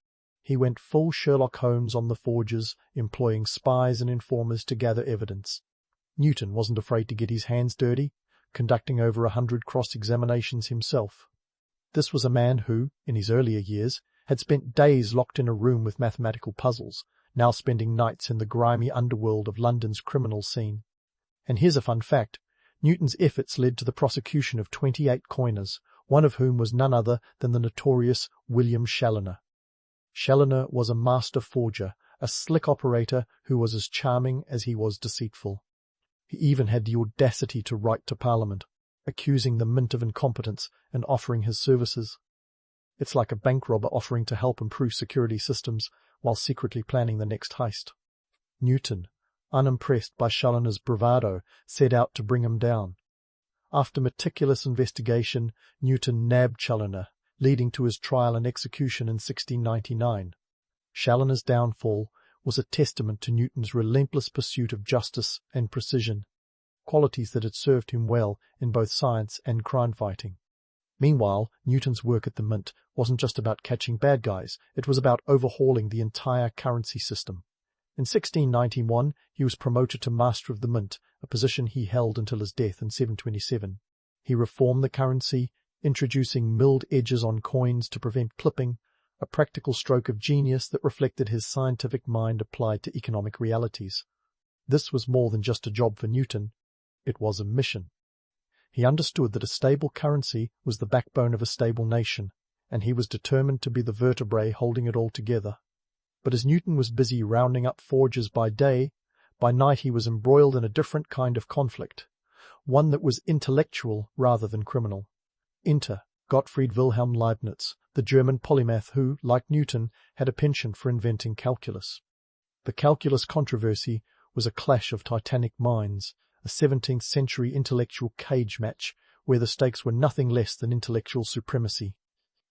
He went full Sherlock Holmes on the forges, employing spies and informers to gather evidence. Newton wasn't afraid to get his hands dirty, conducting over 100 cross-examinations himself. This was a man who, in his earlier years, had spent days locked in a room with mathematical puzzles, now spending nights in the grimy underworld of London's criminal scene. And here's a fun fact: Newton's efforts led to the prosecution of 28 coiners, one of whom was none other than the notorious William Chaloner. Chaloner was a master forger, a slick operator who was as charming as he was deceitful. He even had the audacity to write to Parliament, accusing the mint of incompetence and offering his services. It's like a bank robber offering to help improve security systems while secretly planning the next heist. Newton, unimpressed by Chaloner's bravado, set out to bring him down. After meticulous investigation, Newton nabbed Chaloner, leading to his trial and execution in 1699. Chaloner's downfall was a testament to Newton's relentless pursuit of justice and precision, qualities that had served him well in both science and crime fighting. Meanwhile, Newton's work at the Mint wasn't just about catching bad guys, it was about overhauling the entire currency system. In 1691, he was promoted to Master of the Mint, a position he held until his death in 727. He reformed the currency, introducing milled edges on coins to prevent clipping, a practical stroke of genius that reflected his scientific mind applied to economic realities. This was more than just a job for Newton, it was a mission. He understood that a stable currency was the backbone of a stable nation, and he was determined to be the vertebrae holding it all together. But as Newton was busy rounding up forgers by day, by night he was embroiled in a different kind of conflict, one that was intellectual rather than criminal. Enter Gottfried Wilhelm Leibniz, the German polymath who, like Newton, had a penchant for inventing calculus. The calculus controversy was a clash of titanic minds, a 17th-century intellectual cage match where the stakes were nothing less than intellectual supremacy.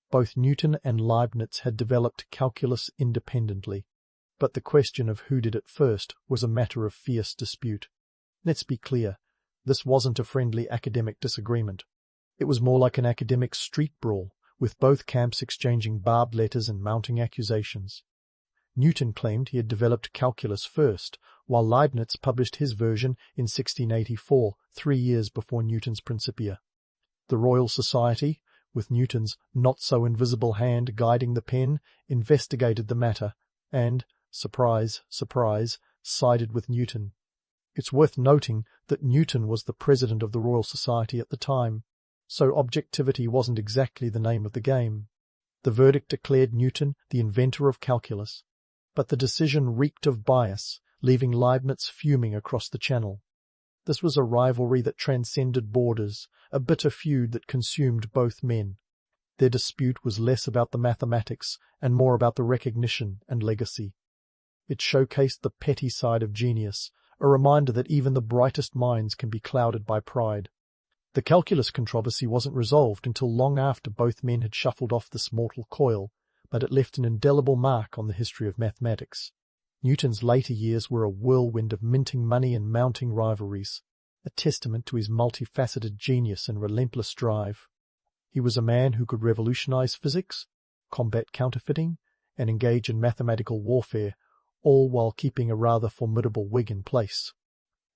Both Newton and Leibniz had developed calculus independently, but the question of who did it first was a matter of fierce dispute. Let's be clear, this wasn't a friendly academic disagreement. It was more like an academic street brawl, with both camps exchanging barbed letters and mounting accusations. Newton claimed he had developed calculus first, while Leibniz published his version in 1684, 3 years before Newton's Principia. The Royal Society, with Newton's not-so-invisible hand guiding the pen, investigated the matter and, surprise, surprise, sided with Newton. It's worth noting that Newton was the president of the Royal Society at the time, so objectivity wasn't exactly the name of the game. The verdict declared Newton the inventor of calculus, but the decision reeked of bias, leaving Leibniz fuming across the channel. This was a rivalry that transcended borders, a bitter feud that consumed both men. Their dispute was less about the mathematics and more about the recognition and legacy. It showcased the petty side of genius, a reminder that even the brightest minds can be clouded by pride. The calculus controversy wasn't resolved until long after both men had shuffled off this mortal coil, but it left an indelible mark on the history of mathematics. Newton's later years were a whirlwind of minting money and mounting rivalries, a testament to his multifaceted genius and relentless drive. He was a man who could revolutionize physics, combat counterfeiting, and engage in mathematical warfare, all while keeping a rather formidable wig in place.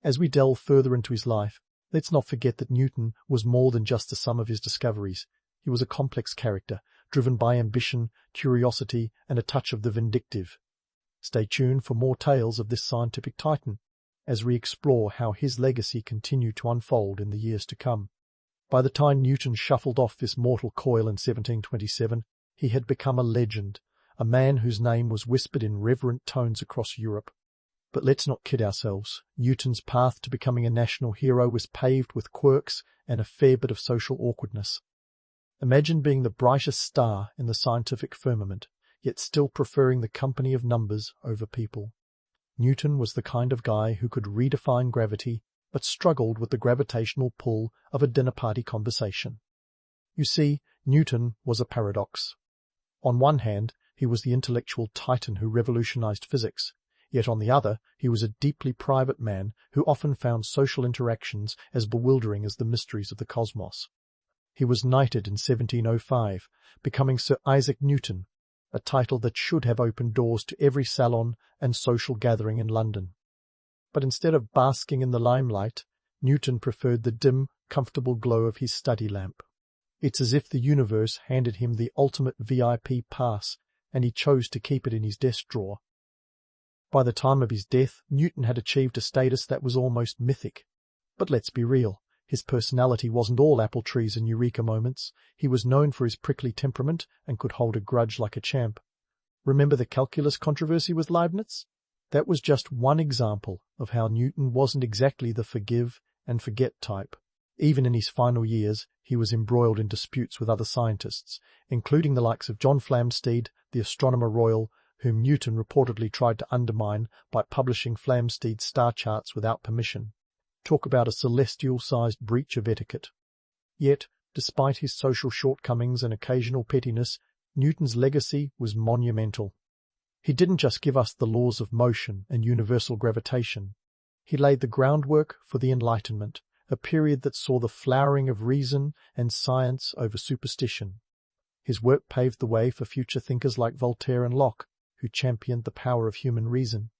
As we delve further into his life, let's not forget that Newton was more than just the sum of his discoveries. He was a complex character, driven by ambition, curiosity, and a touch of the vindictive. Stay tuned for more tales of this scientific titan, as we explore how his legacy continued to unfold in the years to come. By the time Newton shuffled off this mortal coil in 1727, he had become a legend, a man whose name was whispered in reverent tones across Europe. But let's not kid ourselves. Newton's path to becoming a national hero was paved with quirks and a fair bit of social awkwardness. Imagine being the brightest star in the scientific firmament, yet still preferring the company of numbers over people. Newton was the kind of guy who could redefine gravity, but struggled with the gravitational pull of a dinner party conversation. You see, Newton was a paradox. On one hand, he was the intellectual titan who revolutionized physics, yet on the other, he was a deeply private man who often found social interactions as bewildering as the mysteries of the cosmos. He was knighted in 1705, becoming Sir Isaac Newton, a title that should have opened doors to every salon and social gathering in London. But instead of basking in the limelight, Newton preferred the dim, comfortable glow of his study lamp. It's as if the universe handed him the ultimate VIP pass, and he chose to keep it in his desk drawer. By the time of his death, Newton had achieved a status that was almost mythic. But let's be real, his personality wasn't all apple trees and eureka moments. He was known for his prickly temperament and could hold a grudge like a champ. Remember the calculus controversy with Leibniz? That was just one example of how Newton wasn't exactly the forgive and forget type. Even in his final years, he was embroiled in disputes with other scientists, including the likes of John Flamsteed, the Astronomer Royal, whom Newton reportedly tried to undermine by publishing Flamsteed's star charts without permission. Talk about a celestial-sized breach of etiquette. Yet, despite his social shortcomings and occasional pettiness, Newton's legacy was monumental. He didn't just give us the laws of motion and universal gravitation. He laid the groundwork for the Enlightenment, a period that saw the flowering of reason and science over superstition. His work paved the way for future thinkers like Voltaire and Locke, who championed the power of human reason.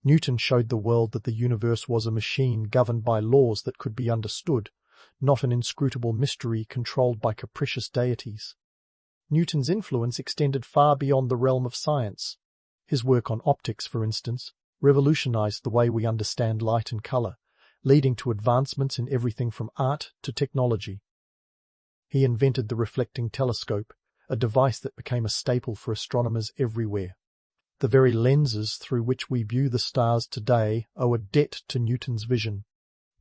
Newton showed the world that the universe was a machine governed by laws that could be understood, not an inscrutable mystery controlled by capricious deities. Newton's influence extended far beyond the realm of science. His work on optics, for instance, revolutionized the way we understand light and color, leading to advancements in everything from art to technology. He invented the reflecting telescope, a device that became a staple for astronomers everywhere. The very lenses through which we view the stars today owe a debt to Newton's vision.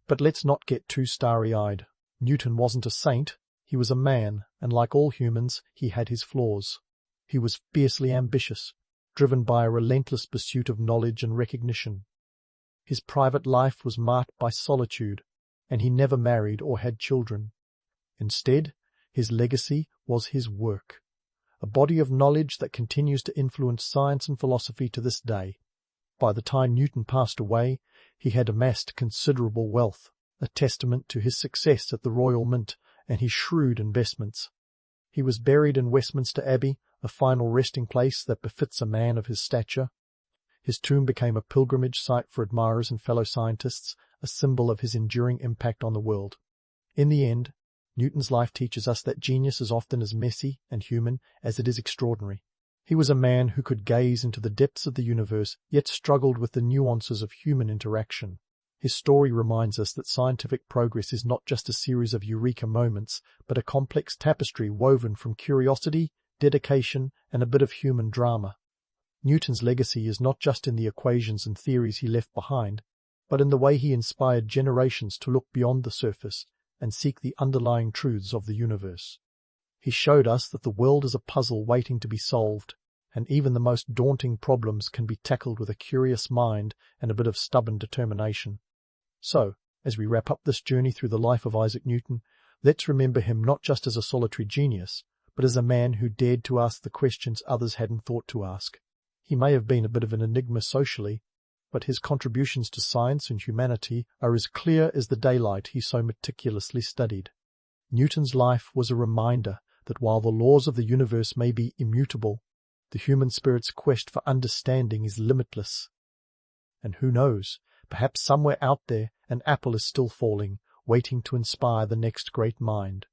But let's not get too starry-eyed. Newton wasn't a saint, he was a man, and like all humans, he had his flaws. He was fiercely ambitious, driven by a relentless pursuit of knowledge and recognition. His private life was marked by solitude, and he never married or had children. Instead, his legacy was his work, a body of knowledge that continues to influence science and philosophy to this day. By the time Newton passed away, he had amassed considerable wealth, a testament to his success at the Royal Mint and his shrewd investments. He was buried in Westminster Abbey, a final resting place that befits a man of his stature. His tomb became a pilgrimage site for admirers and fellow scientists, a symbol of his enduring impact on the world. In the end, Newton's life teaches us that genius is often as messy and human as it is extraordinary. He was a man who could gaze into the depths of the universe, yet struggled with the nuances of human interaction. His story reminds us that scientific progress is not just a series of eureka moments, but a complex tapestry woven from curiosity, dedication, and a bit of human drama. Newton's legacy is not just in the equations and theories he left behind, but in the way he inspired generations to look beyond the surface and seek the underlying truths of the universe. He showed us that the world is a puzzle waiting to be solved, and even the most daunting problems can be tackled with a curious mind and a bit of stubborn determination. So, as we wrap up this journey through the life of Isaac Newton, let's remember him not just as a solitary genius, but as a man who dared to ask the questions others hadn't thought to ask. He may have been a bit of an enigma socially, but his contributions to science and humanity are as clear as the daylight he so meticulously studied. Newton's life was a reminder that while the laws of the universe may be immutable, the human spirit's quest for understanding is limitless. And who knows, perhaps somewhere out there an apple is still falling, waiting to inspire the next great mind.